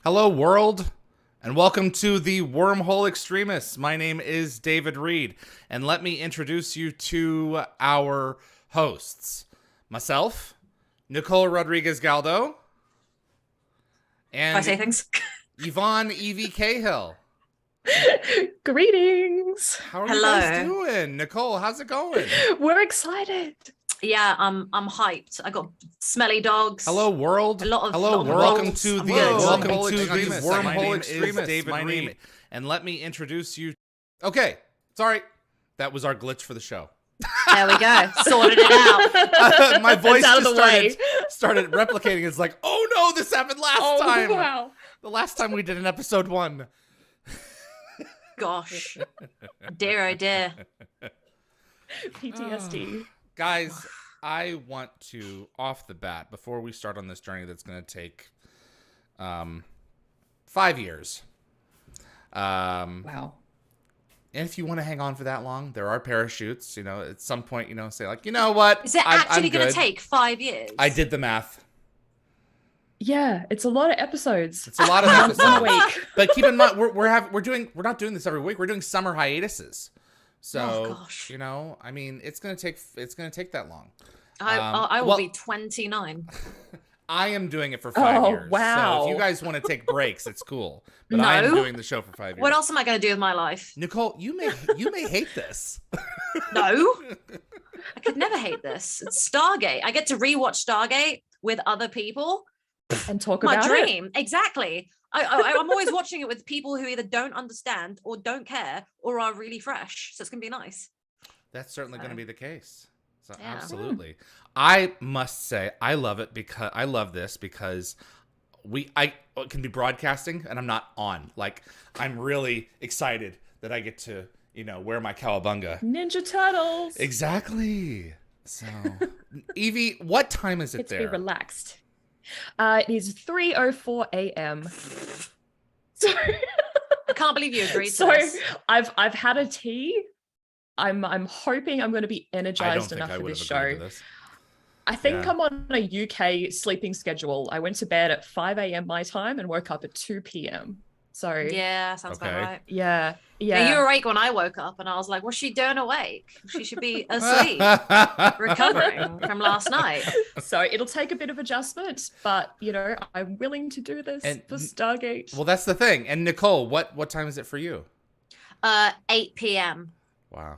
Hello, world, and welcome to the Wormhole Extremists. My name is David Reed, and let me introduce you to our hosts. Myself, Nicole Rodrigues-Galdo, I and say things. Yvonne Evie Cahill. Greetings. How are you Hello. guys doing? Nicole, how's it going? We're excited. Yeah, I'm hyped. I got smelly dogs. Hello, world. A lot of Hello, lot of world. rolls. Welcome to I'm the good. Wormhole Extremists. David Reed, and let me introduce you. Okay, sorry, that was our glitch for the show. There we go. Sorted it out. My voice out of just the way. started replicating. It's like, oh no, this happened last Oh, time. wow. The last time we did an episode 1. Gosh. Dear, oh dear. PTSD. Guys, I want to, off the bat, before we start on this journey that's going to take 5 years. Wow. And if you want to hang on for that long, there are parachutes. You know, at some point, say like, you know what? Is it I'm actually going to good. take 5 years? I did the math. Yeah, it's a lot of episodes. It's a lot of Once in a episodes. week. But keep in mind, we're not doing this every week. We're doing summer hiatuses. So, Oh, gosh. I mean, it's gonna take that long. I will well- be 29. I am doing it for 5 Oh, years. wow. So if you guys want to take breaks, it's cool. But I am No. doing the show for 5 years. What else am I going to do with my life? Nicole, you may hate this. No. I could never hate this. It's Stargate. I get to rewatch Stargate with other people. And talk My about dream. Exactly. I'm always watching it with people who either don't understand or don't care or are really fresh. So it's going to be nice. That's certainly going to be the case. So Yeah. absolutely. I must say I love it because I love this because I can be broadcasting and I'm not on. Like, I'm really excited that I get to, wear my cowabunga. it. Ninja Turtles. Exactly. So, Evie, what time is it Get to there? be relaxed. It is 3:04 a.m. Sorry. I can't believe you agreed to So this. I've had a tea. I'm hoping I'm going to be I don't energized think enough I for would this have agreed show. to this. I think Yeah. I'm on a UK sleeping schedule. I went to bed at 5 a.m. my time and woke up at 2 p.m. So Yeah, sounds Okay. about right. yeah. Yeah. You were awake when I woke up and I was like, what's she doing awake? She should be asleep, recovering from last night. So it'll take a bit of adjustment, but I'm willing to do this And- for Stargate. Well, that's the thing. And Nicole, what time is it for you? 8 p.m. Wow.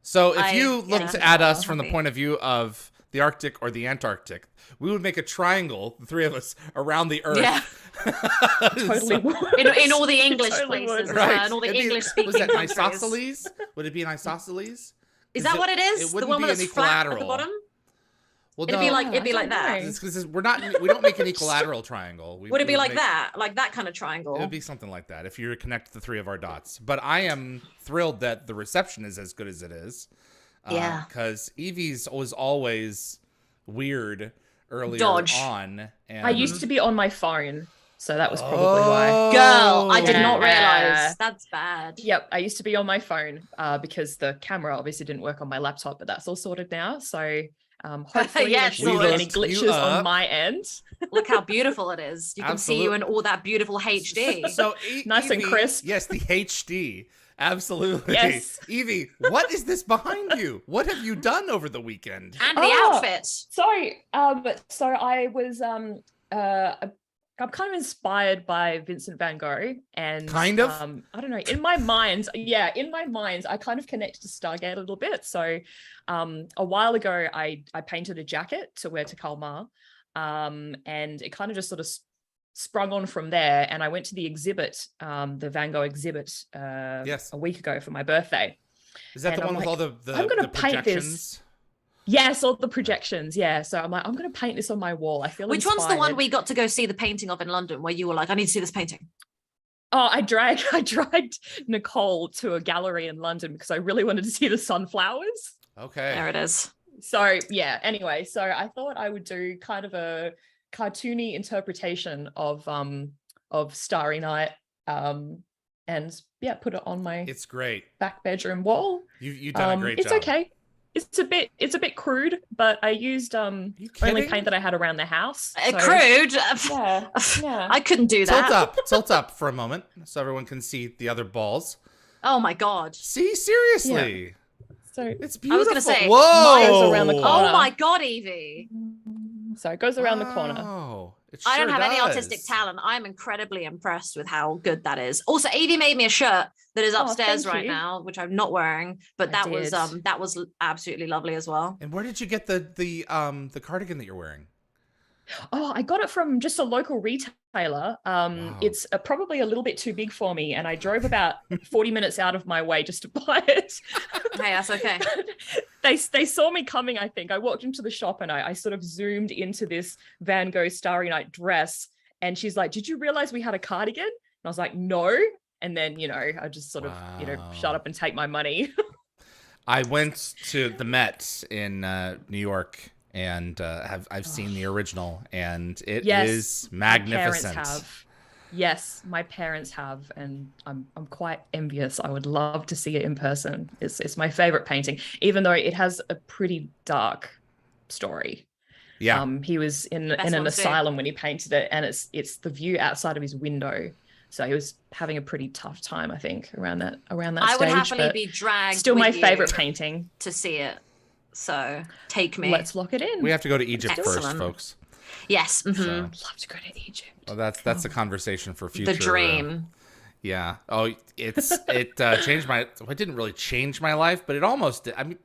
So if you yeah. looked at us Oh, from the happy. point of view of the Arctic or the Antarctic, we would make a triangle, the three of us, around the Earth. Yeah. Totally would. In all the English Totally would. places, Right. and all the It'd be- English speaking Was that countries. isosceles? Would it be an isosceles? Is that what it is? It The wouldn't one be that's an flat at the equilateral. bottom? Well, It'd be no. like I don't that. know. It's 'cause we don't make an equilateral triangle. Would it be we like make- that? Like that kind of triangle? It would be something like that if you connect the three of our dots. But I am thrilled that the reception is as good as it is. Yeah. Because Evie's was always weird earlier Dodge. on. And I used to be on my phone, so that was probably why. Girl, I did Yeah. not realize. That's bad. Yep, I used to be on my phone because the camera obviously didn't work on my laptop, but that's all sorted now. So hopefully Yeah, there shouldn't be we any looked you glitches up. on my end. Look how beautiful it is. You can see you in all that beautiful HD. So Nice and Evie- crisp. Yes, the HD. Absolutely. Yes. Evie, what is this behind you? What have you done over the weekend? And the Oh. outfit. Sorry, so I was I'm kind of inspired by Vincent Van Gogh, and Kind of? I don't know. In my mind, I kind of connected to Stargate a little bit. So, a while ago, I painted a jacket to wear to Kalmar, and it kind of just sort of sprung on from there. And I went to the exhibit, the Van Gogh exhibit, Yes. a week ago for my birthday. Is that and the one I'm with all the I'm gonna the paint this. projections? Yes, all the projections. Yeah, so I'm like, I'm gonna paint this on my wall. I feel Which one's the one inspired. we got to go see the painting of in London where you were like, I need to see this painting? Oh, I dragged Nicole to a gallery in London because I really wanted to see the sunflowers. Okay. There it is. So yeah, anyway, so I thought I would do kind of a cartoony interpretation of Starry Night. And yeah, put it on my It's great. back bedroom wall. You've done a great it's job. okay. it's a bit crude, but I used only paint that I had around the house. So, Crude. Yeah, yeah. I couldn't do that. Tilt up for a moment so everyone can see the other balls. Oh my god. See, seriously. Yeah. So it's beautiful. I was gonna say, whoa, goes around the corner. Oh my god, Evie. So it goes around the corner. Oh, it I don't sure have any does. artistic talent. I'm incredibly impressed with how good that is. Also, Evie made me a shirt that is upstairs thank right you. now, which I'm not wearing, but I that was absolutely lovely as well. And where did you get the cardigan that you're wearing? Oh, I got it from just a local retailer. Wow. It's probably a little bit too big for me, and I drove about 40 minutes out of my way just to buy it. Hey, that's okay. They saw me coming, I think. I walked into the shop and I sort of zoomed into this Van Gogh Starry Night dress, and she's like, "Did you realize we had a cardigan?" And I was like, "No." And then, I just sort of, shut up and take my money. I went to the Met in New York. And I've seen the original, and it is magnificent. My parents have. Yes, my parents have, and I'm quite envious. I would love to see it in person. It's my favorite painting, even though it has a pretty dark story. Yeah. He was in an asylum when he painted it, and it's the view outside of his window. So he was having a pretty tough time, I think, around that stage. I would happily be dragged. Still with my you favorite painting to see it. So take me. Let's lock it in. We have to go to Egypt Excellent. first, folks. Yes. Mm-hmm. So, I'd love to go to Egypt. well, that's a conversation for future. The dream. Yeah. Oh, it changed my. Well, it didn't really change my life, but it almost did. I mean,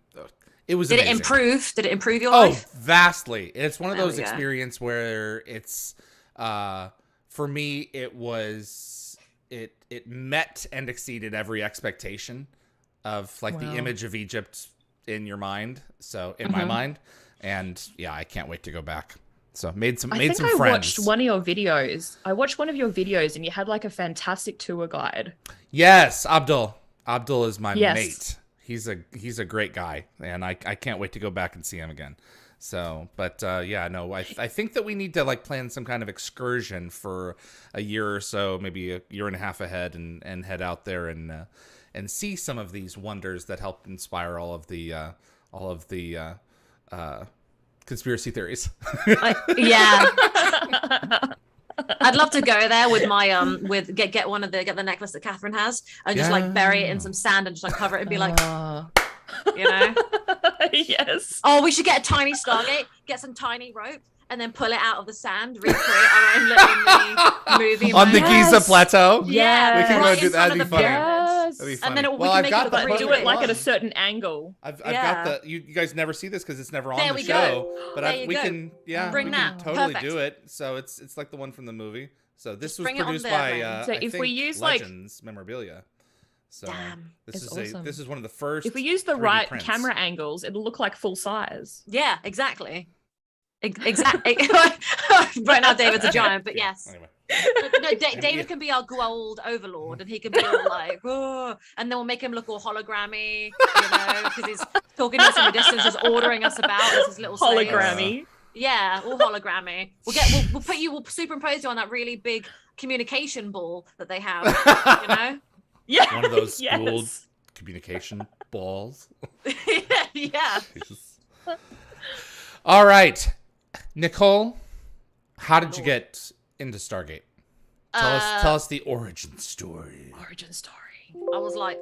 it was. Did amazing. it improve? Did it improve your life? Oh, vastly. It's one of There those we go. experiences where it's, for me, it was it met and exceeded every expectation of like the image of Egypt in your mind. So in my mind, and yeah, I can't wait to go back. So made some friends. I watched one of your videos. I watched one of your videos, and you had like a fantastic tour guide. Yes, Abdul. Abdul is my mate. He's a great guy, and I can't wait to go back and see him again. So, but I think that we need to like plan some kind of excursion for a year or so, maybe a year and a half ahead, and head out there and see some of these wonders that helped inspire all of the conspiracy theories. Yeah. I'd love to go there with my get the necklace that Catherine has and just like bury it in some sand and just uncover it and be like, Yes. Oh, we should get a tiny Stargate, get some tiny rope, and then pull it out of the sand, recreate our own little mini movie on the Giza Plateau. Yeah, we can right go do in front that'd of be the funny. pyramids. That'd be funny. And then well, we I've can got make the it do it like at a certain angle. I've got the you guys never see this because it's never on There the we show. go. But There you we go. can Bring we that. can totally Perfect. do it. So it's like the one from the movie. So this was bring it on produced there, by then. So I if we think use, like- Legends Memorabilia. So Damn. this It's is awesome. this is one of the first. If we use the 3D right prints. camera angles, it'll look like full size. Yeah, exactly. Exactly. Right now, David's a giant, but yes. Anyway. No, David can be our gold overlord, and he can be all like, oh, and then we'll make him look all hologrammy, because he's talking to us from a distance, just ordering us about as his little slaves. Hologrammy. Yeah, all hologrammy. We'll superimpose you on that really big communication ball that they have. Yeah. One of those Yes. gold communication balls. Yeah. Jesus. All right, Nicole, how did you get into Stargate? Tell us the origin story. Origin story. I was like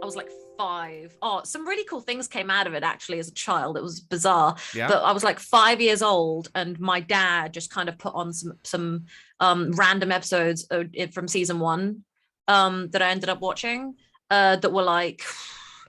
5. Oh, some really cool things came out of it actually as a child. It was bizarre. Yeah. But I was like 5 years old, and my dad just kind of put on some random episodes from season 1 that I ended up watching that were like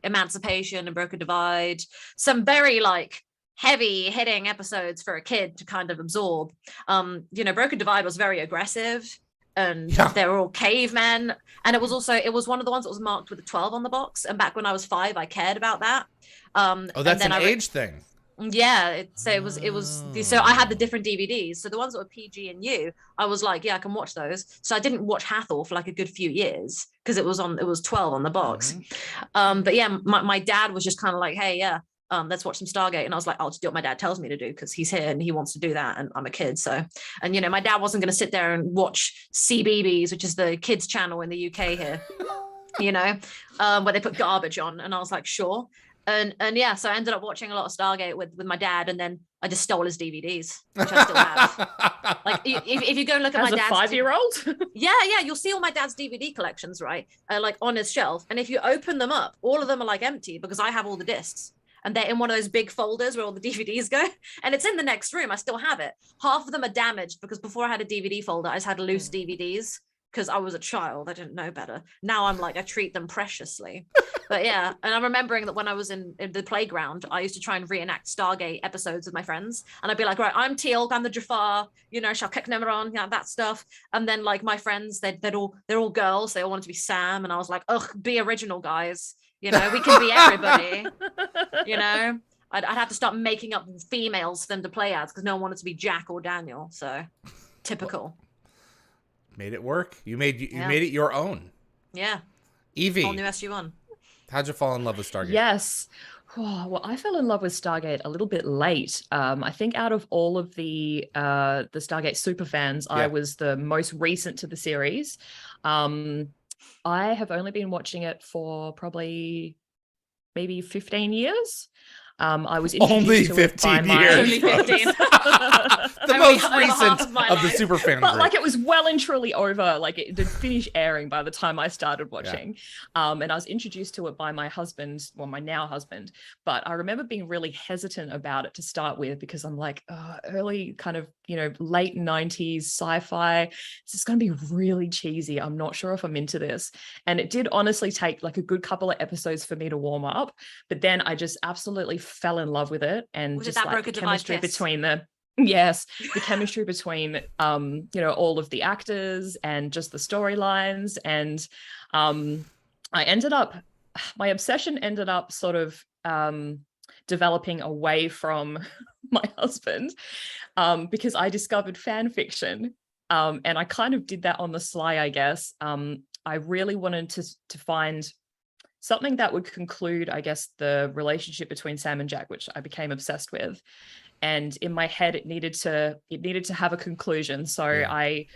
Emancipation and Broken Divide. Some very like heavy hitting episodes for a kid to kind of absorb. Broken Divide was very aggressive, and they were all cavemen, and it was one of the ones that was marked with a 12 on the box, and back when I was 5 I cared about that. That's an age thing. Yeah, so it was so I had the different DVDs, so the ones that were PG and U, I was like, yeah, I can watch those. So I didn't watch Hathor for like a good few years because it was 12 on the box. But yeah, my dad was just kind of like, hey, yeah, let's watch some Stargate. And I was like, I'll just do what my dad tells me to do because he's here and he wants to do that, and I'm a kid. So, and my dad wasn't going to sit there and watch CBeebies, which is the kids channel in the UK here, where they put garbage on. And I was like, sure. And yeah, so I ended up watching a lot of Stargate with my dad, and then I just stole his DVDs, which I still have. Like if you go look at As my a dad's 5-year-old? yeah, you'll see all my dad's DVD collections, right? Like on his shelf. And if you open them up, all of them are like empty because I have all the discs. And they're in one of those big folders where all the DVDs go. And it's in the next room. I still have it. Half of them are damaged because before I had a DVD folder, I just had loose DVDs because I was a child. I didn't know better. Now I'm like, I treat them preciously. But yeah, and I'm remembering that when I was in the playground, I used to try and reenact Stargate episodes with my friends. And I'd be like, right, I'm Teal'c, I'm the Jafar, Shakek Nemeron, that stuff. And then like my friends, they're all girls. They all wanted to be Sam. And I was like, ugh, be original, guys. We can be everybody. I'd have to start making up females for them to play as because no one wanted to be Jack or Daniel. So typical. Made it work. You made it your own. Yeah. Evie. Whole new SU1. How'd you fall in love with Stargate? Yes. Oh, well, I fell in love with Stargate a little bit late. I think out of all of the Stargate super fans, I was the most recent to the series. I have only been watching it for probably maybe 15 years. I was introduced only 15 years. Only 15. The most recent of the super fan But group. like it was well and truly over. Like it did finish airing by the time I started watching. And I was introduced to it by my husband, well, my now husband. But I remember being really hesitant about it to start with because I'm like, early kind of, late 90s sci-fi. This is going to be really cheesy. I'm not sure if I'm into this. And it did honestly take like a good couple of episodes for me to warm up. But then I just absolutely fell in love with it. And Was just it that like broke the a divide chemistry kiss? between the chemistry between all of the actors and just the storylines. And my obsession ended up sort of developing away from my husband because I discovered fan fiction. And I kind of did that on the sly, I guess. I really wanted to find something that would conclude, I guess, the relationship between Sam and Jack, which I became obsessed with. And in my head, it needed to have a conclusion. So I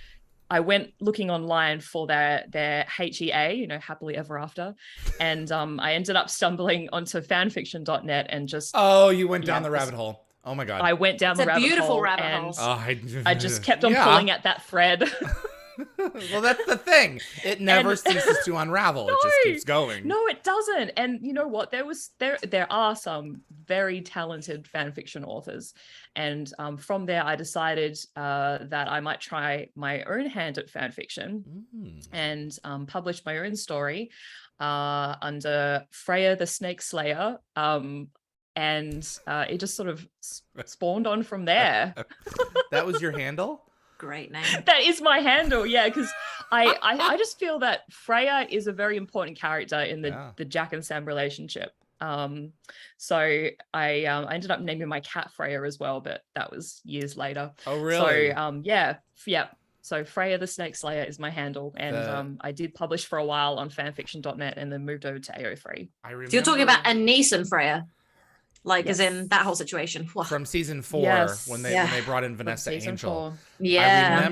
went looking online for their HEA, happily ever after. And I ended up stumbling onto fanfiction.net and just... Oh, you went down the rabbit hole. Oh my God. I went down the rabbit hole. It's a beautiful rabbit hole. I just kept on pulling at that thread. Well, that's the thing. It never ceases to unravel. No, it just keeps going. No, it doesn't. And you know what? There are some very talented fan fiction authors. And from there, I decided that I might try my own hand at fan fiction and publish my own story under Freya the Snake Slayer. And it just sort of spawned on from there. That was your handle? Great name. That is my handle, yeah, because I just feel that Freya is a very important character in the Jack and Sam relationship. So I ended up naming my cat Freya as well, but that was years later. Oh, really? So yeah. So Freya the Snake Slayer is my handle, and I did publish for a while on fanfiction.net and then moved over to AO3. I remember. So you're talking about Anise and Freya? Like, Yes. as in that whole situation. From season 4, Yes. when they brought in Vanessa Season Angel. 4. Yeah.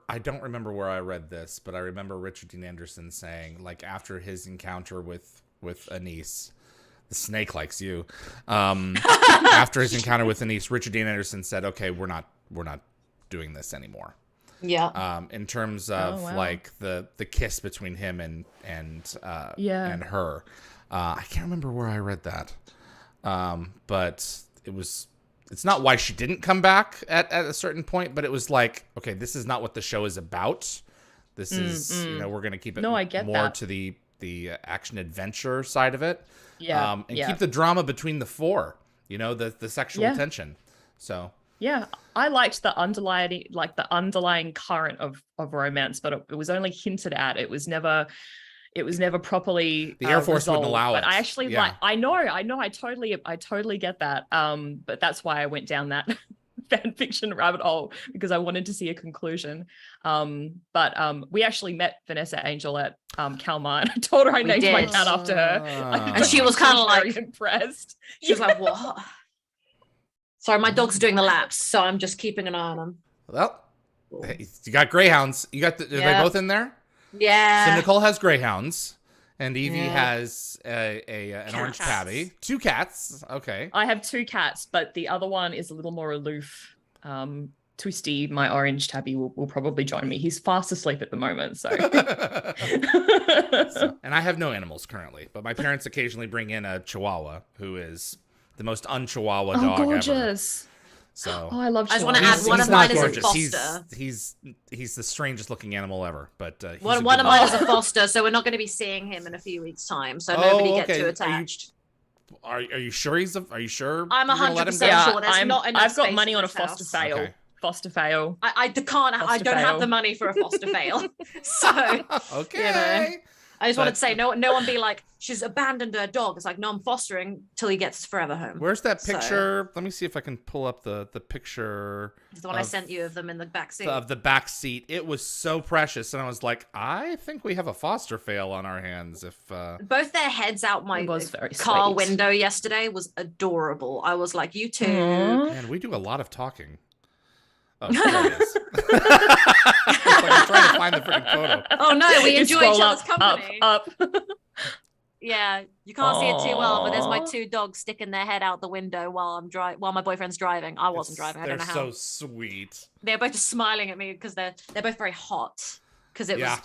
I don't remember where I read this, but I remember Richard Dean Anderson saying, like, after his encounter with Anise, the snake likes you. After his encounter with Anise, Richard Dean Anderson said, "Okay, we're not doing this anymore." Yeah. In terms of like the kiss between him and her. I can't remember where I read that. But it's not why she didn't come back at a certain point, but it was like, okay, this is not what the show is about. This is, we're going to keep it I get more that. to the action adventure side of it. Yeah. And keep the drama between the four, the sexual tension. So yeah, I liked the underlying current of romance, but it was only hinted at. It was never properly the Air Force wouldn't resolved. allow it. But I actually I know, I totally get that. But that's why I went down that fan fiction rabbit hole, because I wanted to see a conclusion. But we actually met Vanessa Angel at Kalmar, and I told her I named my cat after her. And she was kind of very like impressed. She was like, what? Sorry, my dog's doing the laps, so I'm just keeping an eye on them. Well, you got greyhounds. Are they both in there? Yeah. So Nicole has greyhounds, And Evie has an orange Cats. tabby. 2 cats. Okay. I have 2 cats, but the other one is a little more aloof. Twisty, my orange tabby, will probably join me. He's fast asleep at the moment, so. And I have no animals currently, but my parents occasionally bring in a Chihuahua, who is the most un-Chihuahua dog gorgeous. ever. So Oh, I love I just want to chihuahuas. add one he's of mine not is a gorgeous. foster. He's the strangest looking animal ever, but he's One a of good mine dog. is a foster, so we're not going to be seeing him in a few weeks' time. So nobody get okay. too attached. Are you sure are you sure? I'm you're gonna let him 100% go? sure. There's not enough I've got space money in on a this foster house. fail. Okay. Foster fail. I can't. I Foster don't have fail. the money for a foster fail. So Okay. I just wanted But- to say, no one be like, she's abandoned her dog. It's like, no, I'm fostering till he gets forever home. Where's that So- picture? Let me see if I can pull up the picture It's the one I of- sent you of them in the back seat. of the back seat. It was so precious, and I was like, I think we have a foster fail on our hands. If Both their heads out my It was very car sweet. window yesterday was adorable. I was like, you two. Aw. man, we do a lot of talking. Oh, there it is. It's like I'm trying to find the freaking photo. Oh no, we You enjoy scroll each other's up, company. Up. Yeah, you can't see it too well, but there's my Aw. 2 dogs sticking their head out the window while while my boyfriend's driving. I wasn't driving. I don't know how. They're so sweet. They're both just smiling at me because they're both very hot because it Yeah. was,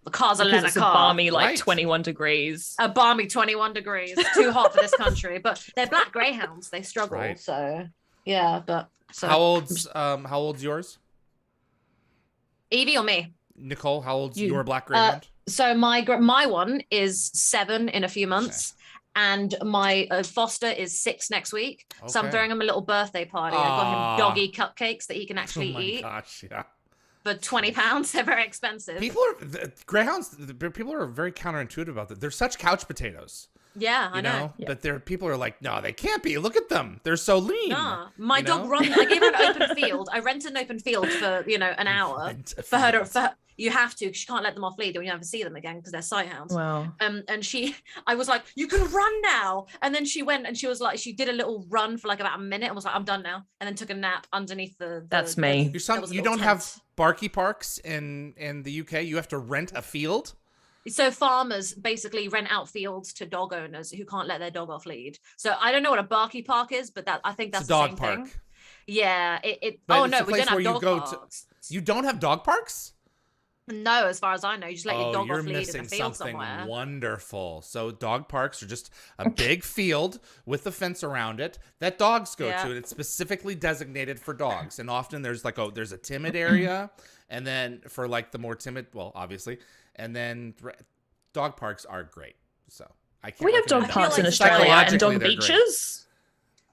the car's a Because leather it's a car. balmy, like Right. 21 degrees. A balmy 21 degrees. Too hot for this country. But they're black greyhounds. They struggle. Right. So yeah, but so How old's yours? Evie or me? Nicole, how old's You. your black greyhound? So my one is 7 in a few months. And my foster is 6 next week. So I'm Okay. throwing him a little birthday party. I got Aw. him doggy cupcakes that he can Oh actually my eat gosh, yeah. for £20. They're very expensive. Greyhounds. People are very counterintuitive about that. They're such couch potatoes. Yeah, I You know, Yeah. but people are like, no, they can't be. Look at them; they're so lean. Nah, my you dog know? runs. I gave her an open field. I rent an open field for an hour Rent a for her to. field. For her, you have to. 'Cause she can't let them off lead, or you never see them again because they're sight hounds. Wow. And I was like, you can run now. And then she went and she was like, she did a little run for like about a minute and was like, I'm done now. And then took a nap underneath the. That's me. there was a You little don't have tent. barky parks in the UK. You have to rent a field. So farmers basically rent out fields to dog owners who can't let their dog off lead. So I don't know what a barky park is, but I think that's It's a dog the same park. thing. Yeah. But Oh it's no, a we place don't have where you dog go to- parks. You don't have dog parks? No, as far as I know, you just let your Oh, dog you're off lead in missing a field something somewhere. wonderful. So dog parks are just a big field with a fence around it that dogs go Yeah. to, and it's specifically designated for dogs. And often there's there's a timid area, and then for like the more timid, well, obviously, and then dog parks are great. So I can't. We have dog recommend feel parks like in Australia and psychologically dog they're great. beaches.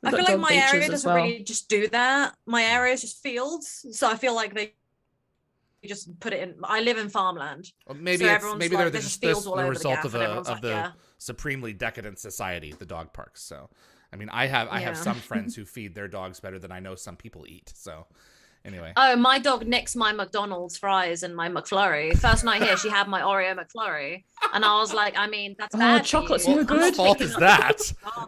I We've feel got like dog my beaches area as doesn't well. really just do that. My area is just fields, so I feel like they just put it in. I live in farmland. Well, maybe So it's everyone's maybe like, they're there's just fields all the over the result gaff, of and the everyone's like, yeah. supremely decadent society, the dog parks. So, I mean, I have Yeah. some friends who feed their dogs better than I know some people eat. So, anyway, Oh, my dog nicks my McDonald's fries and my McFlurry. First night here, she had my Oreo McFlurry, and I was like, I mean, that's Oh, bad. for chocolate's you. no I'm good. not whose fault picking is up that? Oh.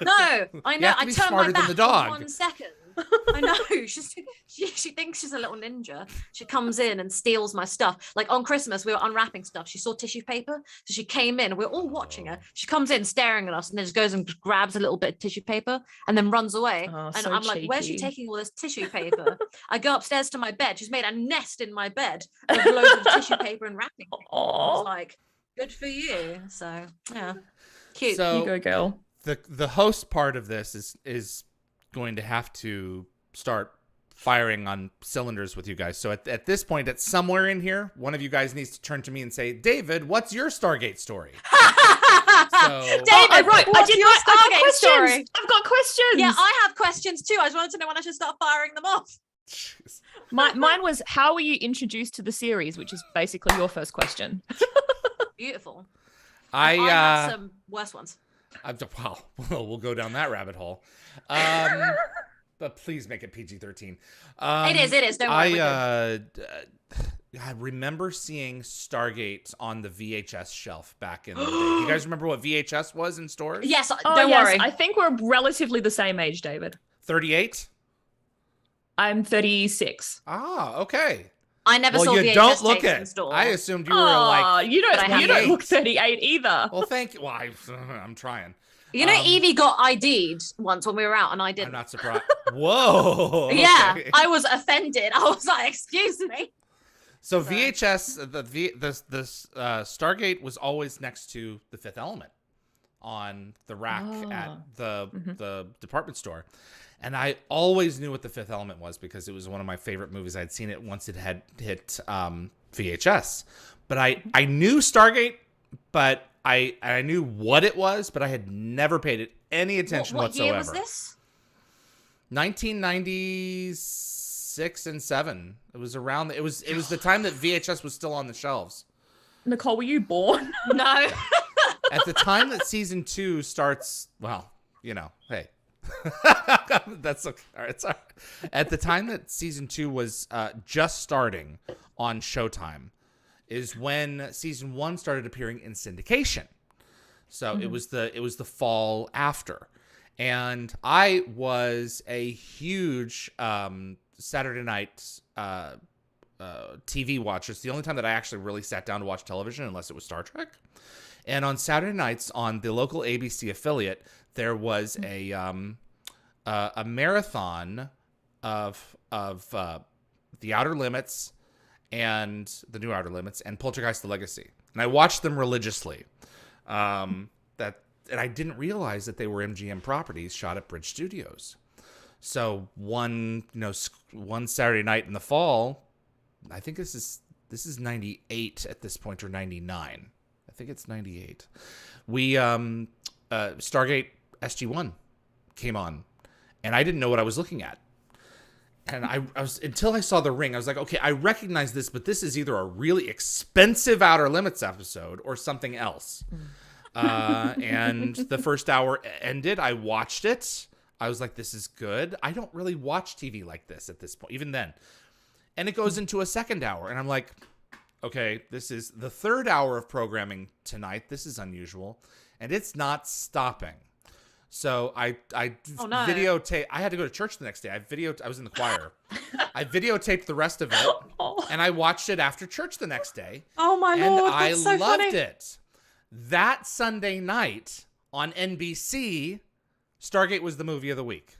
No, I know. have to I be turned smarter my than back the dog. for 1 second. I know. She thinks she's a little ninja. She comes in and steals my stuff. Like on Christmas, we were unwrapping stuff. She saw tissue paper, so she came in. We are all watching her. She comes in, staring at us, and then just goes and grabs a little bit of tissue paper and then runs away. Oh, and so I'm like, "Where's she cheeky. taking all this tissue paper?" I go upstairs to my bed. She's made a nest in my bed with loads of tissue paper and wrapping paper. I was Aw. like, "Good for you." So yeah, cute. So You go, girl. the host part of this is going to have to start firing on cylinders with you guys. So at this point, at somewhere in here, one of you guys needs to turn to me and say, David, what's your Stargate story? David, I what's did your I've got Stargate questions. story? I've got questions. Yeah, I have questions too. I just wanted to know when I should start firing them off. Jeez. Mine was, how were you introduced to the series, which is basically your first question. Beautiful. I have some worse ones. wow, we'll go down that rabbit hole. But please make it PG-13. It is. Don't worry. I remember seeing Stargate on the VHS shelf back in the day. Do you guys remember what VHS was in stores? Yes, Oh, don't yes, worry. I think we're relatively the same age, David. 38? I'm 36. Ah, okay. I never saw you VHS don't look tapes in it. store. I assumed you were like. You But I have don't eight. look 38 either. Well, thank you. Well, I'm trying. You know, Evie got ID'd once when we were out, and I didn't. I'm not surprised. Whoa. Yeah, okay. I was offended. I was like, "Excuse me." So VHS, the Stargate was always next to The Fifth Element on the rack at the department store, and I always knew what The Fifth Element was because it was one of my favorite movies. I'd seen it once it had hit VHS, but I knew Stargate, but I knew what it was, but I had never paid it any attention whatsoever. What year was this? 1996 and 7. It was around. It was the time that VHS was still on the shelves. Nicole, were you born? No. At the time that season 2 starts, well, you know, hey, that's okay. All right, it's all right. At the time that season 2 was just starting on Showtime, is when season 1 started appearing in syndication. So it was the fall after, and I was a huge Saturday night TV watcher. It's the only time that I actually really sat down to watch television, unless it was Star Trek. And on Saturday nights on the local ABC affiliate, there was a marathon of The Outer Limits and The New Outer Limits and Poltergeist: The Legacy, and I watched them religiously. And I didn't realize that they were MGM properties shot at Bridge Studios. So one Saturday night in the fall, I think this is 98 at this point, or 99. I think it's 98. We Stargate SG-1 came on, and I didn't know what I was looking at. And I was, until I saw the ring, I was like, okay, I recognize this, but this is either a really expensive Outer Limits episode or something else. And the first hour ended. I watched it. I was like, this is good. I don't really watch TV like this at this point, even then. And it goes into a second hour, and I'm like, okay, this is the third hour of programming tonight. This is unusual, and it's not stopping. So I videotape. I had to go to church the next day. I was in the choir. I videotaped the rest of it, and I watched it after church the next day. Oh my Lord, that's so I loved funny. it. That Sunday night on NBC, Stargate was the movie of the week.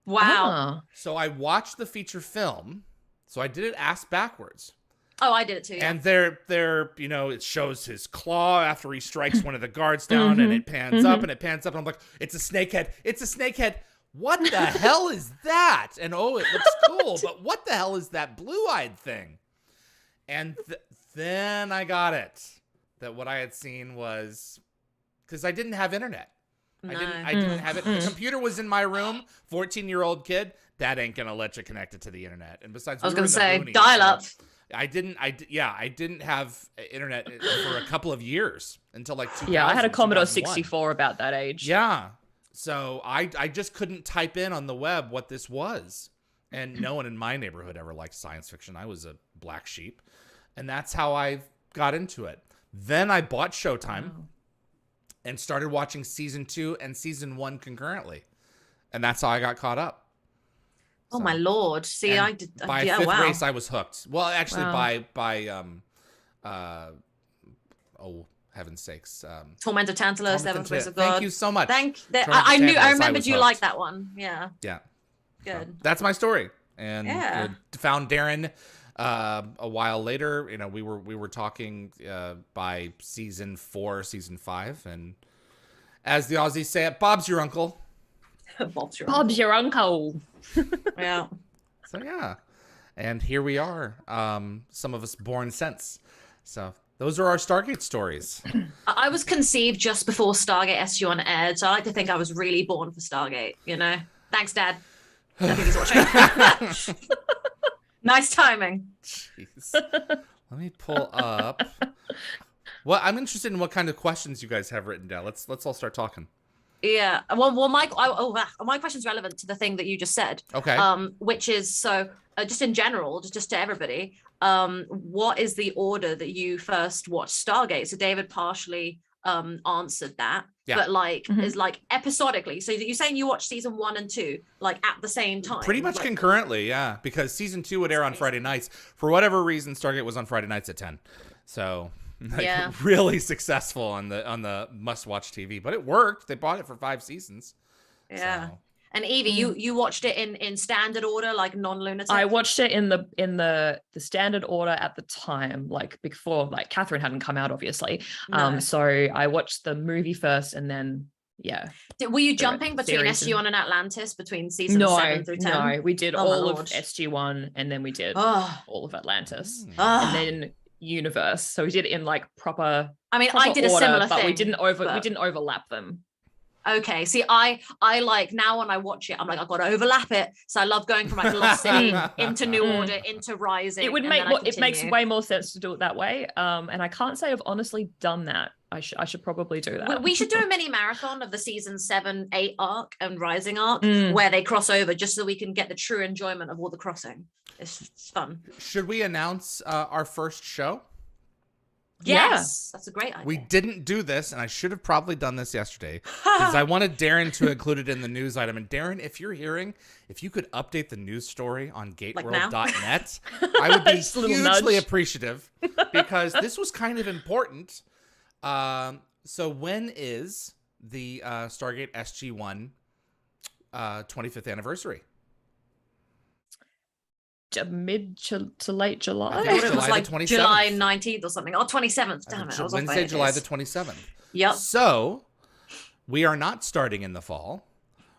Wow. So I watched the feature film. So I did it ass backwards. Oh, I did it too. Yeah. And it shows his claw after he strikes one of the guards down, and it pans up and it pans up, and I'm like, it's a snake head. It's a snake head. What the hell is that? And it looks cool, but what the hell is that blue-eyed thing? And then I got it. That what I had seen was, because I didn't have internet. No. I didn't have it. The computer was in my room. 14-year-old kid. That ain't gonna let you connect it to the internet. And besides, I was we were going to in the say, boonies, dial up. so I didn't have internet for a couple of years until like 2000. Yeah, I had a Commodore 2001. 64 about that age. Yeah. So I just couldn't type in on the web what this was. And no one in my neighborhood ever liked science fiction. I was a black sheep. And that's how I got into it. Then I bought Showtime and started watching season 2 and season 1 concurrently. And that's how I got caught up. Oh my Lord. See, And I did. by yeah, fifth wow. race, I was hooked. Well, actually, heaven's sakes. Torment of Tantalus, Seventh Race of God. Thank you so much. I Torment of Tantalus, remembered was you hooked. liked that one. Yeah. Yeah. Good. So that's my story. And Yeah. found Darren a while later. We were talking by season 4, season 5, and as the Aussies say it, Bob's your uncle. Bob's your Bob's your uncle. Yeah. So yeah, and here we are. Some of us born since. So those are our Stargate stories. I was conceived just before Stargate SG-1 aired, so I like to think I was really born for Stargate, Thanks, Dad. I think he's watching. Nice timing. Jeez. Let me pull up. Well, I'm interested in what kind of questions you guys have written down. Let's all start talking. Yeah. Well, my question's relevant to the thing that you just said. Okay. Which is just in general, just to everybody. What is the order that you first watched Stargate? So David partially answered that. but like is like episodically. So you're saying you watch season 1 and 2 like at the same time? Pretty much like, concurrently, yeah. Because season 2 would air on Friday nights. For whatever reason, Stargate was on Friday nights at 10. So really successful on the must-watch TV. But it worked. They bought it for 5 seasons. Yeah. So. And Evie, you watched it in standard order, like non-lunatic? I watched it in the standard order at the time, like before, like Catherine hadn't come out, obviously. No. So I watched the movie first, and then Were you jumping between SG1 and Atlantis between season 7 through 10? No, we did all of SG1, and then we did all of Atlantis, and then Universe. So we did it in like proper. I mean, I did a similar thing, but we didn't overlap them. Okay, see, I like now when I watch it, I'm like, I've got to overlap it. So I love going from like Lost City into New Order into Rising. It would it makes way more sense to do it that way. And I can't say I've honestly done that. I should probably do that. We should do a mini marathon of the season 7, 8 arc and Rising arc where they cross over, just so we can get the true enjoyment of all the crossing. It's fun. Should we announce our first show? Yes, that's a great idea. We didn't do this, and I should have probably done this yesterday because I wanted Darren to include it in the news item. And Darren, if you're hearing, if you could update the news story on gateworld.net, I would be hugely appreciative because this was kind of important. So when is the Stargate SG-1 25th anniversary? Mid to late July. I thought it was like July 19th or something. 27th. Damn it. Wednesday, July the 27th. Yep. So we are not starting in the fall.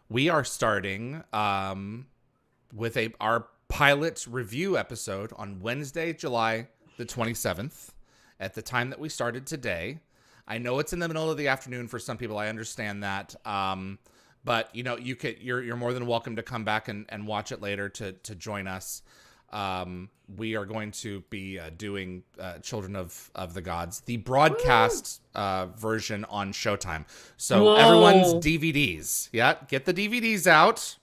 We are starting with our pilot review episode on Wednesday, July the 27th at the time that we started today. I know it's in the middle of the afternoon for some people. I understand that. But you know, you're more than welcome to come back and watch it later to join us. We are going to be doing Children of the Gods, the broadcast version on Showtime. So everyone's DVDs, get the DVDs out.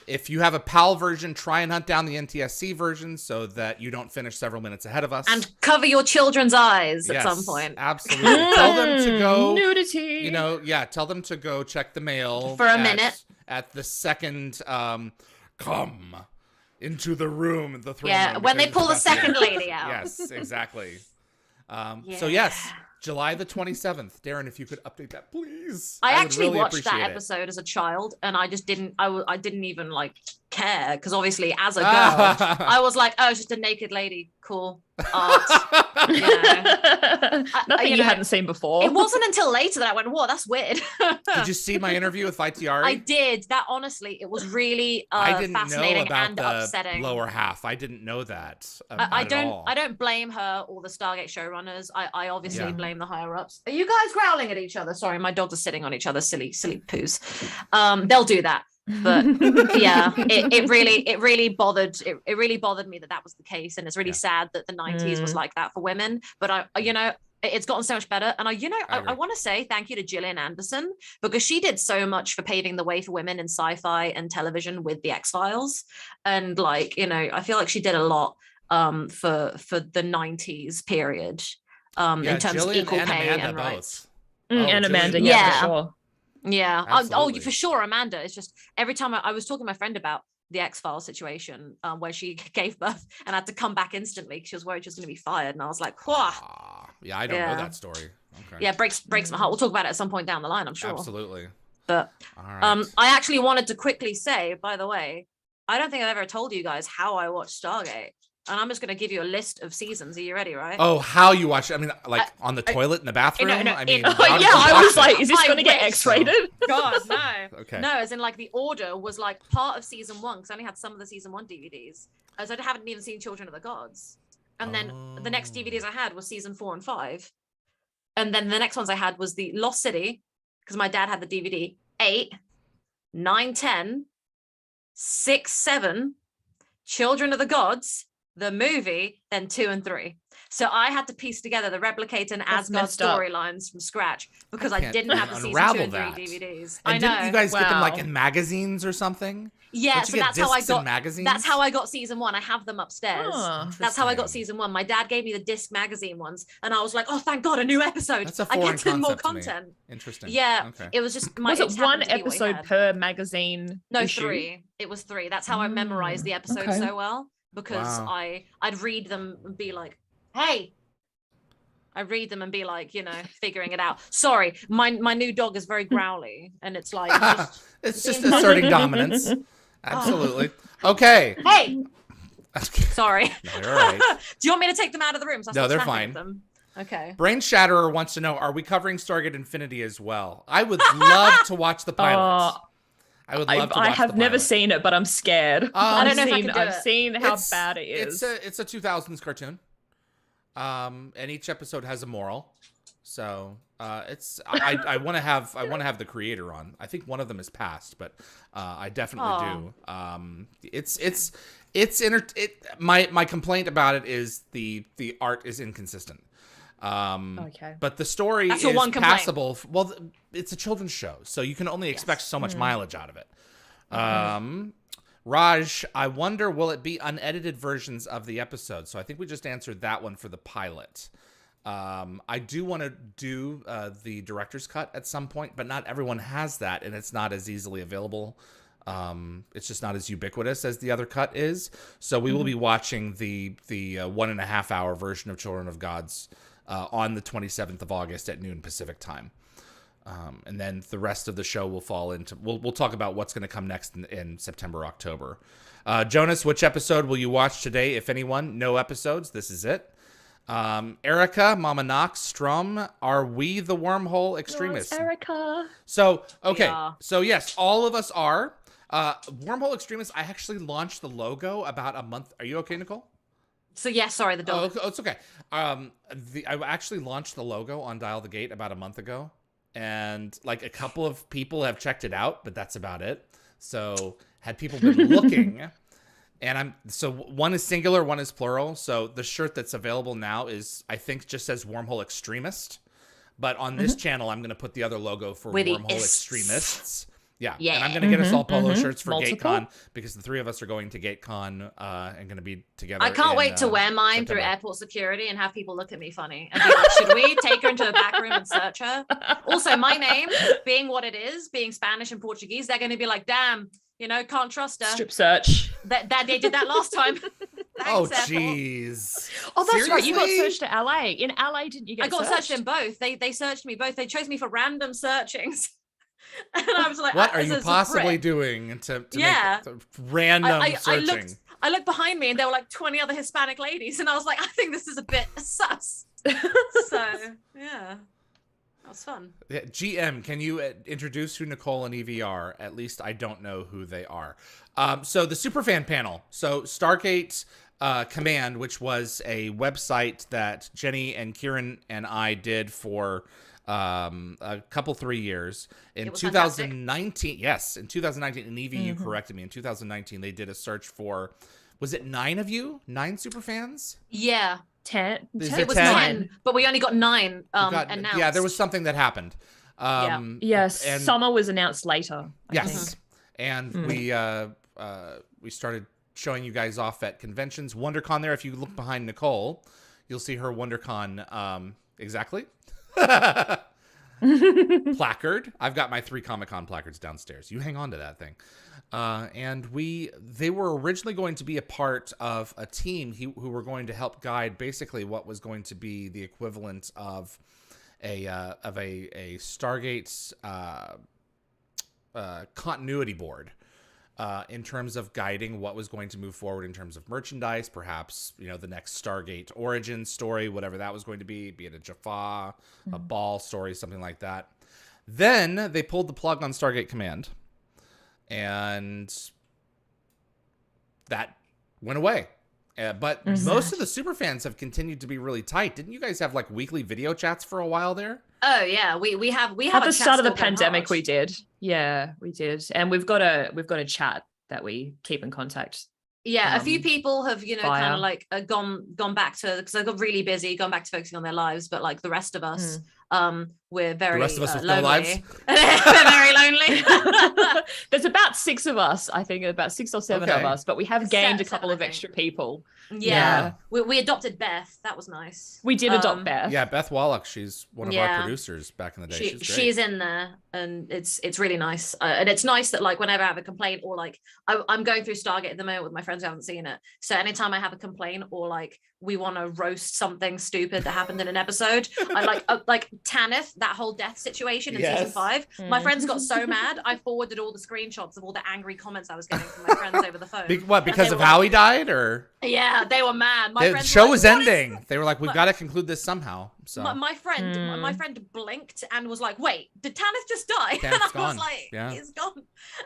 If you have a PAL version, try and hunt down the NTSC version so that you don't finish several minutes ahead of us. And cover your children's eyes at some point. Absolutely. Tell them to go. Nudity. You know, tell them to go check the mail. For a minute. At the second, come into the room, the throne room. Yeah, when they pull the second lady out. Yes, exactly. So yes. July the 27th. Darren, if you could update that, please. I actually really watched that episode as a child, and I just didn't. I didn't even like care because obviously, as a girl, I was like, "Oh, it's just a naked lady. Cool art." Nothing you hadn't seen before. It wasn't until later that I went, "Whoa, that's weird." Did you see my interview with Vaitiari? I did. That honestly, it was really fascinating and upsetting. Lower half. I didn't know that. I don't blame her or the Stargate showrunners. I obviously blame the higher ups. Are you guys growling at each other? Sorry, my dogs are sitting on each other. Silly poos. They'll do that. But yeah, it really bothered me that was the case, and it's really sad that the 90s was like that for women. But it's gotten so much better, and I want to say thank you to Gillian Anderson because she did so much for paving the way for women in sci-fi and television with the X-Files, and I feel like she did a lot for the 90s period in terms Gillian of equal and pay Amanda and rights. And Amanda, for sure. Yeah. Absolutely. For sure, Amanda. It's just every time I was talking to my friend about the X-Files situation where she gave birth and had to come back instantly because she was worried she was going to be fired. And I was like, "Whoa." Yeah, I don't know that story. Okay. Yeah, breaks my heart. We'll talk about it at some point down the line, I'm sure. Absolutely. But all right. I actually wanted to quickly say, by the way, I don't think I've ever told you guys how I watched Stargate. And I'm just going to give you a list of seasons. Are you ready, right? Oh, how you watch it? I mean, like on the toilet in the bathroom? I was like, is this going to get X-rated? God, no. Okay. No, as in like the order was like part of season 1 because I only had some of the season 1 DVDs. As I haven't even seen Children of the Gods. And then the next DVDs I had was season 4 and 5. And then the next ones I had was the Lost City because my dad had the DVD 8, 9, 10, 6, 7, Children of the Gods, the movie, then 2 and 3. So I had to piece together the Replicator and Asgard storylines from scratch because I didn't have the season 2 and 3 DVDs. And didn't you guys get them like in magazines or something? Yeah, Don't you so get that's how I discs and got magazines? that's how I got season 1. I have them upstairs. Oh, That's how I got Interesting. season 1. My dad gave me the disc magazine ones, and I was like, "Oh, thank God, a new episode! That's a I foreign get to more concept to me. content." Interesting. Yeah, Okay. it was just my. Was it just one happened to be what he episode had. per magazine? No, issue? 3. It was 3. That's how I memorized the episodes okay. so well, because Wow. I'd read them and be like, "Hey." I read them and be like, figuring it out. Sorry, my new dog is very growly, and it's like, It's just being asserting dominance. Absolutely. Okay. hey, sorry. No, you're all right. Do you want me to take them out of the room? So I No, start they're snapping fine. at them? Okay. Brain Shatterer wants to know, are we covering Stargate Infinity as well? I would love to watch the pilot. I would love to watch I have the never pilot. seen it, but I'm scared. I don't know if I can do I've it. seen how bad it is. It's a 2000s cartoon. And each episode has a moral. So I want to have the creator on. I think one of them is passed, but I definitely do. My complaint about it is the art is inconsistent. Okay. But the story That's is your one complaint. passable. Well, it's a children's show, so you can only expect so much mileage out of it. Raj, I wonder, will it be unedited versions of the episode? So I think we just answered that one for the pilot. I do want to do the director's cut at some point, but not everyone has that, and it's not as easily available. It's just not as ubiquitous as the other cut is. So we will be watching the 1.5 hour version of Children of Gods on the 27th of August at noon Pacific time. And then the rest of the show will fall into, we'll talk about what's going to come next in September, October. Jonas, which episode will you watch today, if anyone? No episodes. This is it. Erica, Mama Knox, Strum, are we the Wormhole Extremists? Oh, Erica. So, okay. Yeah. So, yes, all of us are. Wormhole Extremists, I actually launched the logo about a month. Are you okay, Nicole? So yeah, sorry, the dog. Oh, it's okay. I actually launched the logo on DialtheGate about a month ago. And like a couple of people have checked it out, but that's about it. So had people been looking, and so one is singular, one is plural. So the shirt that's available now is, I think, just says Wormhole Extremist. But on this channel, I'm going to put the other logo for With the Wormhole ists. Extremists. Yeah. Yeah. And I'm going to get us all polo shirts for Multiple. Gatecon, because the three of us are going to Gatecon and going to be together. I can't wait to wear mine through September. airport security and have people look at me funny and be like, should we take her into the back room and search her? Also, my name being what it is, being Spanish and Portuguese, they're going to be like, damn, can't trust her. Strip search. That they did that last time. Oh, Thanks, airport. jeez. Oh, that's right. You got Seriously? searched to LA. In LA, didn't you get I got searched? searched in both. They searched me both. They chose me for random searchings. And I was like, What are as you a possibly prick. doing to Yeah. make random I searching? I looked behind me and there were like 20 other Hispanic ladies, and I was like, I think this is a bit sus. So yeah, that was fun. Yeah, GM, can you introduce who Nicole and Evie are? At least I don't know who they are. So the Superfan panel. So Stargate Command, which was a website that Jenny and Kieran and I did for a couple 3 years. In It was 2019, yes, in 2019, and Evie, you corrected me. In 2019, they did a search for, was it 9 of you? 9 superfans? Yeah, 10. Is 10 there it was 10? 10, but we only got 9 You got- announced. yeah, there was something that happened. Yes, and- summer was announced later. I Yes. think. And we started showing you guys off at conventions. WonderCon there. If you look behind Nicole, you'll see her WonderCon exactly. Placard. I've got my 3 Comic-Con placards downstairs. You hang on to that thing. And they were originally going to be a part of a team who were going to help guide basically what was going to be the equivalent of a Stargate's continuity board. In terms of guiding what was going to move forward in terms of merchandise, perhaps, the next Stargate origin story, whatever that was going to be it a Jaffa, a Ball story, something like that. Then they pulled the plug on Stargate Command, and that went away. But most of the superfans have continued to be really tight. Didn't you guys have like weekly video chats for a while there? Oh yeah, we have At a the chat start of the still going pandemic, hard. we did. Yeah, we did, and we've got a chat that we keep in contact. Yeah, a few people have, kind via- of like gone back to, because they got really busy, gone back to focusing on their lives. But like the rest of us, we're very The rest of us with no lonely. lives? We're very lonely. There's about 6 of us, I think, about 6 or 7 of us, but we have gained a couple of extra people. Yeah. We adopted Beth. That was nice. We did adopt Beth. Yeah, Beth Wallach. She's one of our producers back in the day. She's great. She's in there, and it's really nice. And it's nice that like whenever I have a complaint, or like I'm going through Stargate at the moment with my friends who haven't seen it. So anytime I have a complaint, or like we want to roast something stupid that happened in an episode, I like Tanith, that whole death situation in season 5. My friends got so mad, I forwarded all the screenshots of all the angry comments I was getting from my friends over the phone. Because of how he died, or? Yeah, they were mad. The show was ending. They were like, "We've got to conclude this somehow." So my friend blinked and was like, "Wait, did Tanith just die?" Tanith's and I gone. was like, Yeah. "He's gone."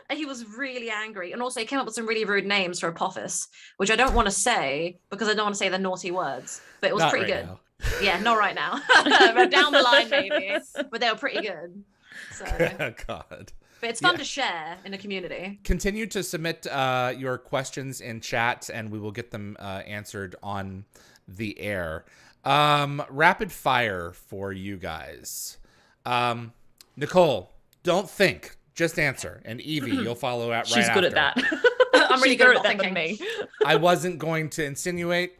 And he was really angry, and also he came up with some really rude names for Apophis, which I don't want to say because I don't want to say the naughty words. But it was Not pretty right good. now. Yeah, not right now. But down the line, maybe. But they were pretty good. So. God. But it's fun to share in a community. Continue to submit your questions in chat, and we will get them answered on the air. Rapid fire for you guys. Nicole, don't think, just answer. And Evie, you'll follow out right She's good after. at that. I'm really good at that thinking. than me. I wasn't going to insinuate.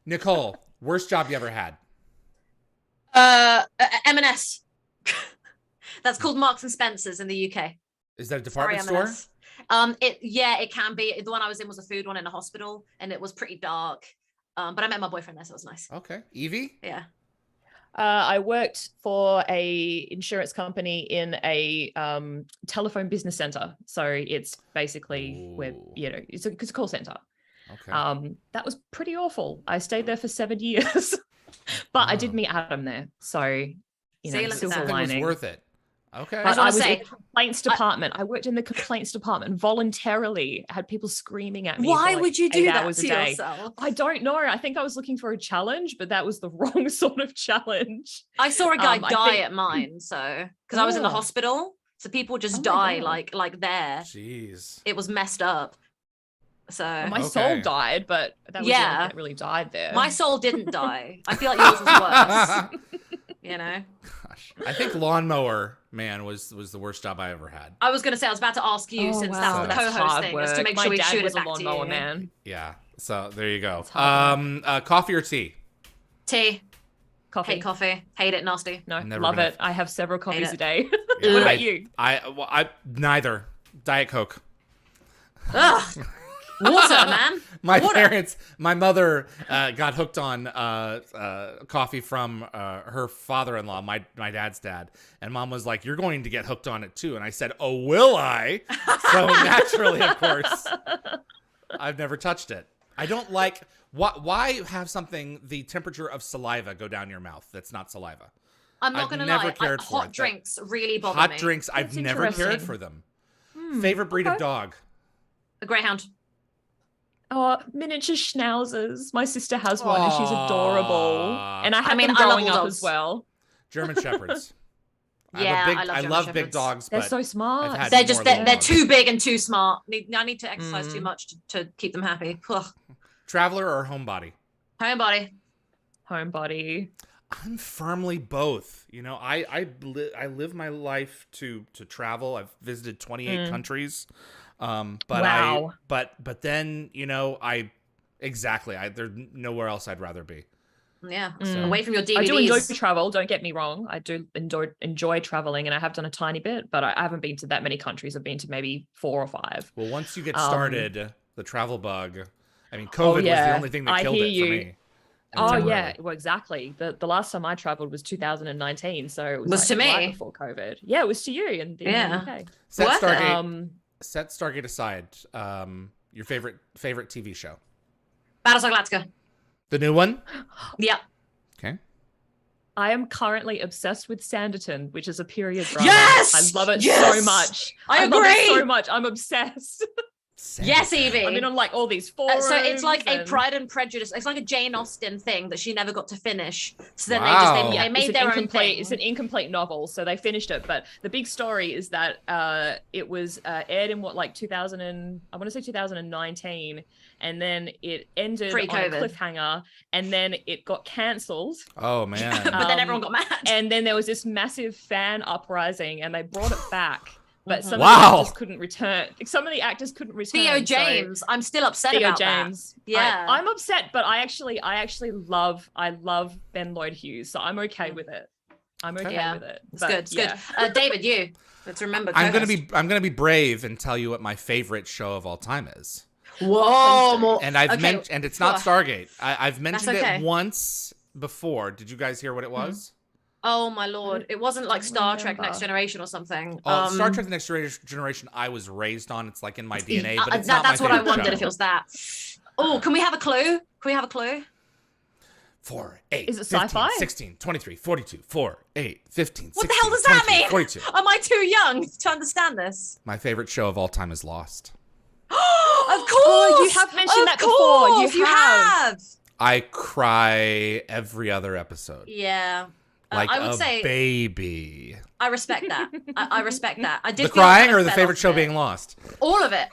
Nicole, worst job you ever had? M&S. That's called Marks and Spencer's in the UK. Is that a department Sorry, store? M&S. It can be. The one I was in was a food one in a hospital, and it was pretty dark. But I met my boyfriend there, so it was nice. Okay. Evie? Yeah. I worked for a insurance company in a telephone business center. So it's basically where, it's a call center. Okay. That was pretty awful. I stayed there for 7 years, but I did meet Adam there. So, silver Something lining. was worth it. Okay. But I was in the complaints department. I worked in the complaints department voluntarily. I had people screaming at me. Why for would you do that to day. yourself? I don't know. I think I was looking for a challenge, but that was the wrong sort of challenge. I saw a guy die at mine, so because I was in the hospital, so people just die like there. Jeez. It was messed up. So my soul died, but that was that really died there. My soul didn't die. I feel like yours was worse. Gosh, I think Lawnmower Man was the worst job I ever had. I was going to say, I was about to ask you, since that's the co-host thing, is to make sure we shoot it back to you. Man. Yeah, so there you go. Coffee or tea? Tea. Coffee. Hate coffee. Hate it. Nasty. No, love it. I have several coffees a day. Yeah, what about you? I neither. Diet Coke. Ugh. Water, man. My mother got hooked on coffee from her father-in-law, my dad's dad. And Mom was like, "You're going to get hooked on it too." And I said, "Oh, will I?" So naturally, of course, I've never touched it. I don't like, why have something the temperature of saliva go down your mouth that's not saliva? I'm not going to lie. Hot drinks really bother me. Hot drinks, I've never cared for them. Favorite breed of dog? A greyhound. Oh, miniature schnauzers. My sister has one and she's adorable. And I have them growing up as well. German shepherds. I love big dogs. They're so smart. They're too big and too smart. I need to exercise too much to keep them happy. Ugh. Traveler or homebody? Homebody. I'm firmly both. I live my life to travel. I've visited 28 countries. But then, there's nowhere else I'd rather be. Yeah. So away from your DVDs. I do enjoy travel, don't get me wrong. I do enjoy traveling, and I have done a tiny bit, but I haven't been to that many countries. I've been to maybe 4 or 5. Well, once you get started, the travel bug, COVID was the only thing that killed it for me. Yeah, well, exactly. The last time I traveled was 2019, so it was to me right before COVID. Yeah, it was to you in the UK. Set Stargate aside. Your favorite TV show? Battlestar Galactica. The new one? Yeah. Okay. I am currently obsessed with Sanditon, which is a period drama. Yes! I love it so much. I agree. Love it so much. I'm obsessed. Yes, Evie. I mean, on like all these forums. So it's like a Pride and Prejudice. It's like a Jane Austen thing that she never got to finish. So then they made their own thing. It's an incomplete novel, so they finished it. But the big story is that it was aired in 2019, and then it ended on a cliffhanger, and then it got cancelled. Oh man! But then everyone got mad. And then there was this massive fan uprising, and they brought it back but some Wow. of the actors couldn't return. Some of the actors couldn't return. Theo so- James. I'm still upset Theo about James. that. Yeah. I'm upset, but I actually love Ben Lloyd Hughes, so I'm okay with it. I'm okay Yeah. with it. It's But, good. It's yeah. good. David, you. Let's remember. I'm co-host. gonna be brave and tell you what my favorite show of all time is. Whoa. More. And I've Okay. and it's not Stargate. I've mentioned okay. it once before. Did you guys hear what it was? Oh my lord! It wasn't like don't Star Trek remember. Next Generation or something. Star Trek: The Next Generation. I was raised on. It's like in my DNA, but it's that's not my what I favorite wondered show. if it was that. Oh, can we have a clue? 4, 8, Is it 15, sci-fi? 16, 23, 42, 4, 8, 15, What the 16, hell does that 23, mean? 42. Am I too young to understand this? My favorite show of all time is Lost. Of course, you have mentioned that before. course, You you have. I cry every other episode. Yeah, Like I would a say baby. I respect that. I respect that. I did The feel like crying I or the fell favorite off show it. being Lost? All of it.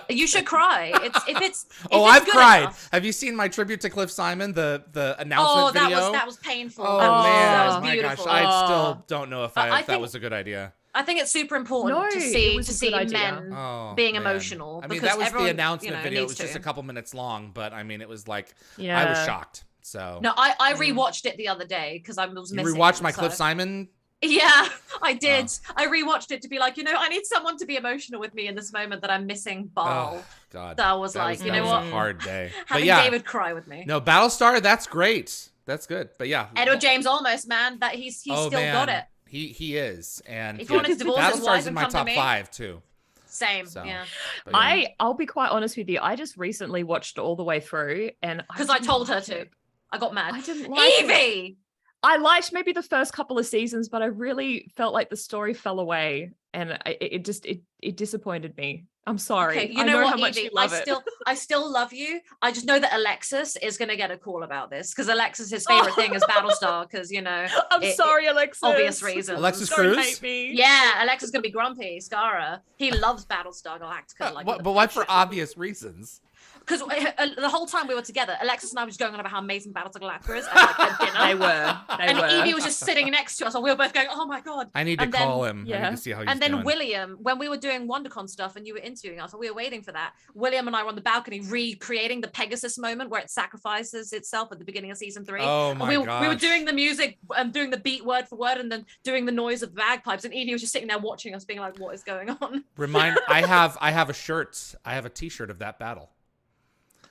You should cry. If it's I've good cried. enough. Have you seen my tribute to Cliff Simon, the Oh, announcement video? that was painful. Oh, that man, was my beautiful. gosh, I still don't know if I that think- was a good idea. I think it's super important No, to it see was a good idea. men Oh, being man. emotional. I mean, because that was everyone, the announcement video. It needs was just to. a couple minutes long, but I mean, it was like Yeah. I was shocked. So No, I rewatched it the other day because I was you missing. rewatched it, my so- Cliff Simon. Yeah, I did. I rewatched it to be like, I need someone to be emotional with me in this moment that I'm missing Ball. Oh God, So I was that like, was, you that know was what? a hard day. But Having yeah, David cry with me. no Battlestar. That's great. That's good. But yeah, Edward James Almost, man, that he's oh, still man. got it. He is, and If you wanted to divorce his wife Battlestar's in and my come to top me. 5 too. Same, So, yeah. But yeah. I'll be quite honest with you. I just recently watched it all the way through, and Because I didn't told her like to. it. I got mad. I didn't like it. Evie! I liked maybe the first couple of seasons, but I really felt like the story fell away, and it disappointed me. I'm sorry. Okay, you I know what, how much Evie? you love it. I still love you. I just know that Alexis is going to get a call about this because Alexis's favorite thing is Battlestar because, I'm sorry, Alexis. obvious reasons. Alexis Don't Cruz? hate me. Yeah, Alexis is going to be grumpy. Scara. He loves Battlestar Galactica. But why for obvious reasons? Because the whole time we were together, Alexis and I were just going on about how amazing Battlestar Galactica is at dinner. They were. and Evie was just sitting next to us, and we were both going, "Oh my god!" I need to And then- call him. I yeah. need to see how he's And then doing. William, when we were doing WonderCon stuff and you were interviewing us, and we were waiting for that, William and I were on the balcony recreating the Pegasus moment where it sacrifices itself at the beginning of season 3. Oh And my we were gosh. doing the music and doing the beat word for word and then doing the noise of bagpipes. And Edie was just sitting there watching us being like, what is going on? I have a shirt. I have a T-shirt of that battle.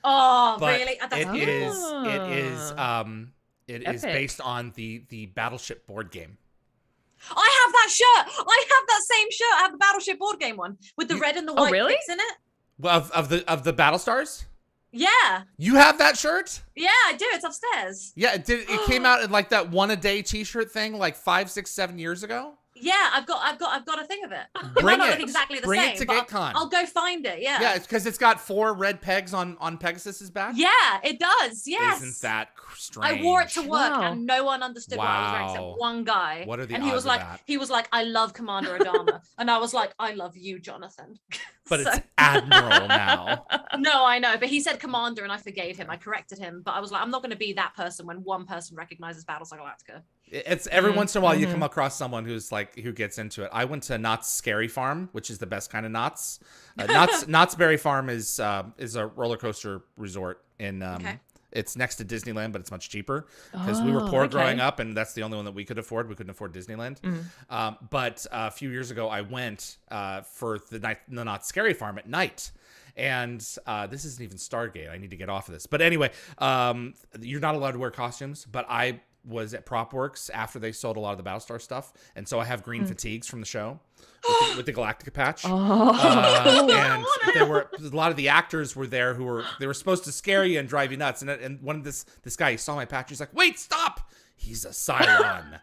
Oh, But really? That's it beautiful. is Epic. based on the Battleship board game. I have that shirt. I have that same shirt. I have the Battleship board game one with the red and the white really? bits in it. Well, of the Battlestars? Yeah. You have that shirt? Yeah, I do. It's upstairs. Yeah, it came out in like that one a day T-shirt thing like 5, 6, 7 years ago. Yeah, I've got a thing of it. It Bring might not it. look exactly the Bring same. it to but Gatecon. I'll go find it. Yeah. Yeah, it's because it's got 4 red pegs on Pegasus's back. Yeah, it does. Yes. Isn't that strange? I wore it to work Wow. and no one understood what I was wearing Wow. except one guy. What are the and he odds was of like, that? I love Commander Adama, and I was like, I love you, Jonathan. But So- it's Admiral now. No, I know, but he said Commander, and I forgave him. I corrected him, but I was like, I'm not going to be that person when one person recognizes Battlestar Galactica. It's every once in a while you Mhm. come across someone who gets into it. I went to Knott's Scary Farm, which is the best kind of Knott's. Knott's Berry Farm is a roller coaster resort in. Okay. It's next to Disneyland, but it's much cheaper because we were poor okay. growing up, and that's the only one that we could afford. We couldn't afford Disneyland. Mm. But a few years ago, I went for the Knott's Scary Farm at night. And this isn't even Stargate. I need to get off of this. But anyway, you're not allowed to wear costumes, but I was at PropWorks after they sold a lot of the Battlestar stuff, and so I have green fatigues from the show with the Galactica patch. And there were a lot of the actors were there they were supposed to scare you and drive you nuts. And one of this guy, he saw my patch, he's like, "Wait, stop! He's a Cylon."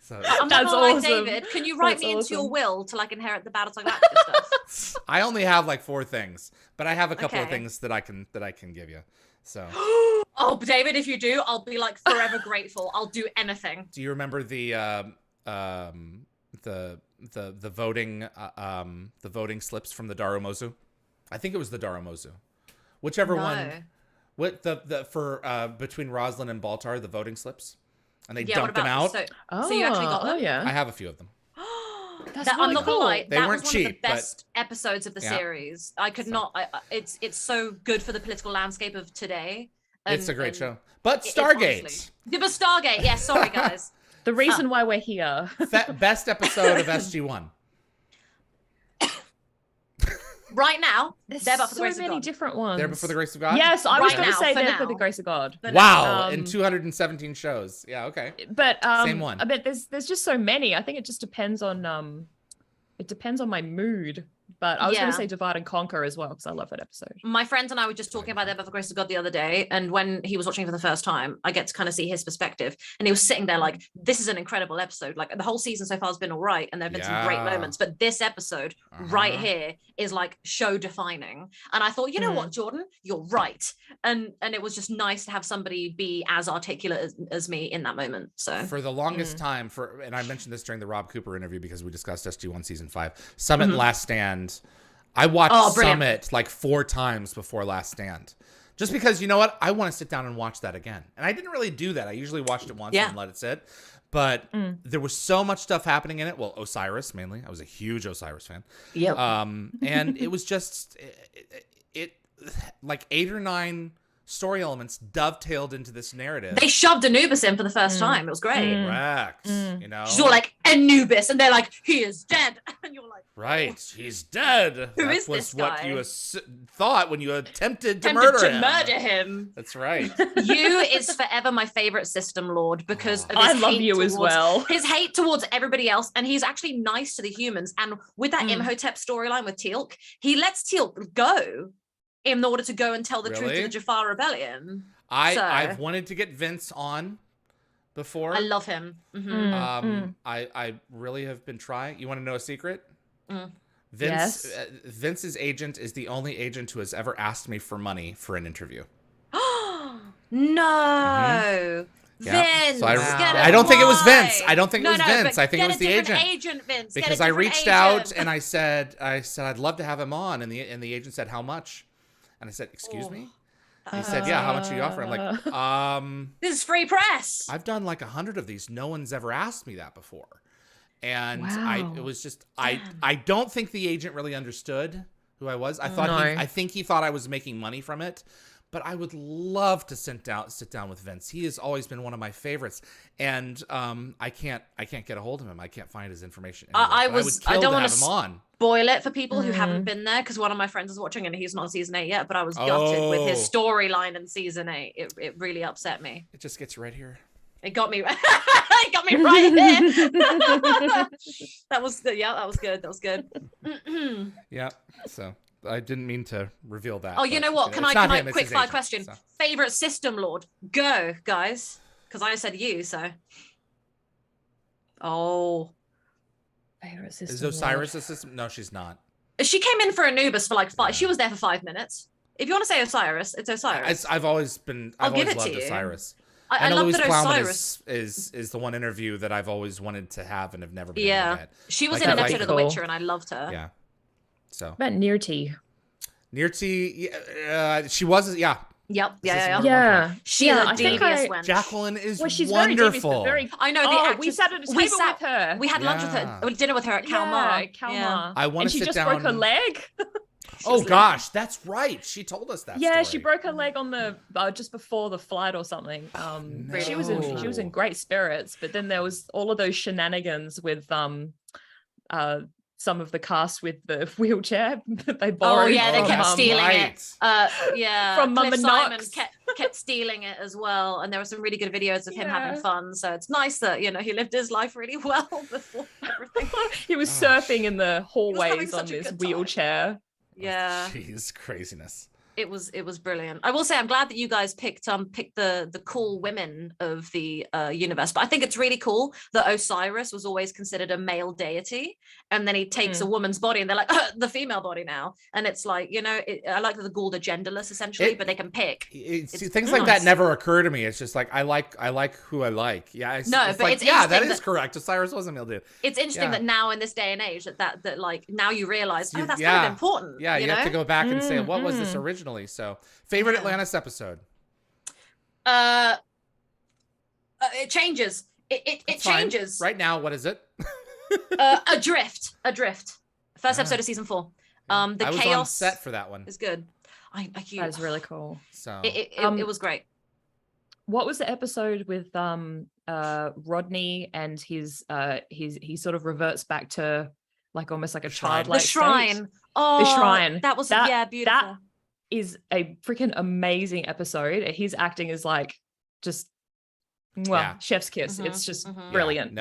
So I'm not That's gonna lie, awesome. David. Can you write That's me into your awesome. will to inherit the Battlestar Galactica stuff? I only have like 4 things, but I have a couple of Okay. things that I can give you. So, Oh, David, if you do, I'll be forever grateful. I'll do anything. do you remember the voting slips from the Darumozu? I think it was the Darumozu. Whichever one. No. What for between Roslyn and Baltar, the voting slips, and they Yeah, what dumped them about out. so you actually got them? Oh, yeah. I have a few of them. That's I'm really not cool. gonna lie. They That weren't was one of the cheap, but- best episodes of the Yeah. series. I could not. It's so good for the political landscape of today. It's a great show. But it's Stargate, honestly- Yeah, but Stargate. Yes, sorry guys. The reason why we're here. best episode of SG1. Right now, There's they're but for the so grace of many God. different ones. There before the grace of God. Yes, I was Right going to now, say for there for the now. grace of God. But Wow, in Um, 217 shows. Yeah, okay. But Same one. I bet there's just so many. I think it just depends on my mood. But I was going Yeah. to say Divide and Conquer as well because I love that episode. my friend and I were just talking about Ever for the Grace of God the other day, and when he was watching it for the first time, I get to kind of see his perspective, and he was sitting there like, "This is an incredible episode. Like the whole season so far has been all right, and there've been some great Yeah. moments, but this episode right Uh-huh. here is like show defining." And I thought, you know what, Jordan, you're right, and it was just nice to have somebody be as articulate as me in that moment. So For the longest time, and I mentioned this during the Rob Cooper interview because we discussed SG1 season 5, Summit and Last Stand. I watched brilliant. Summit like 4 times before Last Stand. Just because, you know what? I want to sit down and watch that again. And I didn't really do that. I usually watched it once Yeah. and let it sit. But there was so much stuff happening in it. Well, Osiris mainly. I was a huge Osiris fan. yep. And it was just it like 8 or 9 story elements dovetailed into this narrative. They shoved Anubis in for the first time. It was great. Correct. You know? She's all like, Anubis, and they're like, he is dead. And you're like, Right, he's dead. Who that is was this what guy? you thought when you attempted to tempted murder to him. murder him. That's right. You is forever my favorite system lord because of his I love hate you as towards- well. His hate towards everybody else, and he's actually nice to the humans. And with that Imhotep storyline with Teal'c, he lets Teal'c go in order to go and tell the truth Really? to the Jafar rebellion. I've wanted to get Vince on before. I love him. Mhm. I really have been trying. You want to know a secret? Mm. Vince, Yes. Vince's agent is the only agent who has ever asked me for money for an interview. No. Yeah. Vince, So get I don't think it was why? Vince. I don't think it was Vince. but I think it get was a the different agent. Vince. Get a Because I different reached out agent. and I said I'd love to have him on, and the agent said how much, and I said excuse me. He said, yeah, how much are you offering? I'm like, This is free press. I've done like 100 of these. No one's ever asked me that before. And Wow. it was just, I don't think the agent really understood who I was. I thought, No. I think he thought I was making money from it, but I would love to sit down with Vince. He has always been one of my favorites. And, I can't get a hold of him. I can't find his information. Anywhere, I but would was- kill I don't to wanna have him on. Spoil it for people who haven't been there, because one of my friends is watching and he's not season 8 yet, but I was gutted with his storyline in season 8. It really upset me. It just gets right here. It got me it got me right there. That was good. Yeah, that was good. That was good. Yeah. So I didn't mean to reveal that. Oh, you but, know what? Can it's I not him, it's quick his fire agent, question? so. Favorite system lord? Go, guys. Because I said you, so. Oh. Favorite Is system. Osiris a system? No, she's not. She came in for Anubis for like 5. She was there for 5 minutes. If you want to say Osiris, it's Osiris. I've always I'll give always it loved to you. Osiris. I know love Louise that Plowman Osiris. is the one interview that I've always wanted to have and have never been able Yeah. to get. She was Like, in an I episode like- of The Cool. Witcher and I loved her. Yeah. So About Nearty. Nirti, she was Yep. Yeah. Yeah. She's Yeah, a I think devious I- wench. Jacqueline is Well, she's very devious, wonderful. but very. I know the Oh, actress. we sat at a table we sat- with her. We had lunch with her, Yeah. dinner with her at Kalmar. Yeah, Kalmar. Yeah. I wanna And she sit just broke her down- leg. Oh gosh, that's right. She told us that. Yeah, story. she broke her leg on the just before the flight or something. But she was in great spirits. But then there was all of those shenanigans with some of the cast with the wheelchair that they borrowed. Oh yeah, they Oh, kept that's stealing right. it. Yeah, From Mum Cliff and Simon Knox. kept stealing it as well, and there were some really good videos of him having Yeah. fun. So it's nice that he lived his life really well before everything. He was Oh, surfing in the hallways on such a this good time. wheelchair. Yeah, Jeez, craziness. it was brilliant. I will say I'm glad that you guys picked the cool women of the universe, but I think it's really cool that Osiris was always considered a male deity, and then he takes a woman's body and they're like the female body now, and it's like I like that the Gould are genderless essentially, but they can pick. Things like that never occur to me. It's just like I like who I like. Yeah, it's but like, it's yeah, that interesting is correct. Osiris was a male dude. It's interesting Yeah. that now in this day and age that like now you realize that's kind Yeah. of important. Yeah, you have to go back and say what was this Mm-hmm. originally. So, favorite Yeah. Atlantis episode? It changes. It That's fine. changes. Right now. What is it? Adrift. First episode of season 4. The I was chaos on set for that one. is good. That was really cool. So it was great. What was the episode with Rodney and he sort of reverts back to like almost like a childlike The shrine. state? Oh, The shrine. That was beautiful. That is a freaking amazing episode. His acting is like just chef's kiss. It's just brilliant.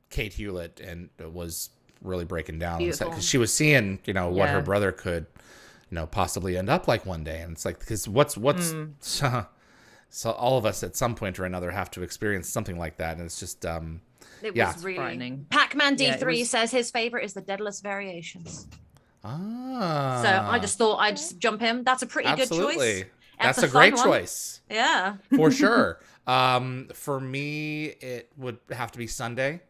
Kate Hewlett and was really breaking down Beautiful. because she was seeing what her brother could possibly end up like one day, and it's like because what's so all of us at some point or another have to experience something like that, and it's just it was really frightening. Pac-Man D3 says his favorite is the Deadless Variations. So I just thought I'd just jump in. That's a pretty good choice. That's a great choice. Yeah. For sure. For me, it would have to be Sunday.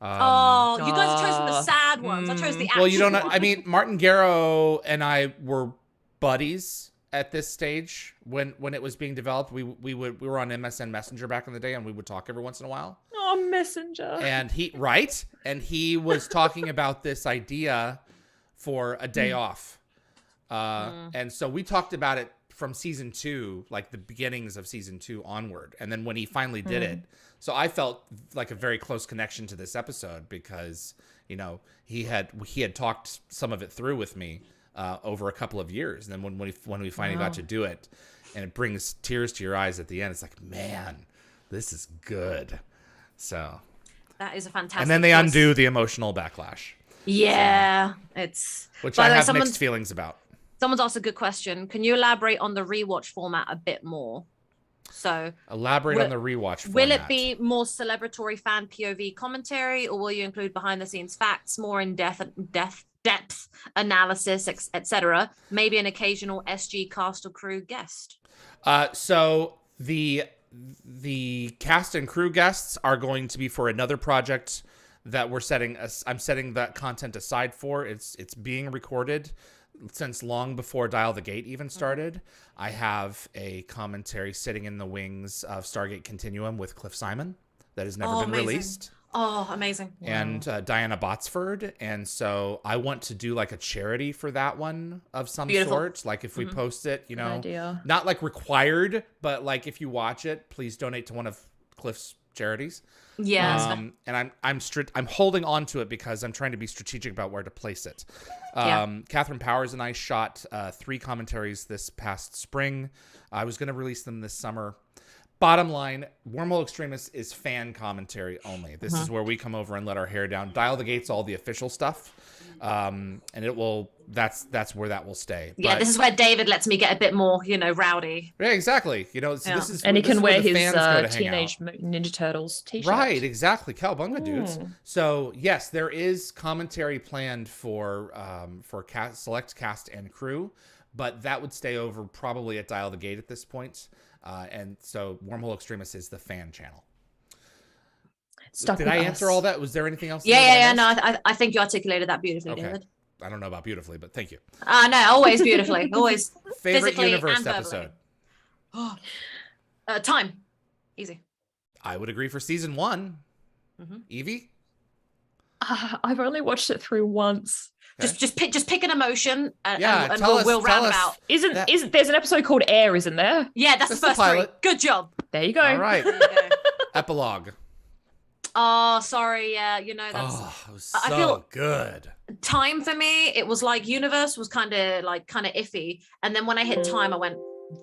You guys have chosen the sad ones. I chose the action Well, you don't know. one. I mean, Martin Garrow and I were buddies at this stage when it was being developed. We were on MSN Messenger back in the day, and we would talk every once in a while. Oh, Messenger. And he was talking about this idea for a day off. And so we talked about it from season 2, like the beginnings of season 2 onward. And then when he finally did it, so I felt like a very close connection to this episode because, he had talked some of it through with me over a couple of years. And then when we finally got to do it, and it brings tears to your eyes at the end, it's like, man, this is good. So that is a fantastic. And then they undo the emotional backlash. Yeah, which I have mixed feelings about. Someone's asked a good question. Can you elaborate on the rewatch format a bit more? So elaborate on the rewatch format. Will it be more celebratory fan POV commentary, or will you include behind the scenes facts, more in depth analysis, etc.? Maybe an occasional SG cast or crew guest. So the cast and crew guests are going to be for another project that I'm setting that content aside for. It's being recorded since long before Dial the Gate even started. I have a commentary sitting in the wings of Stargate Continuum with Cliff Simon that has never been released. Oh, amazing. And Diana Botsford. And so I want to do like a charity for that one of some sort. Like if we post it, not like required, but like if you watch it, please donate to one of Cliff's charities. Yeah. And I'm holding on to it because I'm trying to be strategic about where to place it. Catherine Powers and I shot 3 commentaries this past spring. I was going to release them this summer. Bottom line, Wormhole Extremists is fan commentary only. This is where we come over and let our hair down. Dial the Gate's all the official stuff. And that's where that will stay. Yeah, this is where David lets me get a bit more, rowdy. Yeah, exactly. This is and he can wear his Teenage Ninja Turtles t-shirt. Right, exactly. Cowabunga dudes. So yes, there is commentary planned for select cast and crew, but that would stay over probably at Dial the Gate at this point. And so Wormhole Extremists is the fan channel. Did I answer all that? Was there anything else? Yeah. No, I think you articulated that beautifully, David. I don't know about beautifully, but thank you. No, always beautifully. Always. Favorite universe episode? Time. Easy. I would agree for season 1. Evie? I've only watched it through once. Okay. Just pick an emotion and we'll round about. Isn't there's an episode called Air, isn't there? Yeah, that's the first pilot. 3. Good job. There you go. All right. Epilogue. Oh, sorry. Yeah, that's. Oh, it was so good. Time for me, it was like universe was kind of iffy, and then when I hit time, I went,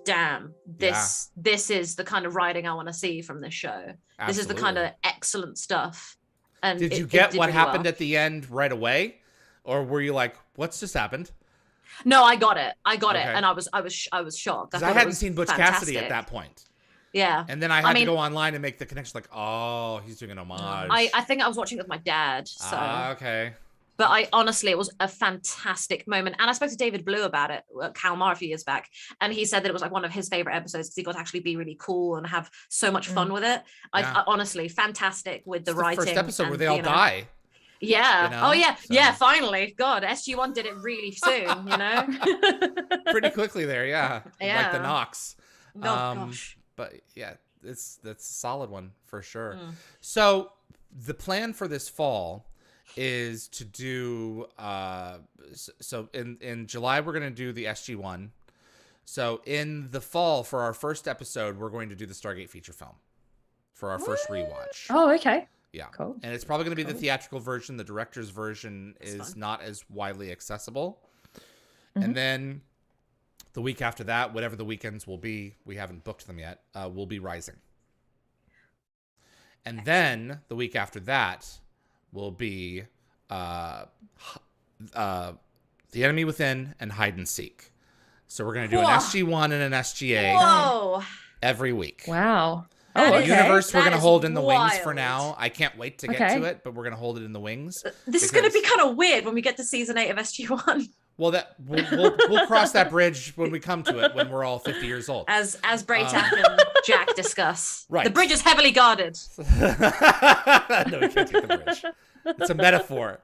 "Damn, this is the kind of writing I want to see from this show. Absolutely. This is the kind of excellent stuff." And did you get what happened at the end right away, or were you like, "What's just happened"? No, I got it, and I was shocked. Because I hadn't seen Butch Cassidy at that point. Yeah. And then I had to go online and make the connection like, oh, he's doing an homage. I think I was watching it with my dad. So. Okay. But honestly, it was a fantastic moment. And I spoke to David Blue about it, Kalmar, a few years back. And he said that it was like one of his favorite episodes because he got to actually be really cool and have so much fun with it. I honestly, fantastic with the writing. First episode where they all die. Yeah. Oh, yeah. So. Yeah, finally. God, SG-1 did it really soon, Pretty quickly there, yeah. Like the Knox. Gosh. But yeah, that's a solid one for sure. So the plan for this fall is to do so in July we're going to do the SG1. So in the fall for our first episode we're going to do the Stargate feature film for our first rewatch. Oh, okay. Yeah. Cool. And it's probably going to be the theatrical version. The director's version is not as widely accessible. And then the week after that, whatever the weekends will be, we haven't booked them yet, will be Rising. And then the week after that will be The Enemy Within and Hide and Seek. So we're going to do an SG1 and an SGA every week. Wow. Oh, okay. Universe we're going to hold in the wild. wings for now. I can't wait to get to it, but we're going to hold it in the wings. This is going to be kind of weird when we get to season 8 of SG1. Well, we'll cross that bridge when we come to it when we're all 50 years old. As Braytak and Jack discuss. Right. The bridge is heavily guarded. No, we can't take the bridge. It's a metaphor.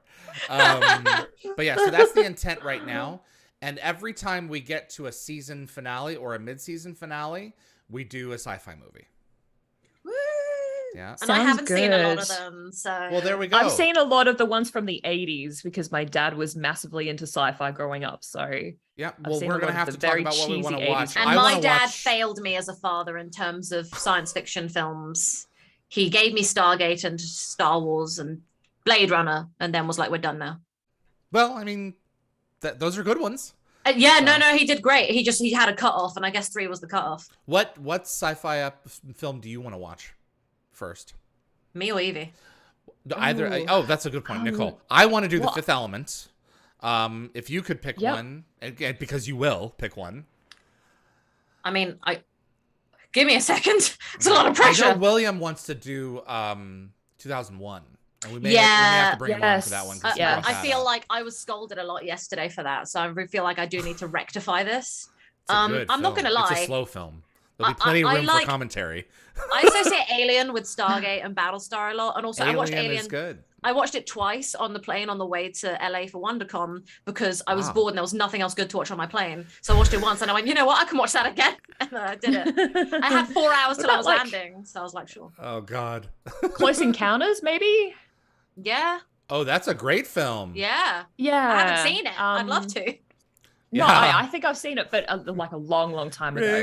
But yeah, so that's the intent right now. And every time we get to a season finale or a mid-season finale, we do a sci-fi movie. Woo! Yeah. And I haven't seen a lot of them, so. Well, there we go. I've seen a lot of the ones from the 80s because my dad was massively into sci-fi growing up. So yeah, well, we're going to have to talk very about what we want to cheesy watch. 80s. And my dad failed me as a father in terms of science fiction films. He gave me Stargate and Star Wars and Blade Runner, and then was like, "We're done now." Well, I mean, those are good ones. Yeah, no, he did great. He had a cutoff, and I guess 3 was the cutoff. What sci-fi film do you want to watch first? Me or Evie? Either. Ooh. Oh, that's a good point, Nicole. I want to do The What? Fifth Element. If you could pick one, and because you will pick one. I mean, give me a second. It's a lot of pressure. I know William wants to do 2001. And we may have to bring him on for that one. I feel like I was scolded a lot yesterday for that, so I feel like I do need to rectify this. I'm not gonna lie. It's a slow film. There'll be plenty of room for commentary. I associate Alien with Stargate and Battlestar a lot, and also I watched Alien. Is good. I watched it twice on the plane on the way to LA for WonderCon because I was bored and there was nothing else good to watch on my plane. So I watched it once and I went, you know what? I can watch that again. And then I did it. I had 4 hours till I was landing. So I was like, sure. Oh, God. Close Encounters, maybe? Yeah. Oh, that's a great film. Yeah. Yeah. I haven't seen it. I'd love to. No, I think I've seen it, but like a long, long time ago. I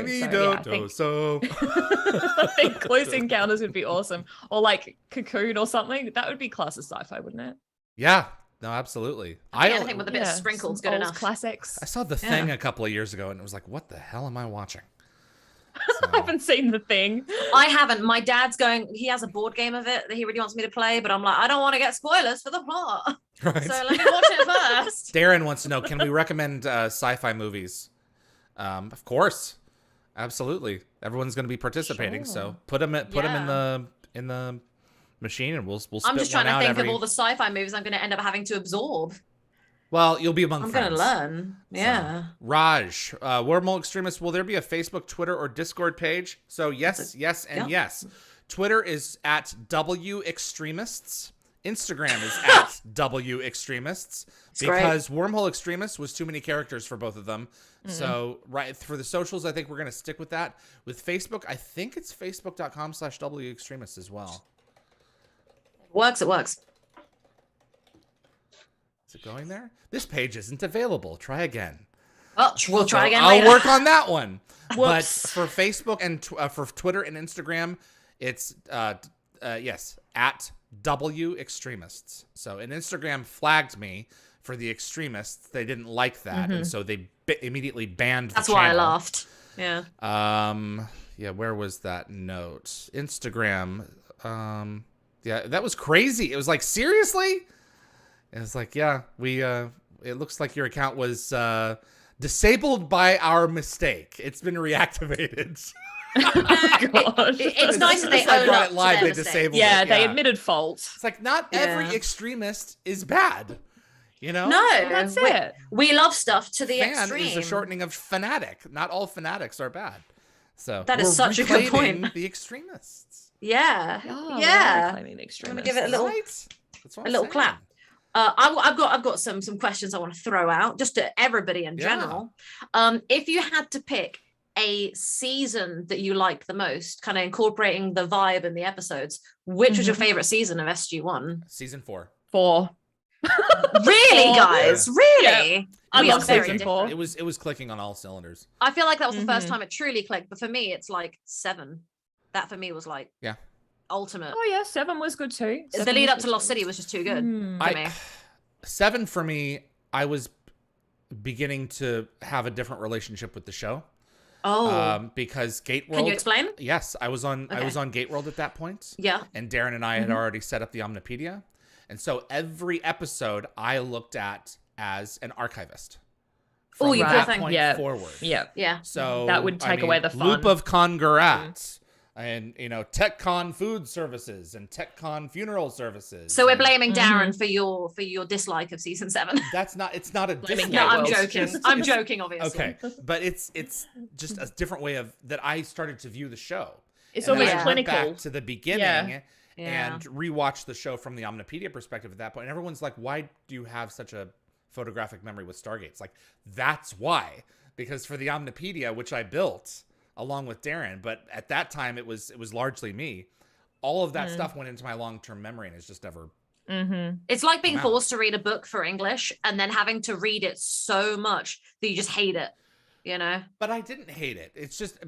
think Close Encounters would be awesome. Or like Cocoon or something. That would be class as sci-fi, wouldn't it? Yeah. No, absolutely. Anything with a bit of sprinkles good enough. Classics. I saw The Thing a couple of years ago and it was like, what the hell am I watching? So. I haven't seen The Thing. I haven't. My dad's he has a board game of it that he really wants me to play, but I'm like, I don't want to get spoilers for the plot. Right. So let me watch it first. Darren wants to know, can we recommend sci-fi movies? Of course. Absolutely. Everyone's going to be participating, so put them in the machine and we'll spit I'm just trying one to out think of all the sci-fi movies I'm going to end up having to absorb. Well, you'll be among I'm friends. going to learn. Yeah. So, Raj, Wormhole Extremists, will there be a Facebook, Twitter, or Discord page? So yes, yes. Twitter is at W Extremists. Instagram is at W Extremists because Wormhole Extremists was too many characters for both of them. So for the socials, I think we're going to stick with that. With Facebook, I think it's facebook.com/W Extremists as well. It works. Is it going there? This page isn't available. Try again. Oh, we'll try again I'll later. work on that one. Whoops. But for Facebook and for Twitter and Instagram, it's at W Extremists. So an Instagram flagged me for the extremists. They didn't like that, and so they immediately banned the channel. That's why I laughed. Yeah. Yeah. Where was that note? Instagram. Yeah, that was crazy. It was like, seriously? It was like, yeah, we. It looks like your account was disabled by our mistake. It's been reactivated. It's nice that they own up to their they mistake. disabled Yeah, it. they admitted fault. It's like not every extremist is bad, you know. No, that's it. We love stuff to the Fan extreme. is a shortening of fanatic. Not all fanatics are bad. So that is such a good point. The extremists. Yeah, Oh, yeah. Claiming the extremists. I'm gonna give it a little, That's what a little I'm clap. I've got some questions I want to throw out just to everybody in general. If you had to pick a season that you like the most, kind of incorporating the vibe in the episodes, which was your favorite season of SG1? Season 4. 4. Really, guys? Really? Yeah. I We love are very season 4. different. It was clicking on all cylinders. I feel like that was the first time it truly clicked, but for me, it's like 7. That for me was like ultimate. Oh yeah, 7 was good too. The lead up to Lost City was just too good for me. 7 for me, I was beginning to have a different relationship with the show. Oh, because Gate World. can you explain? Yes, I was on Gate World at that point. Yeah. And Darren and I had already set up the Omnipedia. And so every episode I looked at as an archivist. Oh, you from poor that thing. point forward. Yeah. So that would take away the fun. Loop of Congarat. And, TechCon food services and TechCon funeral services. So we're blaming Darren for your dislike of season 7. It's not a dislike. No, I'm It's joking. just- I'm joking, obviously. Okay, but it's just a different way of that I started to view the show. It's And then almost I went clinical. back to the beginning Yeah. and rewatched the show from the Omnipedia perspective at that point. And everyone's like, "Why do you have such a photographic memory with Stargate?" It's like, that's why. Because for the Omnipedia, which I built along with Darren, but at that time it was largely me. All of that stuff went into my long-term memory, and it's just never. It's like being forced to read a book for English and then having to read it so much that you just hate it, But I didn't hate it. It's just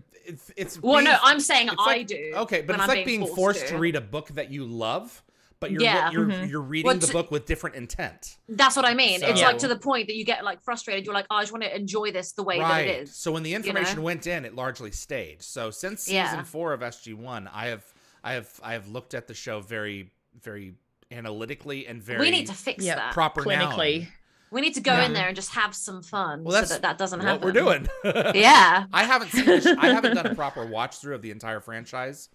it's. Well, being- no, I'm saying it's I like- do. Okay, but when it's I'm like being forced to to. read a book that you love, but you're Yeah. you're reading Well, the book with different intent. That's what I mean. It's So- like to the point that you get like frustrated. You're like, oh, I just want to enjoy this the way that it is. So when the information went in, it largely stayed. So since season 4 of SG1, I have looked at the show very, very analytically and very We need to fix that. proper clinically. now. We need to go in there and just have some fun Well, so that doesn't what happen. we're doing. Yeah. I haven't done a proper watch through of the entire franchise,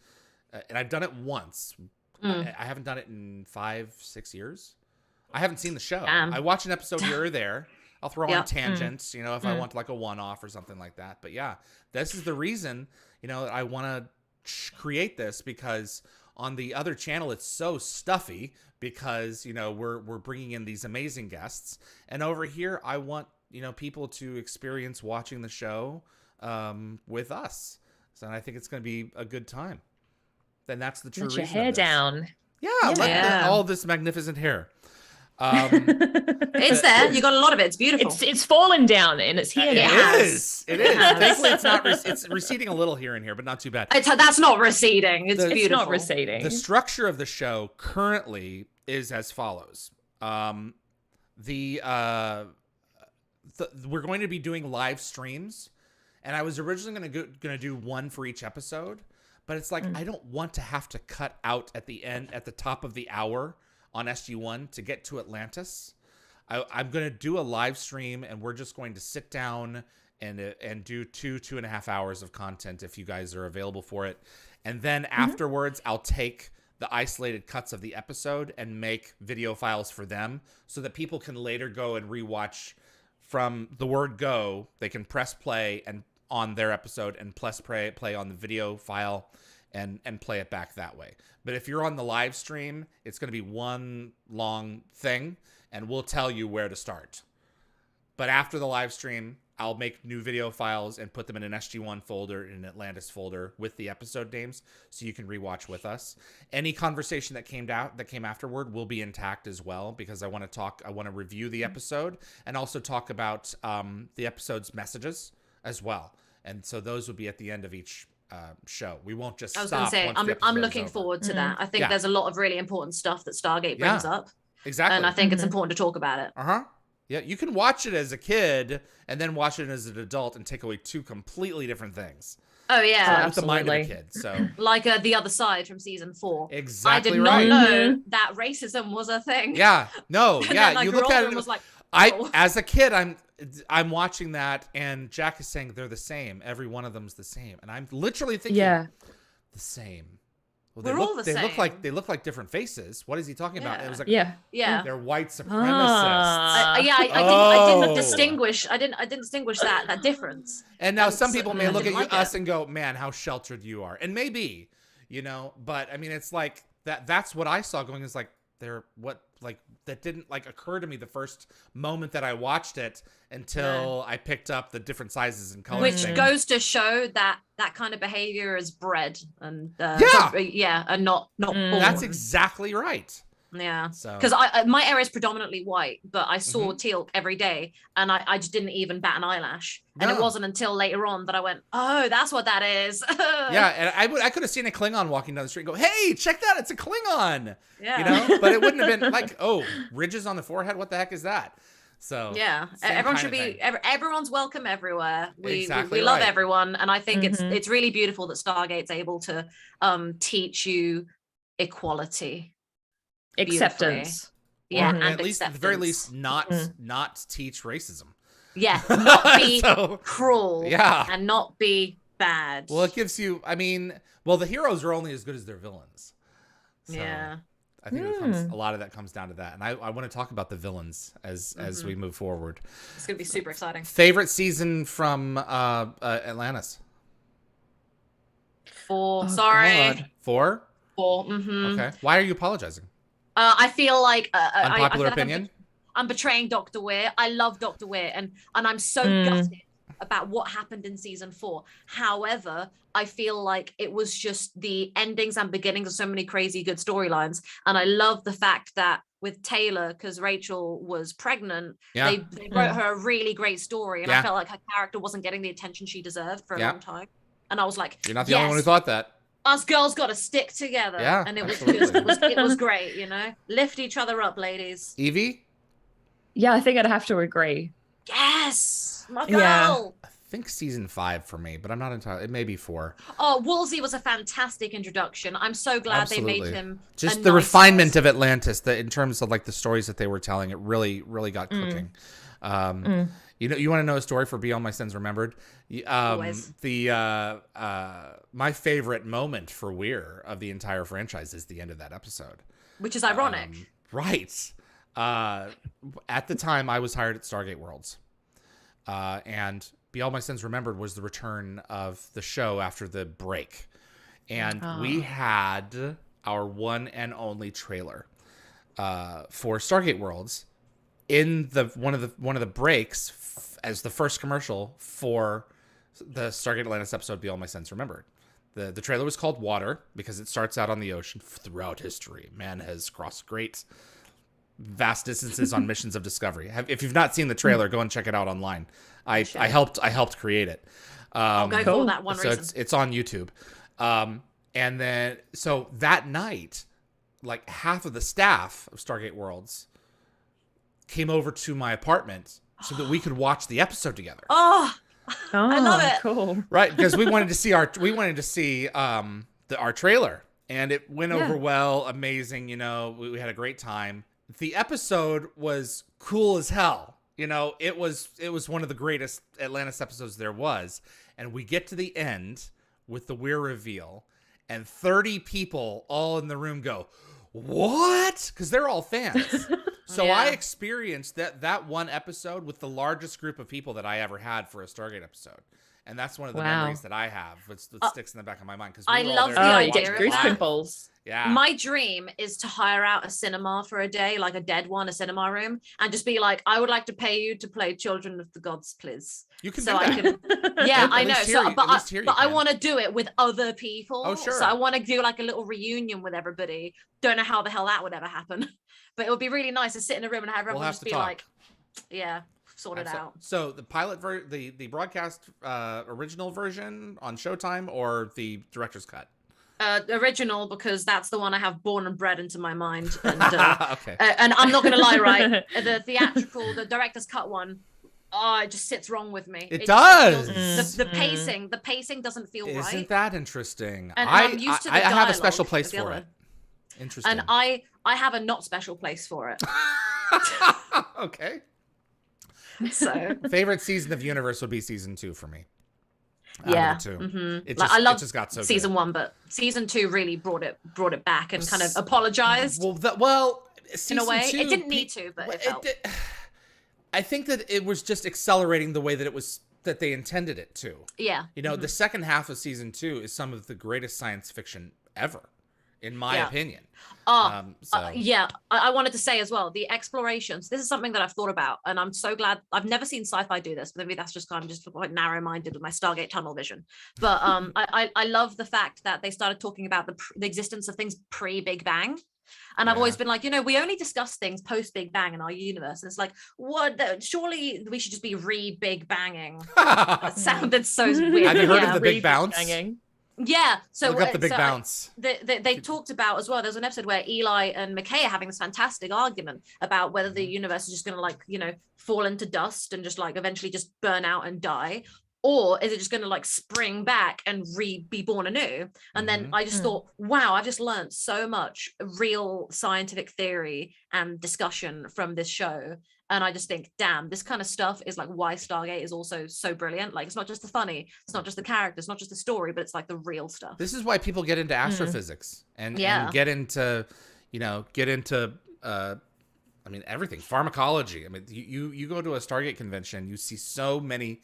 and I've done it once. I haven't done it in 5-6 years. I haven't seen the show. Damn. I watch an episode here or there. I'll throw Yeah. on tangents, if I want like a one-off or something like that. But yeah, this is the reason, I want to create this, because on the other channel it's so stuffy because, we're bringing in these amazing guests, and over here I want, people to experience watching the show with us. So I think it's going to be a good time. Then that's the true Let reason. your hair down. Yeah, all this magnificent hair. It's there. You got a lot of it. It's beautiful. It's fallen down and it's here now. It is. Thankfully, it's not. It's receding a little here and here, but not too bad. That's not receding. It's The- beautiful. It's not receding. The structure of the show currently is as follows. We're going to be doing live streams, and I was originally going to do one for each episode, but it's like I don't want to have to cut out at the top of the hour on SG1 to get to Atlantis. I'm going to do a live stream, and we're just going to sit down and do 2.5 hours of content if you guys are available for it. And then afterwards, I'll take the isolated cuts of the episode and make video files for them so that people can later go and rewatch from the word go. They can press play and on their episode and play on the video file and play it back that way. But if you're on the live stream, it's going to be one long thing, and we'll tell you where to start. But after the live stream, I'll make new video files and put them in an SG1 folder and an Atlantis folder with the episode names, so you can rewatch with us. Any conversation that came afterward will be intact as well, because I want to review the episode and also talk about the episode's messages as well. And so those will be at the end of each show. We won't just I was stop. going to say, once the I'm episode looking is over. forward to that. I think Yeah. there's a lot of really important stuff that Stargate brings up. Exactly. And I think it's important to talk about it. Yeah, you can watch it as a kid and then watch it as an adult and take away two completely different things. Oh, yeah. With the mind of a absolutely. kid. So Like The Other Side from season 4. exactly I did right. not know that racism was a thing. Yeah, no, And yeah. then I You grew look at older it. and was like, oh. As a kid, I'm watching that, and Jack is saying they're the same. Every one of them's the same, and I'm literally thinking, the same. Well, We're all the they look same. like different faces. What is he talking about? Yeah. It was like, Yeah. they're white supremacists. I Oh. didn't distinguish. I didn't distinguish that difference. And now And some so- people may I look at didn't like us it. and go, "Man, how sheltered you are," and maybe, but I mean, it's like that. That's what I saw going. Is like, that didn't like occur to me the first moment that I watched it until I picked up the different sizes and colors. Which goes to show that kind of behavior is bred and and not born. That's exactly right. Yeah, So because my area is predominantly white, but I saw teal every day, and I just didn't even bat an eyelash. And it wasn't until later on that I went, oh, that's what that is. Yeah, and I could have seen a Klingon walking down the street and go, hey, check that, it's a Klingon. Yeah, you know, but it wouldn't have been like, oh, ridges on the forehead, what the heck is that? So yeah, everyone should be everyone's welcome everywhere. We Exactly love right. everyone, and I think it's really beautiful that Stargate's able to teach you equality. Acceptance. Yeah, or and at least at the very acceptance. least not teach racism. Yeah, not be So, cruel. yeah. And not be bad. Well, it gives you, the heroes are only as good as their villains. So yeah. I think a lot of that comes down to that. And I want to talk about the villains as we move forward. It's going to be super exciting. Favorite season from Atlantis? 4. Sorry. God. 4? 4. Mm-hmm. Okay. Why are you apologizing? I feel like Unpopular I feel like opinion? I'm betraying Dr. Weir. I love Dr. Weir, and I'm so gutted about what happened in season 4. However, I feel like it was just the endings and beginnings of so many crazy good storylines, and I love the fact that with Taylor, because Rachel was pregnant, they wrote her a really great story, and I felt like her character wasn't getting the attention she deserved for a long time, and I was like, you're not the only one who thought that. Us girls got to stick together. Yeah, and it was absolutely. just, it was great, you know? Lift each other up, ladies. Evie? Yeah, I think I'd have to agree. Yes! My girl! Yeah. I think season 5 for me, but I'm not entirely, it may be 4. Oh, Woolsey was a fantastic introduction. I'm so glad Absolutely. they made him Just a the nice refinement person. of Atlantis, that in terms of like the stories that they were telling, it really got cooking. You know, you want to know a story for Beyond My Sins Remembered? Always. My favorite moment for Weir of the entire franchise is the end of that episode. Which is ironic. Right. At the time, I was hired at Stargate Worlds. And Beyond My Sins Remembered was the return of the show after the break. And we had our one and only trailer for Stargate Worlds in one of the breaks as the first commercial for the Stargate Atlantis episode Beyond My Sins Remembered. The trailer was called Water because it starts out on the ocean. Throughout history, man has crossed great vast distances on missions of discovery. If you've not seen the trailer, go and check it out online. I helped create it. I'll go for that one reason. It's on YouTube. And then so that night, like half of the staff of Stargate Worlds came over to my apartment so that we could watch the episode together. Oh, I love it. Cool. Right, because we wanted to see our trailer, and it went over well, amazing. You know, we had a great time. The episode was cool as hell. You know, it was one of the greatest Atlantis episodes there was, and we get to the end with the Weir reveal, and 30 people all in the room go, "What?" Because they're all fans. So I experienced that one episode with the largest group of people that I ever had for a Stargate episode. And that's one of the memories that I have, which sticks in the back of my mind. Because I love the idea of goose that. pimples. Yeah. My dream is to hire out a cinema for a day, like a dead one, a cinema room, and just be like, I would like to pay you to play Children of the Gods, please. You can so do I that. can, yeah, I know. So, but I can. want to do it with other people. Oh, sure. So I want to do like a little reunion with everybody. Don't know how the hell that would ever happen, but it would be really nice to sit in a room and have everyone just be like, yeah, sort it out. So the pilot the broadcast original version on Showtime or the director's cut? Original, because that's the one I have born and bred into my mind. And, okay. And I'm not going to lie, right? The theatrical, the director's cut one, it just sits wrong with me. It does. The pacing doesn't feel right. Isn't that interesting? And I'm used to the I have a dialogue special place of the for other. it. Interesting. And I have a not special place for it. Okay. So favorite season of Universe would be season 2 for me. Yeah. I love it got so season good. 1, but season 2 really brought it back and kind of apologized. In a way, 2, it didn't need to, but it felt. I think that it was just accelerating the way that they intended it to. Yeah. You know, the second half of season 2 is some of the greatest science fiction ever. in my opinion. I wanted to say as well, the explorations. This is something that I've thought about, and I'm so glad. I've never seen Sci-Fi do this, but maybe that's just kind of just quite narrow-minded with my Stargate tunnel vision. But I love the fact that they started talking about the existence of things pre-Big Bang. And I've always been like, we only discuss things post Big Bang in our universe. And it's like, what? Surely we should just be re-Big Banging. It sounded so weird. Have you heard of the Big Bounce? Yeah. So look up the Big Bounce. They talked about as well. There's an episode where Eli and McKay are having this fantastic argument about whether the universe is just going to fall into dust and just eventually just burn out and die, or is it just going to spring back and be born anew? And then I just thought, wow, I've just learned so much real scientific theory and discussion from this show. And I just think, damn, this kind of stuff is why Stargate is also so brilliant. It's not just the funny, it's not just the characters, not just the story, but it's the real stuff. This is why people get into astrophysics and get into, everything, pharmacology. I mean, you go to a Stargate convention, you see so many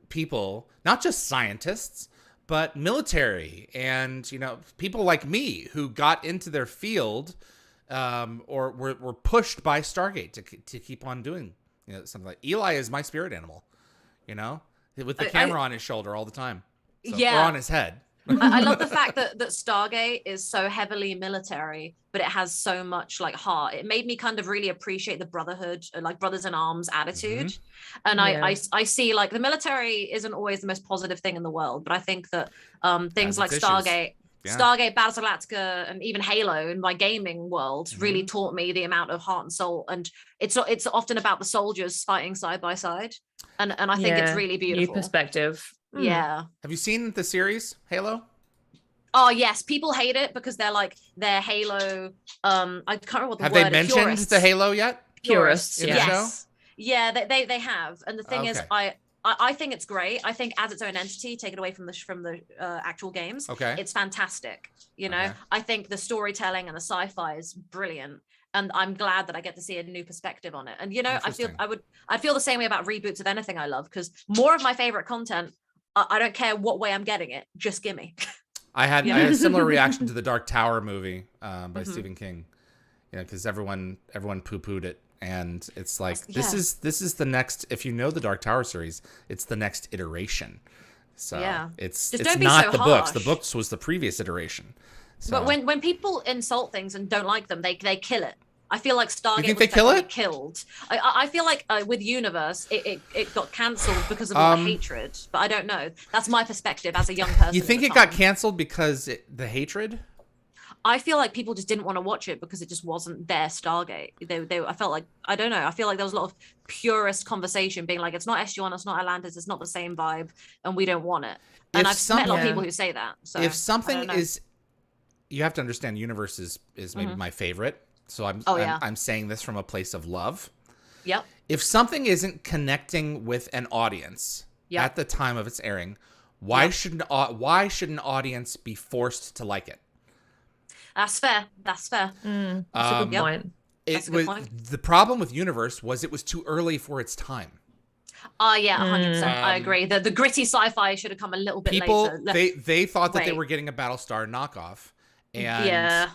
people, not just scientists, but military and, people like me who got into their field or were pushed by Stargate to keep on doing something like Eli is my spirit animal, with the camera on his shoulder all the time. Or on his head. I love the fact that Stargate is so heavily military, but it has so much heart. It made me kind of really appreciate the brotherhood, brothers in arms attitude. And I see the military isn't always the most positive thing in the world, but I think that things like Stargate, Battlestar Galactica, and even Halo in my gaming world really taught me the amount of heart and soul. And it's often about the soldiers fighting side by side. And I think it's really beautiful. New perspective. Yeah. Have you seen the series Halo? Oh yes, people hate it because they're Halo. I can't remember what the have word they mentioned purists. The Halo yet? Purists. In the show? Yeah, they have. And the thing is, I think it's great. I think as its own entity, take it away from the actual games. Okay, it's fantastic. I think the storytelling and the sci-fi is brilliant. And I'm glad that I get to see a new perspective on it. And I feel the same way about reboots of anything I love, because more of my favorite content, I don't care what way I'm getting it, just gimme. I had a similar reaction to the Dark Tower movie by Stephen King, because everyone poo-pooed it, and it's this is the next. If you know the Dark Tower series, it's the next iteration. So it's not the books. The books was the previous iteration. So. But when people insult things and don't like them, they kill it. I feel like Stargate you think they kill it? Killed. I feel like with Universe, it got cancelled because of all the hatred. But I don't know. That's my perspective as a young person. You think it got cancelled because the hatred? I feel like people just didn't want to watch it because it just wasn't their Stargate. I felt like, I don't know. I feel like there was a lot of purist conversation being like, it's not SG-1, it's not Atlantis, it's not the same vibe, and we don't want it. And I've met a lot of people who say that. So if something is, you have to understand, Universe is maybe my favorite. So I'm saying this from a place of love. Yep. If something isn't connecting with an audience at the time of its airing, why should an audience be forced to like it? That's fair. That's a good point. The problem with Universe was it was too early for its time. 100%. I agree. The gritty sci-fi should have come a little bit later. They thought that they were getting a Battlestar knockoff. And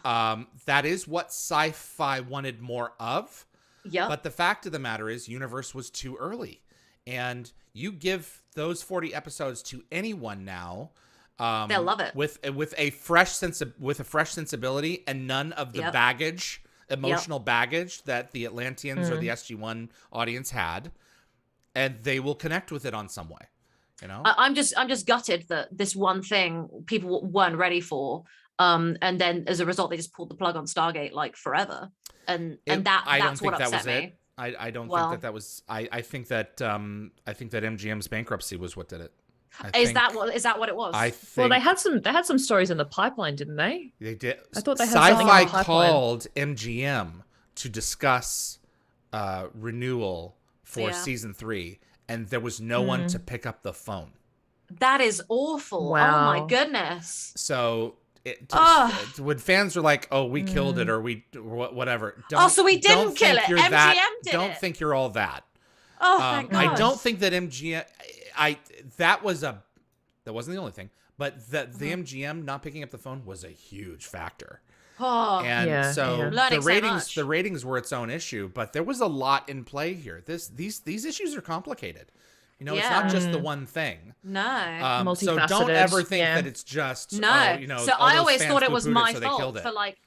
that is what sci-fi wanted more of. Yeah. But the fact of the matter is, Universe was too early. And you give those 40 episodes to anyone now, they'll love it with a fresh sensibility and none of the baggage, emotional baggage that the Atlanteans or the SG-1 audience had, and they will connect with it on some way. I'm just gutted that this one thing people weren't ready for. And then as a result, they just pulled the plug on Stargate forever. And that's what upset me. I don't think that was. I think that MGM's bankruptcy was what did it. Is that what it was? Well, they had some stories in the pipeline, didn't they? They did. I thought they had Sci-Fi called MGM to discuss renewal for season 3, and there was no one to pick up the phone. That is awful. Wow. Oh my goodness. So. When fans are like, "Oh, we killed it," or "We whatever," so we didn't kill it. MGM did Don't it. think you're all that. Oh, thank God. I don't think that MGM. That wasn't the only thing, but the MGM not picking up the phone was a huge factor. Oh, And Yeah, so yeah. Learning so much. the ratings were its own issue, but there was a lot in play here. These issues are complicated. You know, it's not Yeah. just the one thing. no. So don't Multifaceted, ever think yeah. that it's just No, you know. so all I those always fans thought it was poo-pooed my so they killed fault it.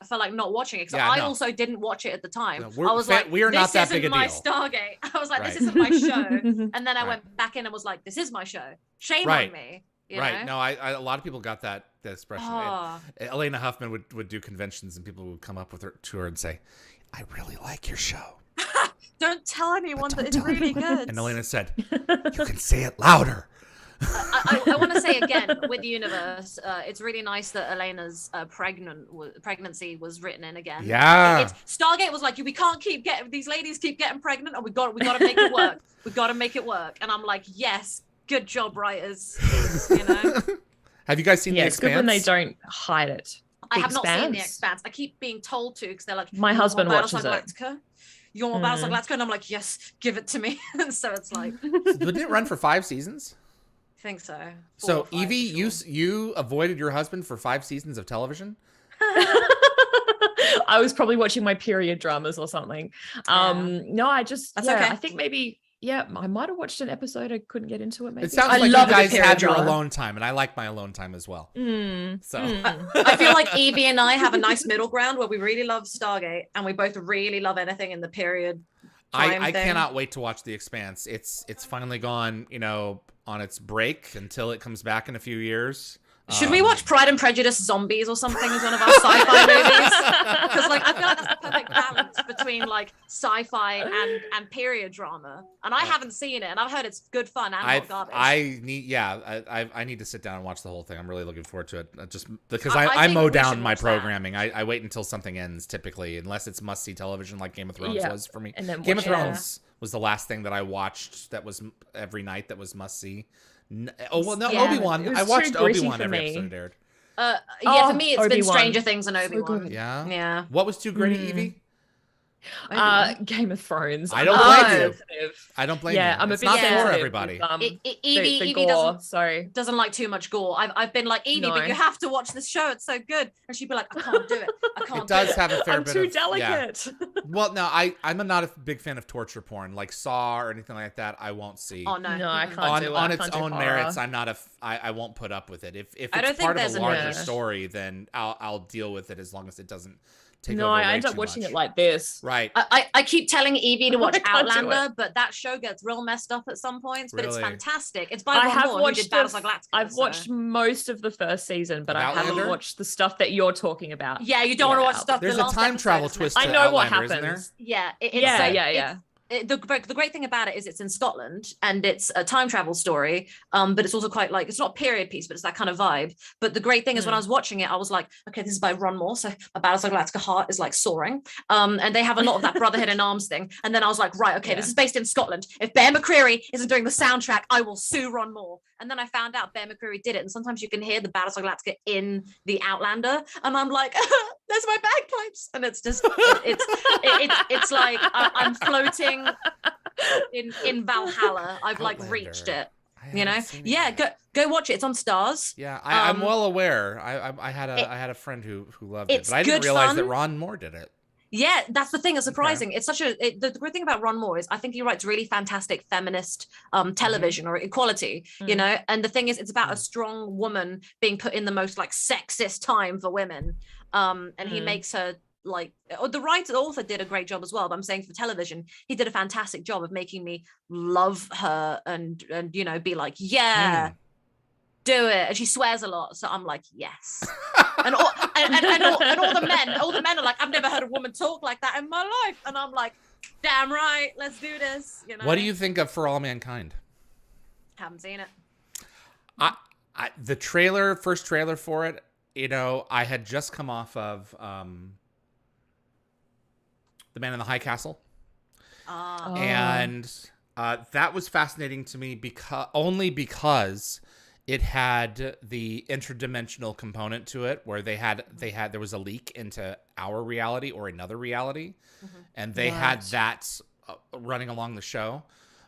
for like not watching it because Yeah, I no. also didn't watch it at the time. No, we're I was like, we are this not that isn't big a my deal. Stargate. I was like, Right. this isn't my show. And then I Right. went back in and was like, this is my show. Shame Right. on me. You Right? know? No, I a lot of people got that expression. Oh. Elena Huffman would do conventions, and people would come up to her and say, "I really like your show." Don't tell anyone But that don't it's tell really anyone. good. And Elena said, "You can say it louder." I want to say again with the universe, it's really nice that Elena's pregnancy was written in again. Yeah. It's, Stargate was like, we can't keep getting these ladies keep getting pregnant, and we got to make it work. We got to make it work. And I'm like, yes, good job, writers. You know. Have you guys seen Yeah, The it's Expanse? good when they don't hide it. I The have not seen The Expanse? Expanse. I keep being told to because they're like, My "You want husband more watches Battlestar it. Galactica? You want more Battlestar Galactica?" And I'm like, yes, give it to me. And so it's like, Didn't it run for 5 seasons? I think so. 4 So or 5 Evie, for sure. you avoided your husband for 5 seasons of television? I was probably watching my period dramas or something. No, I just That's yeah, okay. I think maybe I might have watched an episode. I couldn't get into it. Maybe It sounds I like love you a good guys period had your drama. alone time, and I like my alone time as well. So I feel like Evie and I have a nice middle ground where we really love Stargate and we both really love anything in the period. I thing. cannot wait to watch The Expanse. It's finally gone, you know, on its break until it comes back in a few years. Should we watch Pride and Prejudice Zombies or something as one of our sci-fi movies? Because like I feel like that's the perfect balance between like sci-fi and period drama. And I haven't seen it, and I've heard it's good fun and not garbage. I need to sit down and watch the whole thing. I'm really looking forward to it. Just because I I think mow we down should my watch that. programming. I wait until something ends typically, unless it's must see television like Game of Thrones Yeah. was for me. And then Game of watch it. Thrones was the last thing that I watched that was every night that was must see. Oh well, no, Yeah, Obi-Wan. it was I watched too gritty Obi-Wan for every me. episode it aired. Yeah, Oh, for me it's been Obi-Wan. Stranger Things and So Obi-Wan. good. Yeah. Yeah. What was too gritty, Evie? Game of Thrones. I don't I'm blame a bit you. sensitive. I don't blame Yeah, you. I'm a It's bit not sensitive for with, everybody. Evie the Evie gore, so doesn't like too much gore. I've been like, Evie, but No. you have to watch this show. It's so good. And she'd be like, I can't do it. I can't It does do it. have a fair I'm bit too of yeah. delicate. Well, no, I'm not a big fan of torture porn, like Saw or anything like that. I won't see. Oh no. No, I Mm-mm. can't do it. On I its can't do own horror. merits, I'm not I won't put up with it. If I don't it's think part of there's a a larger niche. story, then I'll deal with it as long as it doesn't take No, over. I way end up too watching much. it like this. Right. I keep telling Evie to watch I can't do Outlander, but that show gets real messed up at some points. But it's Really? fantastic. It's by I Ron have Moore, who watched did Battlestar Galactica. I've so- watched most of the first season, but Of I haven't Outlander? watched the stuff that you're talking about. Yeah, you don't want to watch stuff. There's the a last time episode travel is twist messed to I know what Outlander, isn't there? happens. Yeah, Yeah. The great thing about it is it's in Scotland and it's a time travel story, but it's also quite like, it's not a period piece, but it's that kind of vibe. But the great thing is when I was watching it, I was like, okay, this is by Ron Moore, so my Battlestar Galactica heart is like soaring, and they have a lot of that Brotherhood in Arms thing. And then I was like, right, okay, this is based in Scotland. If Bear McCreary isn't doing the soundtrack, I will sue Ron Moore. And then I found out Bear McCreary did it, and sometimes you can hear the Battlestar Galactica in the Outlander, and I'm like, there's my bagpipes, and it's just it's like I'm floating in Valhalla. I've like Outlander. reached it, I you know. haven't seen it Yeah, yet. go watch it. It's on Stars. Yeah, I'm Um, well aware. I had a friend who loved it, it's but I didn't good realize that fun. Ron Moore did it. Yeah, that's the thing. It's surprising. It's such the great thing about Ron Moore is I think he writes really fantastic feminist television or equality, you know. And the thing is, it's about a strong woman being put in the most like sexist time for women, and he makes her like, the author did a great job as well. But I'm saying for television, he did a fantastic job of making me love her and you know, be like, yeah. Do it, and she swears a lot, so I'm like, yes. And all the men are like, I've never heard a woman talk like that in my life, and I'm like, damn right, let's do this. You know. What do you think of For All Mankind? Haven't seen it. The first trailer for it, you know, I had just come off of The Man in the High Castle, and that was fascinating to me because it had the interdimensional component to it, where there was a leak into our reality or another reality, and they had that running along the show.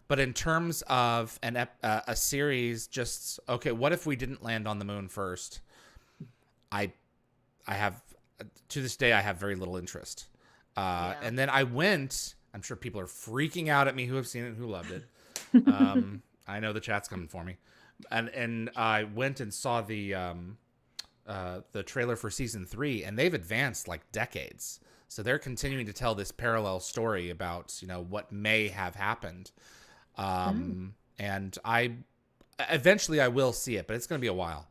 But in terms of a series, just okay, what if we didn't land on the moon first? I have to this day, I have very little interest. And then I went. I'm sure people are freaking out at me who have seen it, who loved it. I know the chat's coming for me, and I went and saw the trailer for season 3, and they've advanced like decades. So they're continuing to tell this parallel story about, what may have happened. And eventually I will see it, but it's going to be a while.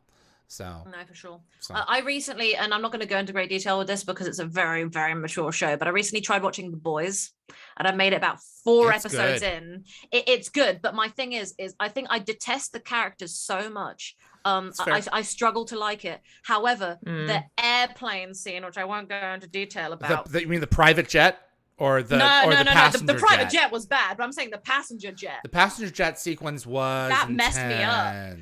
So no, for sure. I recently, and I'm not going to go into great detail with this because it's a very, very mature show, but I recently tried watching The Boys, and I made it about 4 episodes in. It's good, but my thing is I think I detest the characters so much. I struggle to like it. However, the airplane scene, which I won't go into detail about. You mean the private jet? Or the passenger The private jet was bad, but I'm saying the passenger jet. The passenger jet sequence was that intense. messed me up.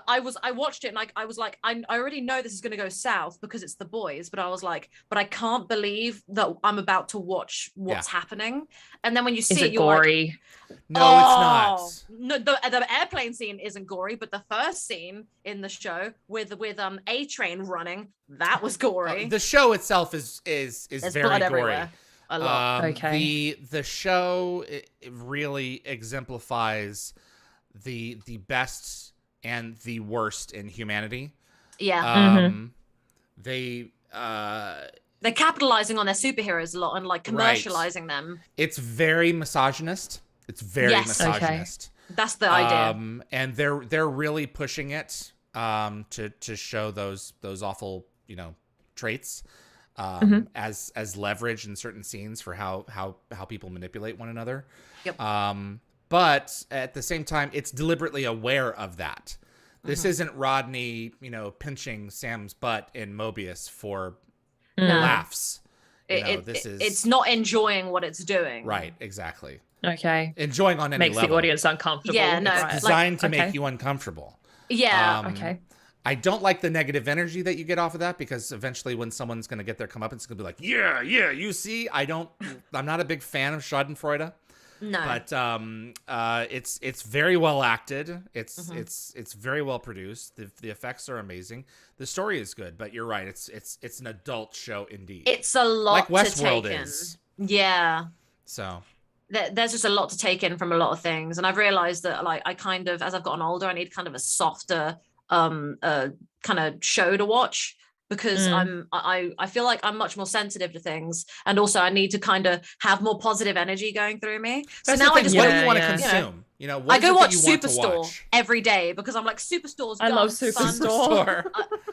I watched it and I was like, I already know this is going to go south because it's The Boys, but I was like, but I can't believe that I'm about to watch what's happening. And then when you see it, you're gory? Like, no, it's not. No, the airplane scene isn't gory, but the first scene in the show with A Train running, that was gory. The show itself is There's very blood gory. everywhere. A lot. Okay. The show it really exemplifies the best and the worst in humanity. Yeah. They're capitalizing on their superheroes a lot and like commercializing them. It's very misogynist. It's very misogynist. Okay. That's the idea. And they're really pushing it to show those awful, traits as leverage in certain scenes for how people manipulate one another. Yep. But at the same time, it's deliberately aware of that. This isn't Rodney, pinching Sam's butt in Mobius for laughs. It's not enjoying what it's doing. Right, exactly. Okay. Enjoying on any Makes level. the audience uncomfortable. Yeah, no. It's designed to make you uncomfortable. Yeah. Okay. I don't like the negative energy that you get off of that, because eventually when someone's going to get their comeuppance, it's going to be like, yeah, you see, I'm not a big fan of Schadenfreude. No. But it's very well acted. It's very well produced. The effects are amazing. The story is good, but you're right. It's an adult show indeed. It's a lot like to Westworld take is. in. Yeah. So there's just a lot to take in from a lot of things, and I've realized that like I kind of, as I've gotten older, I need kind of a softer kind of show to watch, because I feel like I'm much more sensitive to things, and also I need to kind of have more positive energy going through me. That's so now the I thing. just What do you want to consume? What I is go it watch that you want to Superstore watch? every day because I'm like, Superstore's I love fun. Superstore.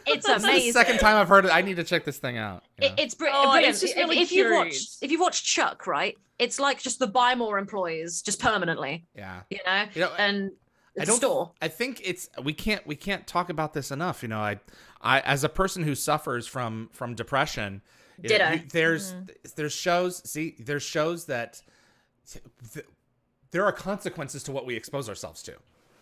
It's This is amazing. the second time I've heard it. I need to check this thing out. It's Oh, brilliant. it's just really if cute. you watch Chuck, right? It's like just the buy more employees just permanently. Yeah. And it's a store. I think we can't talk about this enough. I as a person who suffers from depression, Ditto. there's shows. See, there's shows that there are consequences to what we expose ourselves to.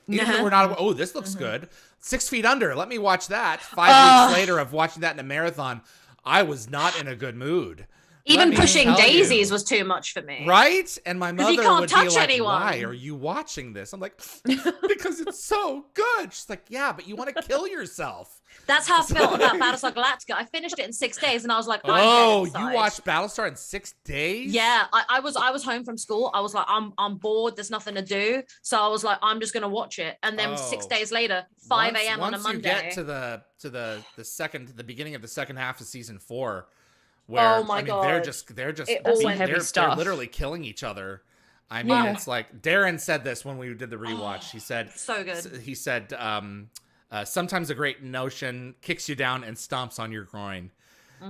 Even though we're not, this looks good. 6 Feet Under, let me watch that. 5 weeks later of watching that in a marathon, I was not in a a mood. Even Pushing Daisies was too much for me. Right? And my mother can't would be touch like, anyone. why are you watching this? I'm like, because it's so good. She's like, yeah, but you want to kill yourself. That's how I felt about Battlestar Galactica. I finished it in 6 days, and I was like, oh, you watched Battlestar in 6 days? Yeah, I was home from school. I was like, I'm bored. There's nothing to do. So I was like, I'm just gonna watch it. And then 6 days later, 5 a.m. on a Monday. Once you get to the beginning of the second half of season 4, where God, they're just they're literally killing each other. I mean, it's like Darren said this when we did the rewatch. He said, so good. He said, sometimes a great notion kicks you down and stomps on your groin.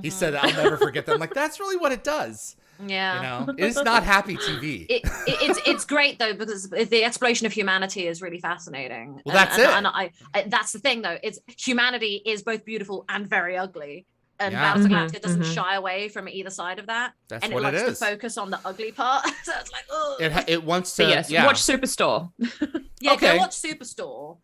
He said, I'll never forget that. I'm like, that's really what it does. Yeah. It's not happy TV. It's great though, because the exploration of humanity is really fascinating. Well, that's it. And I that's the thing though. It's humanity is both beautiful and very ugly. And Yeah. Battlestar Galactica doesn't shy away from either side of that. That's and what it it likes is. to focus on the ugly part. So it's like, oh. It wants to. But yes, yeah. watch Superstore. Yeah, Okay. go watch Superstore.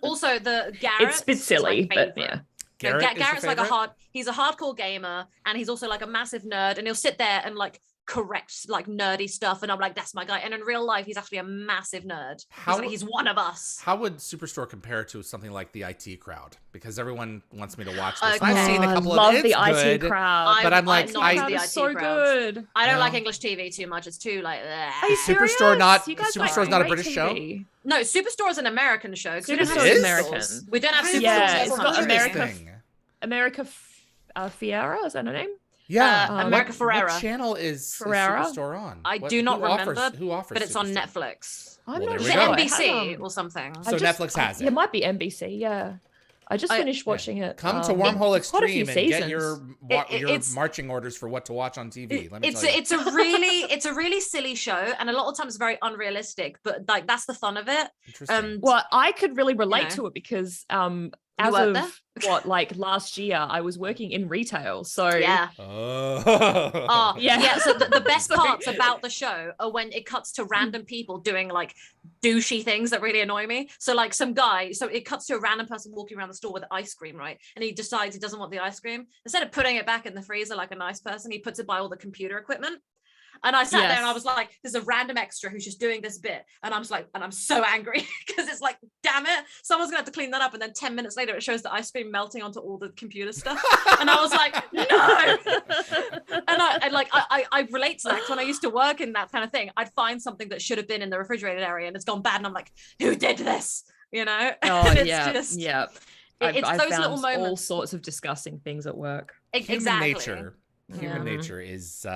Also, the Garrett. It's a bit silly, but yeah. Garrett is your Garrett's like favorite? he's a hardcore gamer, and he's also like a massive nerd, and he'll sit there and like correct, like nerdy stuff, and I'm like, that's my guy. And in real life, he's actually a massive nerd. He's one of us. How would Superstore compare to something like the IT Crowd? Because everyone wants me to watch this. Okay. I've seen a couple love of the IT IT Crowd. but I'm like, the IT so crowd. good. I don't No. like English TV too much. It's too like. Are you serious? Superstore's not a British show? No, Superstore is an American show. Superstore is American. We don't have Superstore. Yeah, in this it's got country. America Fiera, is that her name? Yeah, America Ferrera. What channel is Ferrera? Superstore on? I do not remember. Who offers? But it's on Superstore? Netflix. I'm Well, not there Is we it go. NBC or something? So Netflix has it. It might be NBC, yeah. I just finished watching it. Come to Wormhole it's quite a few Extreme and get seasons. your marching orders for what to watch on TV. Let me tell you. It's a really silly show, and a lot of times very unrealistic. But like that's the fun of it. Interesting. Well, I could really relate know. to it because You as worked of like last year, I was working in retail. So Yeah. Oh. Yeah. So the best parts about the show are when it cuts to random people doing like douchey things that really annoy me. So like some guy, so it cuts to a random person walking around the store with ice cream, right? And he decides he doesn't want the ice cream. Instead of putting it back in the freezer like a nice person, he puts it by all the computer equipment. And I sat there and I was like, there's a random extra who's just doing this bit. And I'm just like, and I'm so angry because it's like, damn it, someone's gonna have to clean that up. And then 10 minutes later, it shows the ice cream melting onto all the computer stuff. And I was like, no. And I relate to that. 'Cause when I used to work in that kind of thing, I'd find something that should have been in the refrigerated area and it's gone bad. And I'm like, who did this? You know? Oh, And it's yeah. just, Yeah. it's I've those found little moments. all sorts of disgusting things at work. Exactly. Human Yeah. nature is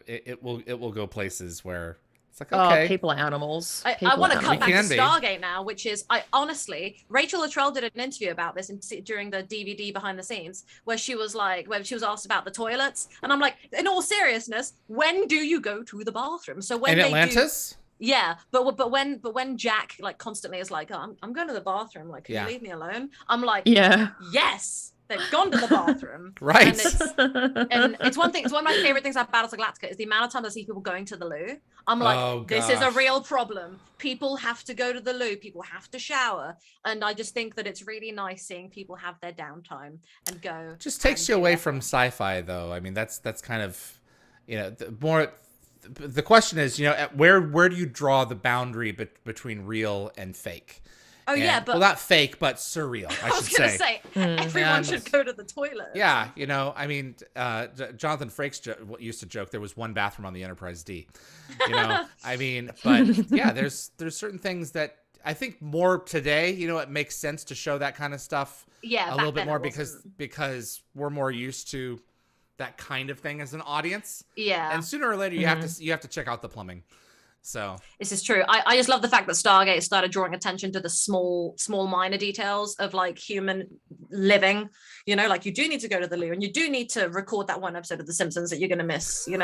it will go places where it's like, Oh, okay. people are animals. I People want are to cut back to Can be. Stargate now, which is, I honestly, Rachel Luttrell did an interview about this during the DVD behind the scenes, where she was asked about the toilets, and I'm like, in all seriousness, when do you go to the bathroom? So when in they Atlantis? yeah, but when Jack like constantly is like, oh, I'm going to the bathroom, like, can you leave me alone? I'm like, Yeah. yes, they've gone to the bathroom. Right. And it's one of my favorite things about Battlestar Galactica is the amount of time I see people going to the loo. I'm like, Oh, this is a gosh. real problem. People have to go to the loo. People have to shower. And I just think that it's really nice seeing people have their downtime and go. Just takes and you do away their from thing. sci-fi, though. I mean, that's kind of, the question is, where do you draw the boundary between real and fake? Oh, yeah, And- but well, not fake, but surreal, I I was should going to say. say, everyone And- should go to the toilet. Yeah. I mean, Jonathan Frakes used to joke there was one bathroom on the Enterprise D. I mean, but yeah, there's certain things that I think more today, it makes sense to show that kind of stuff Yeah, a back little bit then more it wasn't. because we're more used to that kind of thing as an audience. Yeah. And sooner or later you have to check out the plumbing. So This is true. I just love the fact that Stargate started drawing attention to the small minor details of like human living. Like you do need to go to the loo, and you do need to record that one episode of The Simpsons that you're gonna miss. You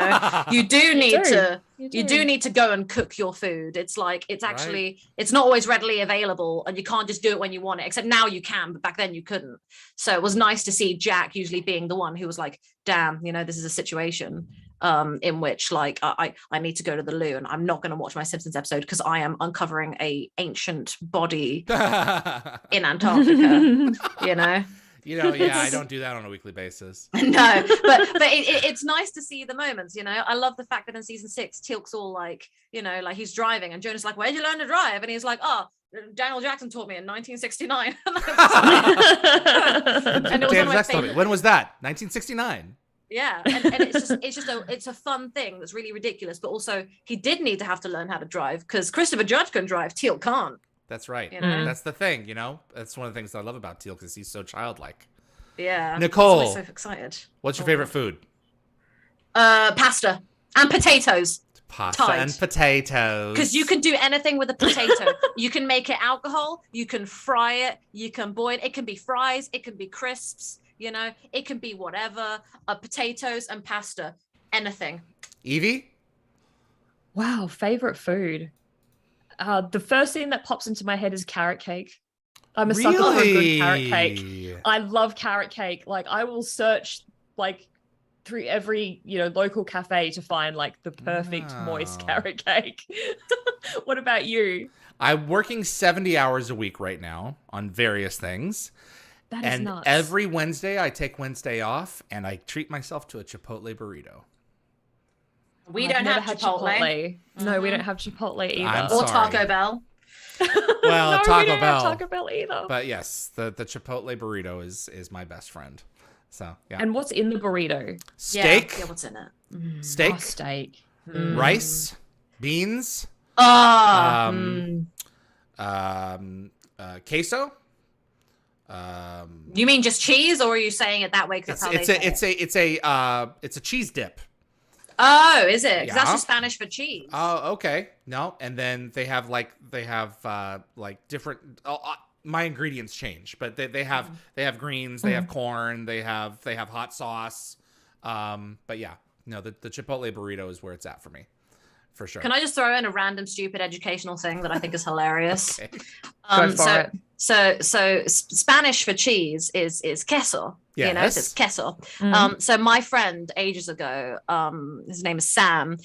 do need to go and cook your food. It's like it's actually it's not always readily available, and you can't just do it when you want it. Except now you can, but back then you couldn't. So it was nice to see Jack usually being the one who was like, "Damn, this is a situation." In which like I need to go to the loo and I'm not going to watch my Simpsons episode because I am uncovering a ancient body in Antarctica. I don't do that on a weekly basis. No, but it's nice to see the moments. I love the fact that in season 6 Teal'c's all like like he's driving and Jonah's like, where'd you learn to drive? And he's like, oh, Daniel Jackson taught me in 1969. And it was one of my favorite. When was that? 1969. Yeah, and it's a fun thing that's really ridiculous, but also he did need to have to learn how to drive because Christopher Judge can drive, Teal'c can't. That's right. That's the thing. That's one of the things that I love about Teal'c because he's so childlike. Yeah, Nicole, I'm so excited. What's your favorite food? Pasta and potatoes. Pasta and potatoes. Because you can do anything with a potato. You can make it alcohol. You can fry it. You can boil it. It can be fries. It can be crisps. It can be whatever. Potatoes and pasta, anything. Evie? Wow, favorite food. The first thing that pops into my head is carrot cake. I'm a sucker for a good carrot cake. I love carrot cake. Like I will search like through every local cafe to find like the perfect moist carrot cake. What about you? I'm working 70 hours a week right now on various things. That is and nuts. every Wednesday I take Wednesday off and I treat myself to a Chipotle burrito. We I've don't never have had Chipotle. No, we don't have Chipotle either. I'm Or sorry. Taco Bell. Well, No, we Taco don't have Bell. Taco Bell either. But yes, the Chipotle burrito is my best friend. So yeah. And what's in the burrito? Steak, Yeah, what's in it? steak, Oh, steak. rice, beans, Oh, queso. you mean just cheese, or are you saying it that way? Because that's how they say it? It's a cheese dip. Oh, is it? 'Cause that's Yeah. just Spanish for cheese. Oh, okay. No, and then they have different. My ingredients change, but they have greens, they have corn, they have hot sauce. But yeah, no, the Chipotle burrito is where it's at for me, for sure. Can I just throw in a random stupid educational thing that I think is hilarious? Okay. Go for it. So Spanish for cheese is queso. You know, so Yes. it's queso. Mhm. So my friend ages ago, his name is Sam.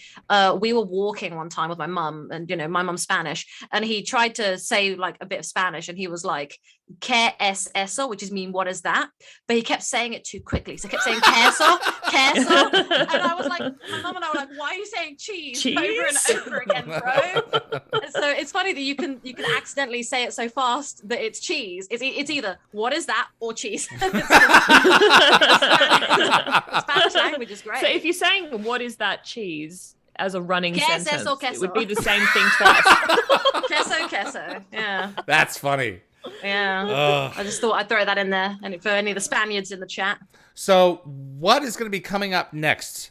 We were walking one time with my mum, and my mum's Spanish, and he tried to say like a bit of Spanish, and he was like, "¿Qué es eso?" which is mean, what is that? But he kept saying it too quickly, so he kept saying queso, queso, and I was like, my mum and I were like, "Why are you saying cheese over and over again, bro?" And so it's funny that you can accidentally say it so fast that it's cheese. It's either what is that or cheese. Spanish language is great. So if you're saying what is that cheese as a running ¿Qué es sentence, eso, queso? it would be the same thing twice. queso. Yeah. That's funny. Yeah. Ugh. I just thought I'd throw that in there, and for any of the Spaniards in the chat. So what is going to be coming up next?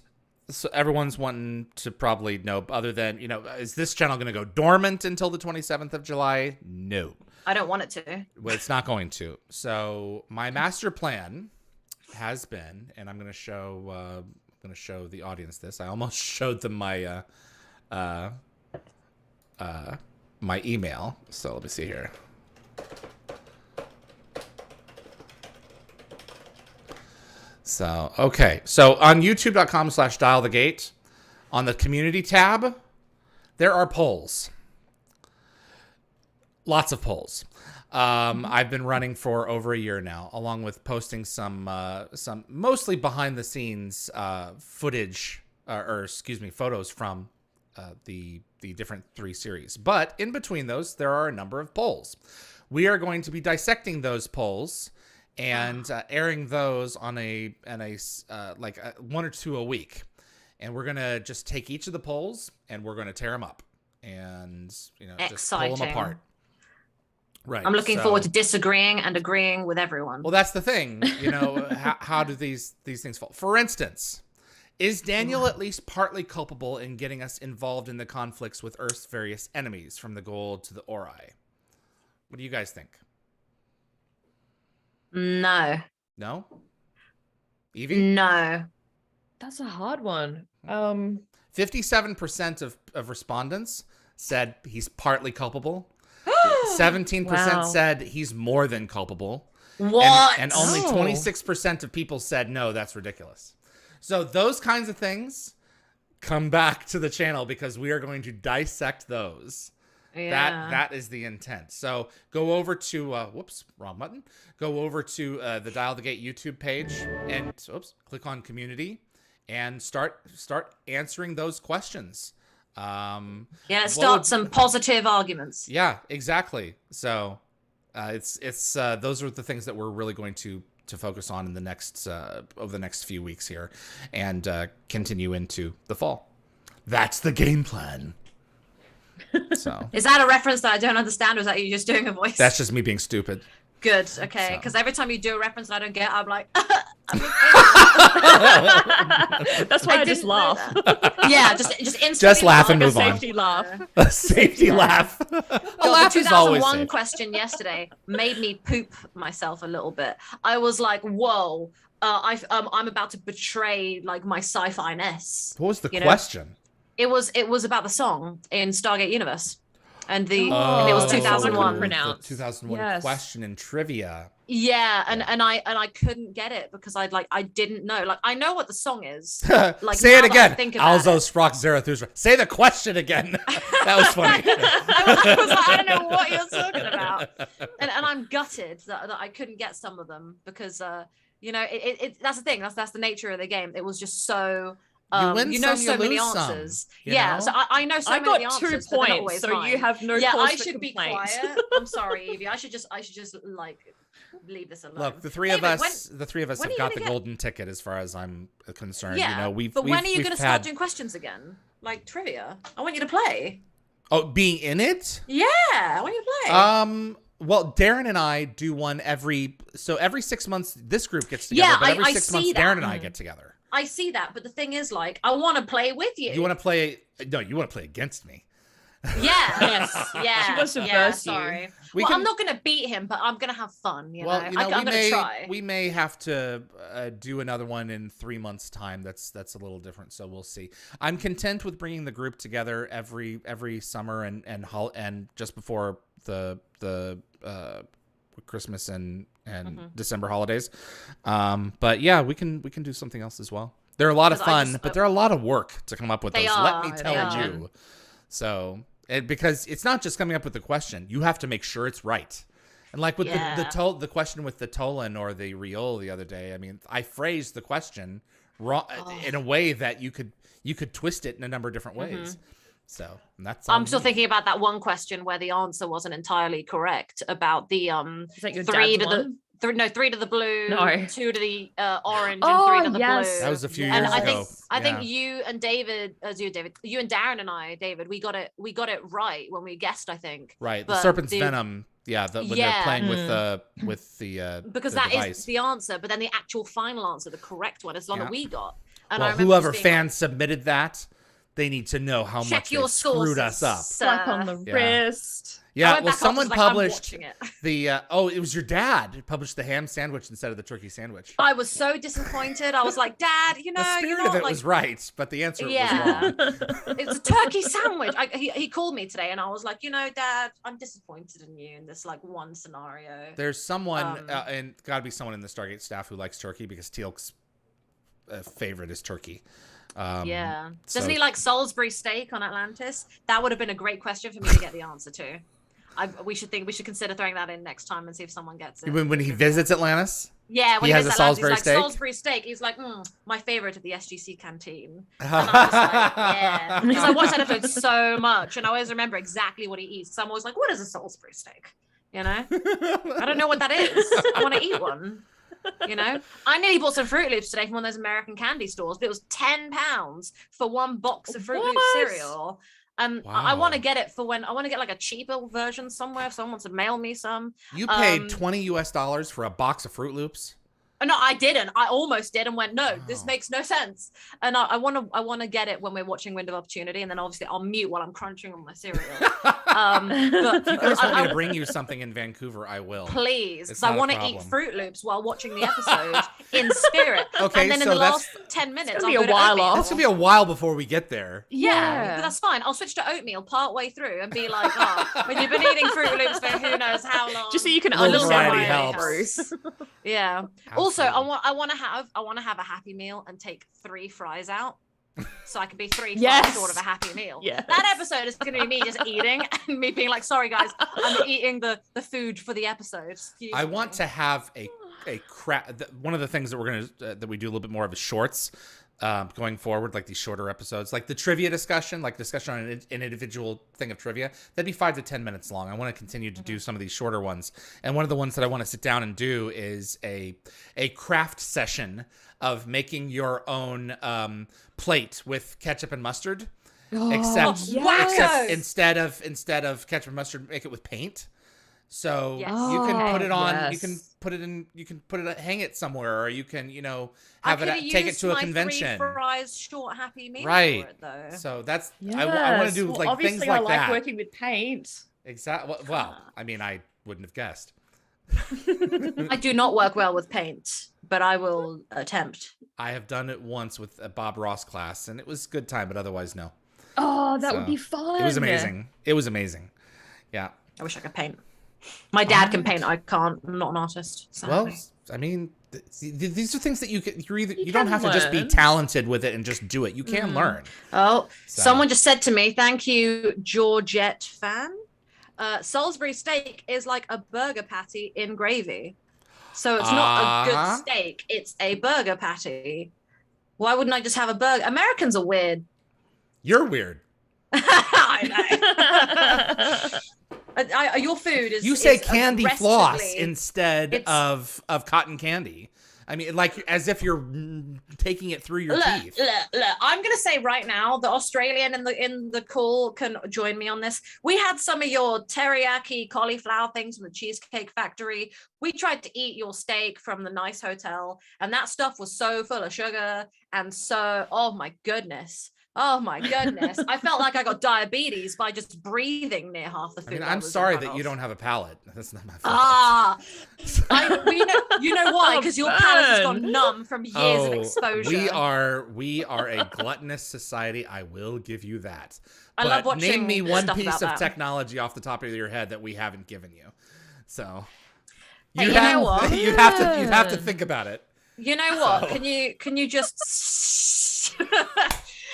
So everyone's wanting to probably know, other than, is this channel going to go dormant until the 27th of July? No. I don't want it to. Well, it's not going to. So my master plan has been, and I'm going to show the audience this. I almost showed them my my email. So let me see here. So, okay. So on youtube.com/DialtheGate, on the community tab, there are polls. Lots of polls. I've been running for over a year now, along with posting some mostly behind the scenes footage, photos from the different 3 series. But in between those, there are a number of polls. We are going to be dissecting those polls and airing those on a 1 or 2 a week. And we're gonna just take each of the polls and we're gonna tear them up and just pull them apart. Right. I'm looking forward to disagreeing and agreeing with everyone. Well, that's the thing. How do these things fall? For instance, is Daniel at least partly culpable in getting us involved in the conflicts with Earth's various enemies, from the Gold to the Ori? What do you guys think? No. No? Evie? No. That's a hard one. 57% of respondents said he's partly culpable. 17% Wow. said he's more than culpable. What? And only Oh. 26% of people said, no, that's ridiculous. So those kinds of things come back to the channel because we are going to dissect those. Yeah. That is the intent. So go over to, whoops, wrong button. Go over to the DialtheGate YouTube page and, click on community and start answering those questions. Start some positive arguments. Yeah, exactly. So it's those are the things that we're really going to focus on in the next over the next few weeks here, and continue into the fall. That's the game plan. So Is that a reference that I don't understand, or is that you just doing a voice? that's just me being stupid. Good. Okay. So. Because every time you do a reference and I don't get, I'm like, That's why I just didn't know laugh. that. Yeah, just instantly Just laugh and A move on. safety laugh. A safety laugh. A The laugh is always 2001 safe. question yesterday made me poop myself a little bit. I was like, "Whoa, I'm about to betray like my sci-fi-ness." What was the You know? question? It was about the song in Stargate Universe, and and it Oh, was that's 2001. so pronounced. The 2001 Yes. question in trivia. Yeah, and I couldn't get it because I didn't know. Like, I know what the song is. Say now it that I again. think about Alzo Sprock Zarathustra. Say the question again. That was funny. I was like, I don't know what you're talking about. And I'm gutted that I couldn't get some of them because that's the thing. That's the nature of the game. It was just so win you know some, so you many lose some, answers. you Yeah, know? so I know so I many got answers. 2 but they're not points, always so you mine. have no Yeah, cause I for should be complaint. quiet. I'm sorry, Evie. I should just like leave this alone. Look, the three David, of us when have are got you the gonna golden ticket as far as I'm concerned. yeah, You know, but when are you we've going to had... start doing questions again? Like trivia. I want you to play. Oh, being in it? Yeah, I want you to play. Well, Darren and I do one every 6 months. This group gets together, Yeah, but every I 6 see months, that. Darren and I get together. I see that, but the thing is, like, I want to play with you. You want to play? No, you want to play against me. Yeah. Yes. Yeah. She wants to yeah, verse you. sorry. We well, can- I'm not going to beat him, but I'm going to have fun. You know, Well, you know, I'm going to try. we may have to do another one in 3 months' time. That's a little different, so we'll see. I'm content with bringing the group together every summer and just before the Christmas and December holidays. But yeah, we can do something else as well. They're a lot of fun, but they're a lot of work to come up with They those. Let me are, tell they are. you. So, because it's not just coming up with the question, you have to make sure it's right. And like with the question with the Tolan or the Riol the other day, I mean, I phrased the question wrong in a way that you could twist it in a number of different ways. So that's. I'm still thinking about that one question where the answer wasn't entirely correct about the Is that your 3 dad's to one? the 3 to the blue, No. 2 to the orange, Oh, and 3 to the yes. blue. That was a few And years ago. I think Yeah. you and Darren and I, David, we got it right when we guessed, I think. Right, the But serpent's venom. Yeah, when they're playing with the because the that device. is the answer, but then the actual final answer, the correct one, is the one that we got. And I Well, remember whoever just being fan submitted that, they need to know how check much your they screwed us up. sources, Slap on the Yeah. wrist. I Yeah, went well, back someone afterwards, like, I'm published watching it. the it was your dad who published the ham sandwich instead of the turkey sandwich. I was so disappointed. I was like, Dad, you know, The spirit you're not of it like, was right, but the answer Yeah. was wrong. it's a turkey sandwich. He called me today and I was like, you know, Dad, I'm disappointed in you in this like one scenario. There's someone, and gotta be someone in the Stargate staff who likes turkey because Teal'c's favorite is turkey. Yeah. so- Doesn't he like Salisbury steak on Atlantis? That would have been a great question for me to get the answer to. We should consider throwing that in next time and see if someone gets it. When he visits Atlantis? Yeah, when he has visits a Atlantis, Salisbury he's steak? like, Salisbury steak. He's like, my favorite at the SGC canteen. And I'm just like, yeah. Because I watch that episode so much and I always remember exactly what he eats. So I'm always like, what is a Salisbury steak? You know? I don't know what that is. I want to eat one. You know, I nearly bought some Fruit Loops today from one of those American candy stores, but it was £10 for one box of Fruit Loops cereal. I want to get it for when I want to get like a cheaper version somewhere. If someone wants to mail me some. You paid $20 for a box of Fruit Loops? No, I didn't. I almost did and went, no, this Wow. makes no sense. And I want to get it when we're watching Window of Opportunity, and then obviously I'll mute while I'm crunching on my cereal. But If you guys want me to bring you something in Vancouver, I will. please, It's because I not a want to eat problem. Fruit Loops while watching the episode in spirit. Okay, and then in so the last 10 minutes, gonna I'll be a go to while oatmeal. off. That's gonna be a while before we get there. Yeah, but that's fine. I'll switch to oatmeal part way through and be like, when you've been eating Fruit Loops for who knows how long. Just so you can A little understand variety my helps. Bruce. Yeah. Also, I Absolutely. want to have a Happy Meal and take 3 fries out. So I can be 3 Yes. fries short of a Happy Meal. Yes. That episode is going to be me just eating and me being like, sorry guys, I'm eating the food for the episode. Excuse I me. want to have a one of the things that we're gonna that we do a little bit more of is shorts going forward, like these shorter episodes, like the trivia discussion, like discussion on an individual thing of trivia. That'd be 5 to 10 minutes long. I want to continue to do some of these shorter ones, and one of the ones that I want to sit down and do is a craft session of making your own plate with ketchup and mustard. Except yes. instead of ketchup and mustard, make it with paint. So Yes. you can put it on. yes. You can put it in. You can put it, hang it somewhere, or you can, I have could've it, take it used to a my convention. 3 fries short Happy Meal Right. for it though. So that's Yes. I want to do Well, like obviously things like I like that. working with paint. Exactly. Well, I mean, I wouldn't have guessed. I do not work well with paint, but I will attempt. I have done it once with a Bob Ross class, and it was a good time, but otherwise, no. Oh, that So, would be fun. It was amazing. It was amazing. Yeah. I wish I could paint. My dad can paint. I can't. I'm not an artist. Sadly. Well, I mean, these are things that you You don't can have to just be learn. talented with it and just do it. You can learn. Oh, So- someone just said to me, thank you, Georgette fan. Salisbury steak is like a burger patty in gravy. So it's not a Uh-huh. good steak, it's a burger patty. Why wouldn't I just have a burger? Americans are weird. You're weird. I know. Your food is. You say is candy floss aggressively- instead of cotton candy. I mean, like as if you're taking it through your teeth. Look, I'm gonna say right now, the Australian in the call can join me on this. We had some of your teriyaki cauliflower things from the Cheesecake Factory. We tried to eat your steak from the nice hotel, and that stuff was so full of sugar and so. Oh my goodness. I felt like I got diabetes by just breathing near half the food. I mean, I'm sorry that you don't have a palate. That's not my fault. You know why? Because your palate has gone numb from years of exposure. We are a gluttonous society. I will give you that. I love watching. Name me one stuff piece about of that. technology off the top of your head that we haven't given you. So Hey, you know what? you'd have to think about it. You know what? Can you just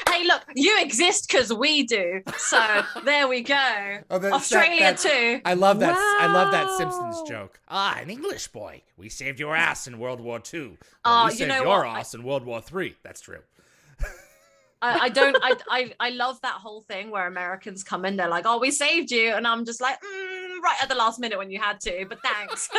Hey, look, you exist because we do. So there we go. Australia too. I love that. Wow. I love that Simpsons joke. An English boy. We saved your ass in World War II. We saved your ass in World War III. That's true. I love that whole thing where Americans come in, they're like, oh, we saved you, and I'm just like, right at the last minute when you had to, but thanks.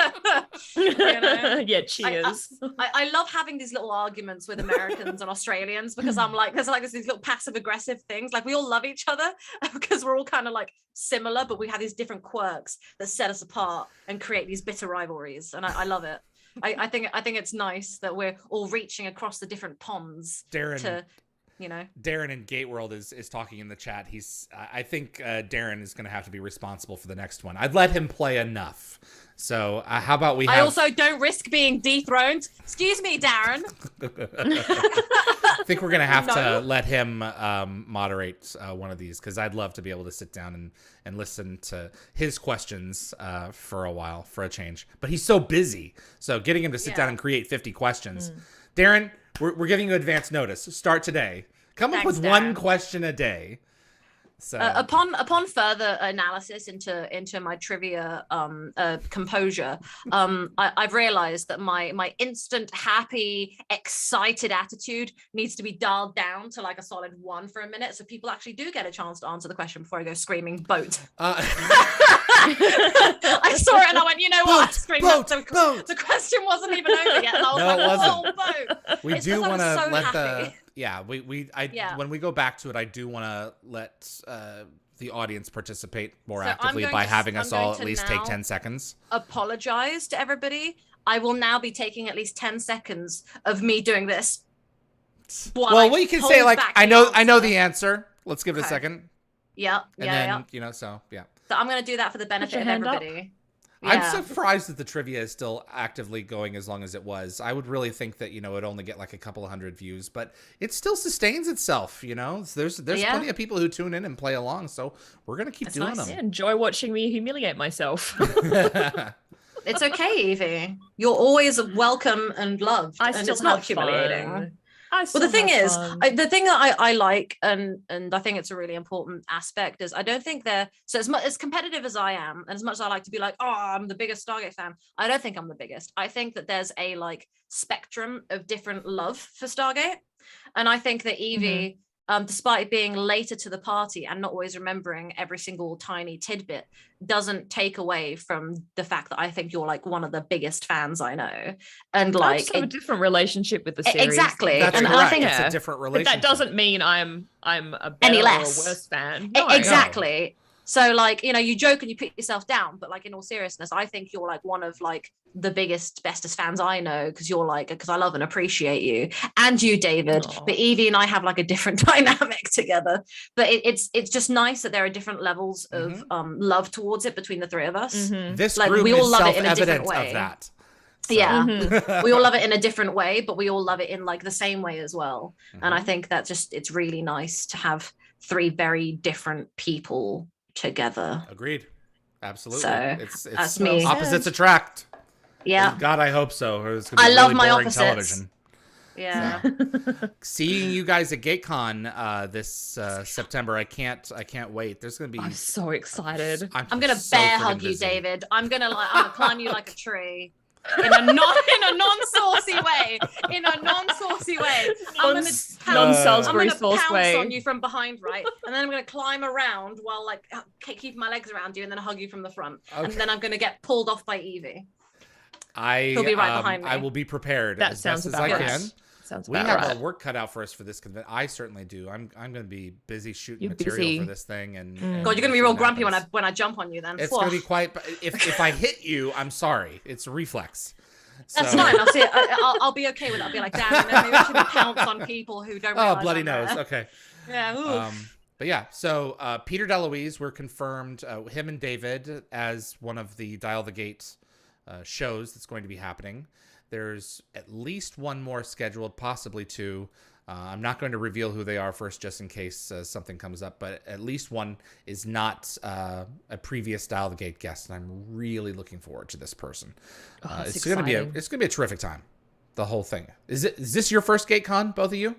You know? Yeah, cheers. I love having these little arguments with Americans and Australians because I'm like, there's these little passive aggressive things. Like we all love each other because we're all kind of like similar, but we have these different quirks that set us apart and create these bitter rivalries, and I love it. I think it's nice that we're all reaching across the different ponds to. You know, Darren in Gate World is talking in the chat. I think Darren is going to have to be responsible for the next one. I'd let him play enough. So how about we? I also don't risk being dethroned. Excuse me, Darren. I think we're going to have to let him moderate one of these because I'd love to be able to sit down and listen to his questions for a while for a change. But he's so busy. So getting him to sit down and create 50 questions. Darren, we're giving you advance notice. Start today. Come up with one question a day. So upon further analysis into my trivia composure, I've realized that my instant happy excited attitude needs to be dialed down to like a solid 1 for a minute, so people actually do get a chance to answer the question before I go screaming boat. I saw it and I went, you know what? I screamed boat. The question wasn't even over yet. And I was No, like, it wasn't. oh, boat. We do want to let happy. when we go back to it, I do want to let the audience participate more actively by having us all at least take 10 seconds. Apologize to everybody. I will now be taking at least 10 seconds of me doing this. Well, we can say like, I know the answer. Let's give it a second. Yeah. And then, you know, so yeah. So I'm going to do that for the benefit of everybody. Yeah. I'm surprised that the trivia is still actively going as long as it was. I would really think that, you know, it'd only get like a couple of hundred views, but it still sustains itself, you know? There's plenty of people who tune in and play along, so we're going to keep doing them. Yeah, enjoy watching me humiliate myself. It's okay, Evie. You're always welcome and loved. And it's not humiliating. Fun. Well, the thing is, the thing that I like, and I think it's a really important aspect, is I don't think they're so as competitive as I am, and as much as I like to be like, oh, I'm the biggest Stargate fan, I don't think I'm the biggest. I think that there's a like spectrum of different love for Stargate, and I think that Evie, despite being later to the party and not always remembering every single tiny tidbit, doesn't take away from the fact that I think you're like one of the biggest fans I know, and like I just have a different relationship with the series. Exactly, That's and correct. I think it's a different relationship. But that doesn't mean I'm a better or a worse fan. No, exactly. So like, you know, you joke and you put yourself down, but like in all seriousness, I think you're like one of like the bestest fans I know, because I love and appreciate you, and you, David. Aww. But Evie and I have like a different dynamic together. But it's just nice that there are different levels of love towards it between the three of us. This like group we all is love it in a different self-evident way. of that. So. Yeah, we all love it in a different way, but we all love it in like the same way as well. And I think that it's really nice to have three very different people together. Agreed. Absolutely. So it's that's me. Opposites attract. Yeah. God, I hope so. Or it's gonna be I love really my boring opposites. television. Yeah. So, seeing you guys at Gatecon this September, I can't wait. There's gonna be. I'm so excited. I'm gonna so bear friggin' hug you, busy. David. I'm gonna climb you like a tree. in a non-saucy way. In a non-saucy way. I'm gonna non-Salisbury pounce sauce way on you from behind, right? And then I'm gonna climb around while like keep my legs around you, and then hug you from the front. Okay. And then I'm gonna get pulled off by Evie. He'll be right behind me. I will be prepared as best as I can. We have our work cut out for us for this convention. I certainly do. I'm going to be busy shooting material for this thing, and God, you're going to be real grumpy when I jump on you. Then it's going to be quite. If I hit you, I'm sorry. It's a reflex. That's fine. I'll see it. I'll be okay with it. I'll be like, damn, maybe I should pounce on people who don't. Oh, bloody nose. Okay. Yeah. But yeah, so Peter DeLuise, we're confirmed. Him and David as one of the Dial the Gate shows that's going to be happening. There's at least one more scheduled, possibly two. I'm not going to reveal who they are first, just in case something comes up. But at least one is not a previous Dial the Gate guest, and I'm really looking forward to this person. It's going to be a terrific time. The whole thing. Is this your first Gatecon, both of you?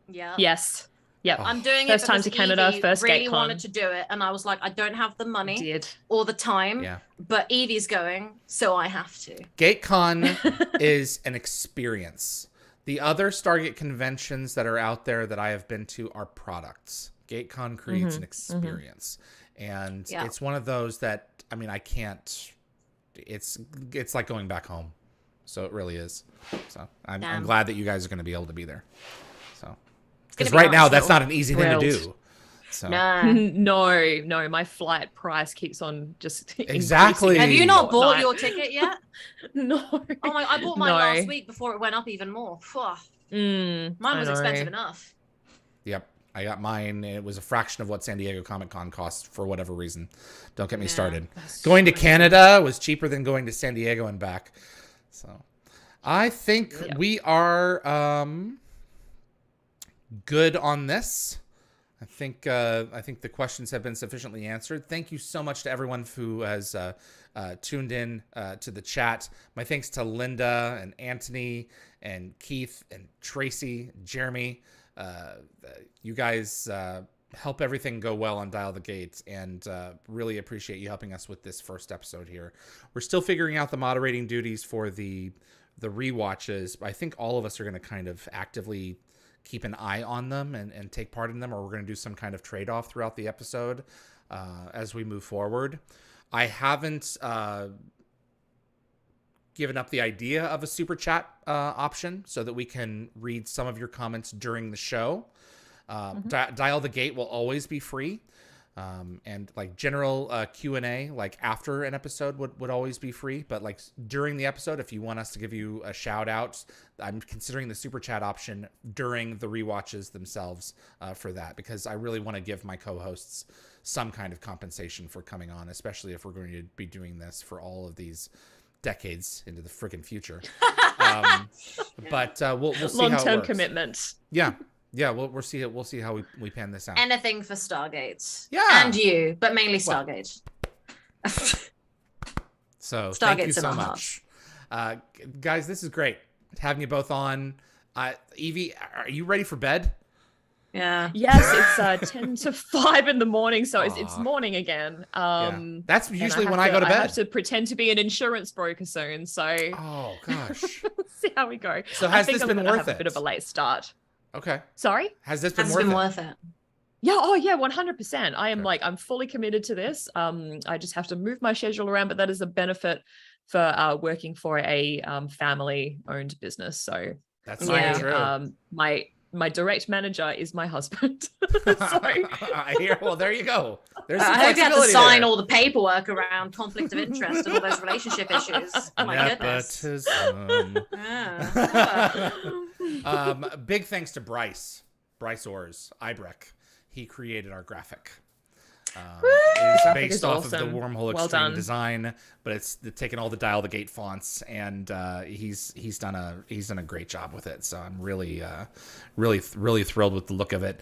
Yeah. Yes. Yep. I'm doing first it time to Canada, Evie first really Gatecon. wanted to do it, and I was like, I don't have the money or the time. Yeah. But Evie's going, so I have to. Gatecon is an experience. The other Stargate conventions that are out there that I have been to are products. Gatecon creates an experience, and it's one of those that I can't. It's like going back home, so it really is. So I'm glad that you guys are going to be able to be there. So. Because right now, that's not an easy thing to do. So. No, my flight price keeps on just exactly. Have you not bought your ticket yet? No. Oh my! I bought mine last week before it went up even more. Mine was expensive enough. Yep, I got mine. It was a fraction of what San Diego Comic-Con cost for whatever reason. Don't get me started. Going to Canada was cheaper than going to San Diego and back. So, I think we are. Good on this. I think the questions have been sufficiently answered. Thank you so much to everyone who has tuned in to the chat. My thanks to Linda and Anthony and Keith and Tracy, Jeremy. You guys help everything go well on Dial the Gate, and really appreciate you helping us with this first episode here. We're still figuring out the moderating duties for the rewatches. I think all of us are going to kind of actively keep an eye on them and take part in them, or we're going to do some kind of trade-off throughout the episode as we move forward. I haven't given up the idea of a super chat option so that we can read some of your comments during the show. Dial the Gate will always be free. And like general Q&A, like after an episode would always be free. But like during the episode, if you want us to give you a shout out, I'm considering the super chat option during the rewatches themselves for that, because I really want to give my co-hosts some kind of compensation for coming on, especially if we're going to be doing this for all of these decades into the friggin' future. But we'll see how it long-term works. Commitment. Yeah. Yeah, we'll see how we pan this out. Anything for Stargate. Yeah. And you, but mainly Stargate. So thank you so much. Guys, this is great. Having you both on. Evie, are you ready for bed? Yeah. Yes, it's 10 to 5 in the morning, so it's morning again. That's usually when I go to bed. I have to pretend to be an insurance broker soon, so... Oh, gosh. Let's see how we go. So has this been worth it? A bit of a late start. Okay. Sorry? Has this been worth it? Yeah, 100%. I am I'm fully committed to this. I just have to move my schedule around, but that is a benefit for working for a family-owned business. So that's true. My direct manager is my husband. I hear. Well, there you go. There's some I hope you had to flexibility sign there. all the paperwork around conflict of interest and all those relationship issues. Oh my goodness. Big thanks to Bryce Orrs, Ibreck. He created our graphic. It's based off of the Wormhole Extreme design, but it's taken all the Dial the Gate fonts, and he's done a great job with it. So I'm really thrilled with the look of it.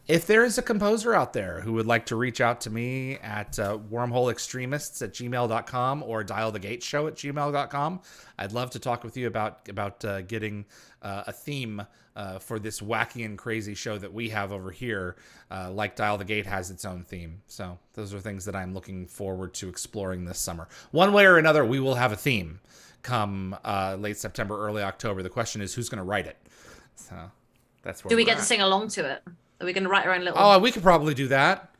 If there is a composer out there who would like to reach out to me at wormholeextremists@gmail.com or dialthegateshow@gmail.com, I'd love to talk with you about getting a theme for this wacky and crazy show that we have over here, like Dial the Gate has its own theme. So those are things that I'm looking forward to exploring this summer. One way or another, we will have a theme, come late September, early October. The question is, who's going to write it? So that's where Do we we're get to at. sing along to it? Are we going to write our own little? Oh, we could probably do that.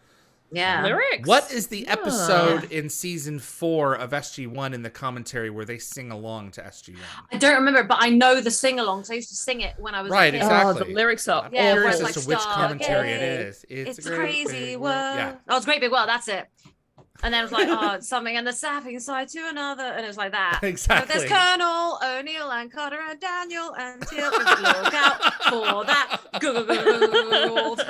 Yeah. Lyrics. What is the episode in season 4 of SG1 in the commentary where they sing along to SG1? I don't remember, but I know the sing-along because I used to sing it when I was Right, a kid. exactly. Oh, the lyrics are I'm Yeah, where curious it's as like to which commentary it Stargate. is. It's a a crazy big world. Yeah. Oh, it's Great Big World. That's it. And then it was like, oh, it's something and the sapping side to another, and it was like that. Exactly. So there's Colonel O'Neill and Carter and Daniel and Teal. Look out for that. Gold.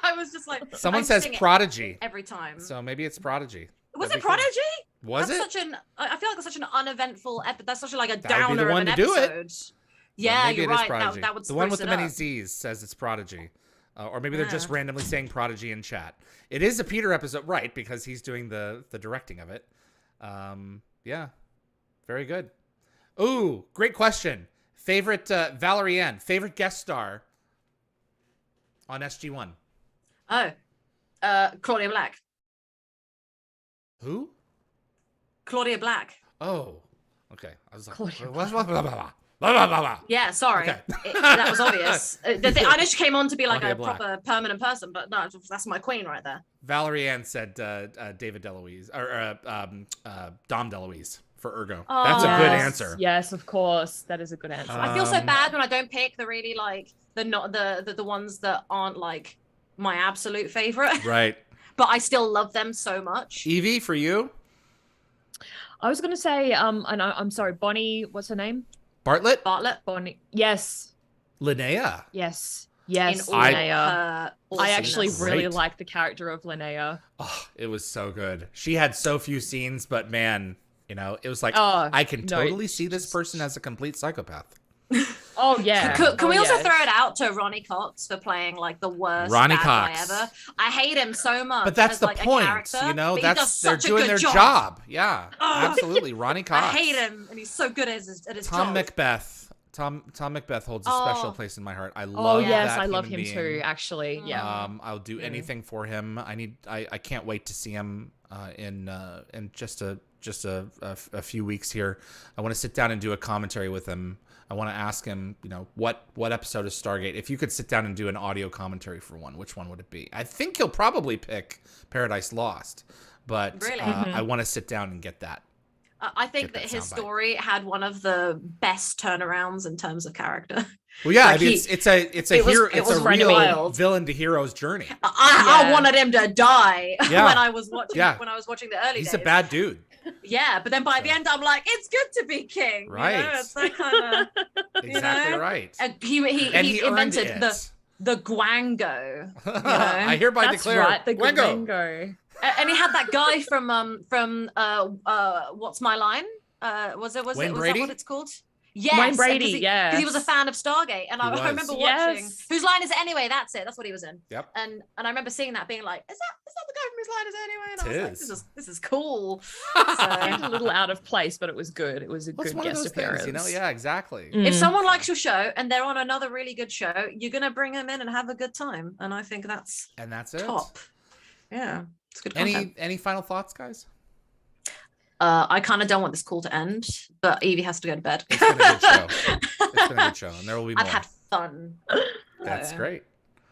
I was just like, Someone I says sing it Prodigy. every time. So maybe it's Prodigy. Was That'd it be fun. Prodigy? Was That's it? such an. I feel like it's such an uneventful episode. That's such a, like a That would be the downer one of an to do it. episode. So Yeah, maybe you're it is right. Prodigy. That would the one with spruce the it many up. Z's says it's Prodigy. Or maybe they're just Yeah. randomly saying Prodigy in chat. It is a Peter episode, right? Because he's doing the directing of it. Yeah. Very good. Ooh, great question. Favorite, Valerie Ann, favorite guest star on SG1? Oh, Claudia Black. Who? Claudia Black. Oh, okay. I was like, Claudia blah, blah, blah, blah, blah, blah, blah, blah. Yeah, sorry. Okay. That was obvious. I know she came on to be like Claudia a Black. proper permanent person, but no, that's my queen right there. Valerie Ann said David DeLuise, or Dom DeLuise for Ergo. Oh, That's a good yes. answer. Yes, of course. That is a good answer. I feel so Um, bad when I don't pick the really like the ones that aren't like my absolute favorite, Right. but I still love them so much. Evie, for you? I was going to say, and I'm sorry, Bonnie, what's her name? Bartlett? Bartlett Bonnie. Yes. Linnea? Yes. in Yes. all Linnea. her I actually awesomeness. really Great. like the character of Linnea. Oh, it was so good. She had so few scenes, but man, you know, it was like, Oh, I can no, totally see this just- person as a complete psychopath. Oh, yeah. Can we Oh, also yes. throw it out to Ronnie Cox for playing like the worst Ronnie bad guy Cox. ever? I hate him so much. But that's as, the like, a point, character, you know, but he does that's they're such a doing good their job. job. Yeah, Ugh. absolutely. Ronnie Cox. I hate him, and he's so good at his Tom job. Macbeth. Tom Macbeth holds a special Oh. place in my heart. I Oh, love yes. that I love human him being. too, actually. Yeah. I'll do anything for him. I can't wait to see him in just a few weeks here. I want to sit down and do a commentary with him. I want to ask him, you know, what episode of Stargate, if you could sit down and do an audio commentary for one, which one would it be? I think he'll probably pick Paradise Lost, but Really? I want to sit down and get that. I think Get that that his soundbite. story had one of the best turnarounds in terms of character. Well, yeah, Like I mean, he- it's a it was- hero, it it's was a Randy real Wild. villain to hero's journey. I Yeah. wanted him to die Yeah. when I was watching Yeah. when I was watching the early He's days. a bad dude. Yeah, but then by the So. end, I'm like, it's good to be king. Right. You know? It's that kind of. Exactly know? right. He And he earned invented it. the guango. I hereby That's declare right. The Gwengo. Gwengo. And he had that guy from What's My Line? Was Wayne that Brady? what it's called? Yes, Wayne and Brady, 'cause he, yes. 'cause he was a fan of Stargate, and He I was. remember watching. Yes. Whose line is it anyway? That's it. That's what he was in. Yep. And I remember seeing that, being like, is that the guy from Whose Line Is It Anyway? And I It was is. like, this is cool. Seemed a So, little out of place, but it was good. It was a Well, it's good one of guest those appearance. things, you know? Yeah, exactly. if Mm. someone likes your show and they're on another really good show, you're gonna bring them in and have a good time, and I think that's And that's it. top. Yeah, it's good content. Any final thoughts, guys? I kind of don't want this call to end, but Evie has to go to bed. It's been a good show. It's been a good show, and there will be more. I've had fun. That's So, great.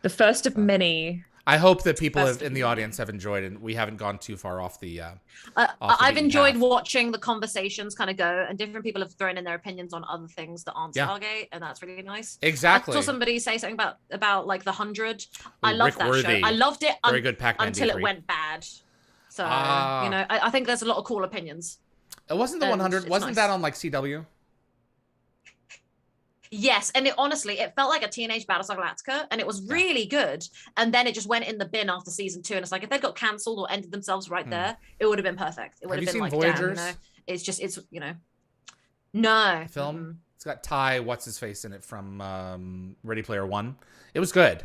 The first of many. I hope that people Best in the of audience have enjoyed, and we haven't gone too far off the. Off the I've beaten enjoyed path. watching the conversations kind of go, and different people have thrown in their opinions on other things that aren't Yeah. Stargate, and that's really nice. Exactly. I saw somebody say something about like the 100. I Ooh, love Rick that Worthy. show. I loved it Very good Pac-Man until it debrief. went bad. So Ah. you know, I think there's a lot of cool opinions. It wasn't the and 100. it's Wasn't nice. that on like CW? Yes, and it honestly, it felt like a teenage Battlestar Galactica, and it was really good. And then it just went in the bin after season 2, and it's like if they'd got cancelled or ended themselves right there, it would have been perfect. It would Hmm. Have have you been seen like, damn, Voyagers? you know, it's you know, no Film. Mm-mm. It's got Ty, what's his face in it from Ready Player One. It was good.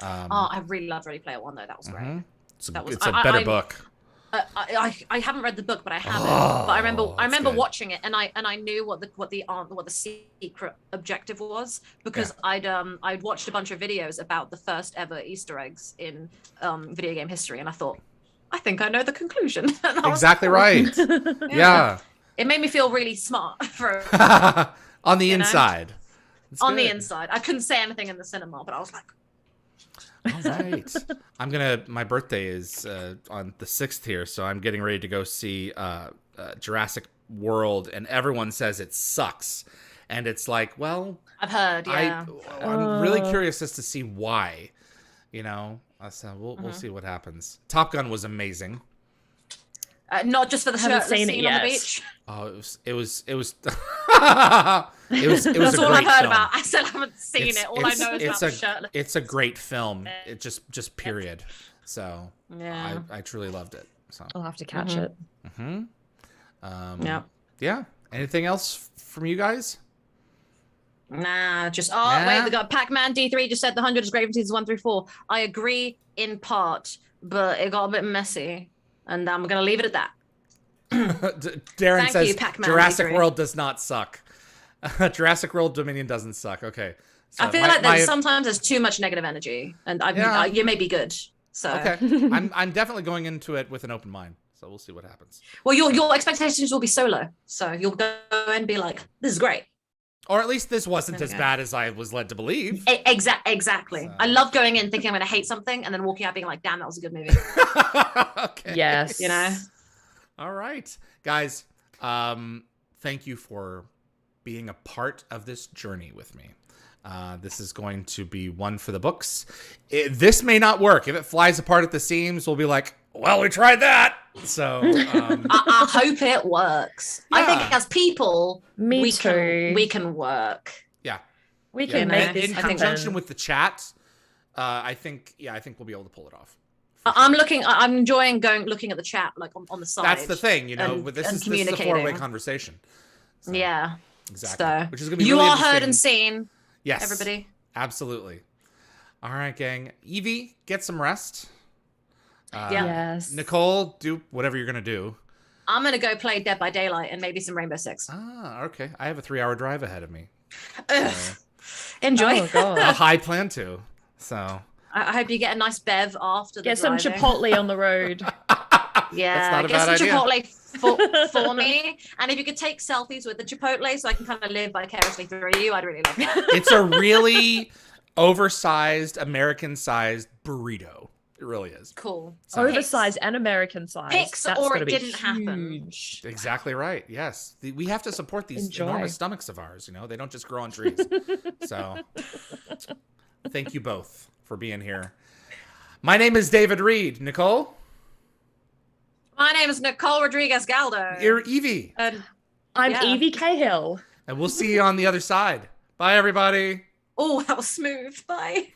Oh, I really loved Ready Player One though. That was great. Mhm. It's a, That was- it's a I- better I- book. I haven't read the book, but I have it. Oh, But I remember good. watching it, and I knew what the secret objective was, because I'd watched a bunch of videos about the first ever Easter eggs in video game history, and I thought, I think I know the conclusion. And I was Exactly like, right. Yeah. It made me feel really smart for On the You know? inside. It's on the good. inside. I couldn't say anything in the cinema, but I was like, All right. My birthday is on the 6th here, so I'm getting ready to go see Jurassic World, and everyone says it sucks. And it's like, well, I've heard, yeah. I'm really curious as to see why. You know, so we'll see what happens. Top Gun was amazing. Not just for the Haven't shirtless seen it scene on the yet. beach. Oh, it was it was That's a all great I've heard film. about. I still haven't seen it. All I know is about the shirtless. It's a great film. It just period. So Yeah. I truly loved it. So I'll have to catch it. Yeah. yeah. Anything else from you guys? Nah, just Nah. wait, we got Pac-Man D3 just said the 100 is great from seasons 1 through 4. I agree in part, but it got a bit messy, and I'm gonna leave it at that. Darren Thank says you, Pac-Man Jurassic D3. World does not suck. Jurassic World Dominion doesn't suck. Okay. So I feel like sometimes there's too much negative energy, and Yeah. you may be good. So okay. I'm definitely going into it with an open mind. So we'll see what happens. well, your expectations will be so low, so you'll go and be like, "This is great." Or at least this wasn't There we as go. bad as I was led to believe. Exactly. So- I love going in thinking I'm going to hate something, and then walking out being like, "Damn, that was a good movie." Okay. Yes. You know. All right, guys. Thank you for being a part of this journey with me. This is going to be one for the books. This may not work. If it flies apart at the seams, we'll be like, well, we tried that. So I hope it works. I think Yeah. as people, Me we too. can work. We yeah. can make And this in happen. conjunction with the chat, I think we'll be able to pull it off. I'm enjoying looking at the chat like on the side. That's the thing, you know. and- But this and is a communicating. four-way conversation. So, Yeah. exactly. So Which is gonna be you really are heard interesting. and seen, Yes, everybody. absolutely. All right, gang. Evie, get some rest. Yeah. Yes. Nicole, do whatever you're gonna do. I'm gonna go play Dead by Daylight and maybe some Rainbow Six. Ah, okay. I have a 3-hour drive ahead of me. Ugh. So, Enjoy. Oh god. a high plan to. So I hope you get a nice bev after the Get some driving. Chipotle on the road. Yeah, not a get bad some idea. Chipotle for me. And if you could take selfies with the Chipotle so I can kind of live vicariously through you, I'd really love that. it's a really oversized, American-sized burrito. It really is. Cool. So- Oversized and American size. Pics That's or gonna it be didn't happen. huge. Exactly right. Yes, we have to support these Enjoy. enormous stomachs of ours. You know, they don't just grow on trees. So, thank you both for being here. My name is David Reed. Nicole, My name is Nicole Rodrigues-Galdo. you're Evie, And I'm Yeah. Evie Cahill. and we'll see you on the other side. Bye, everybody. oh, that was smooth. Bye.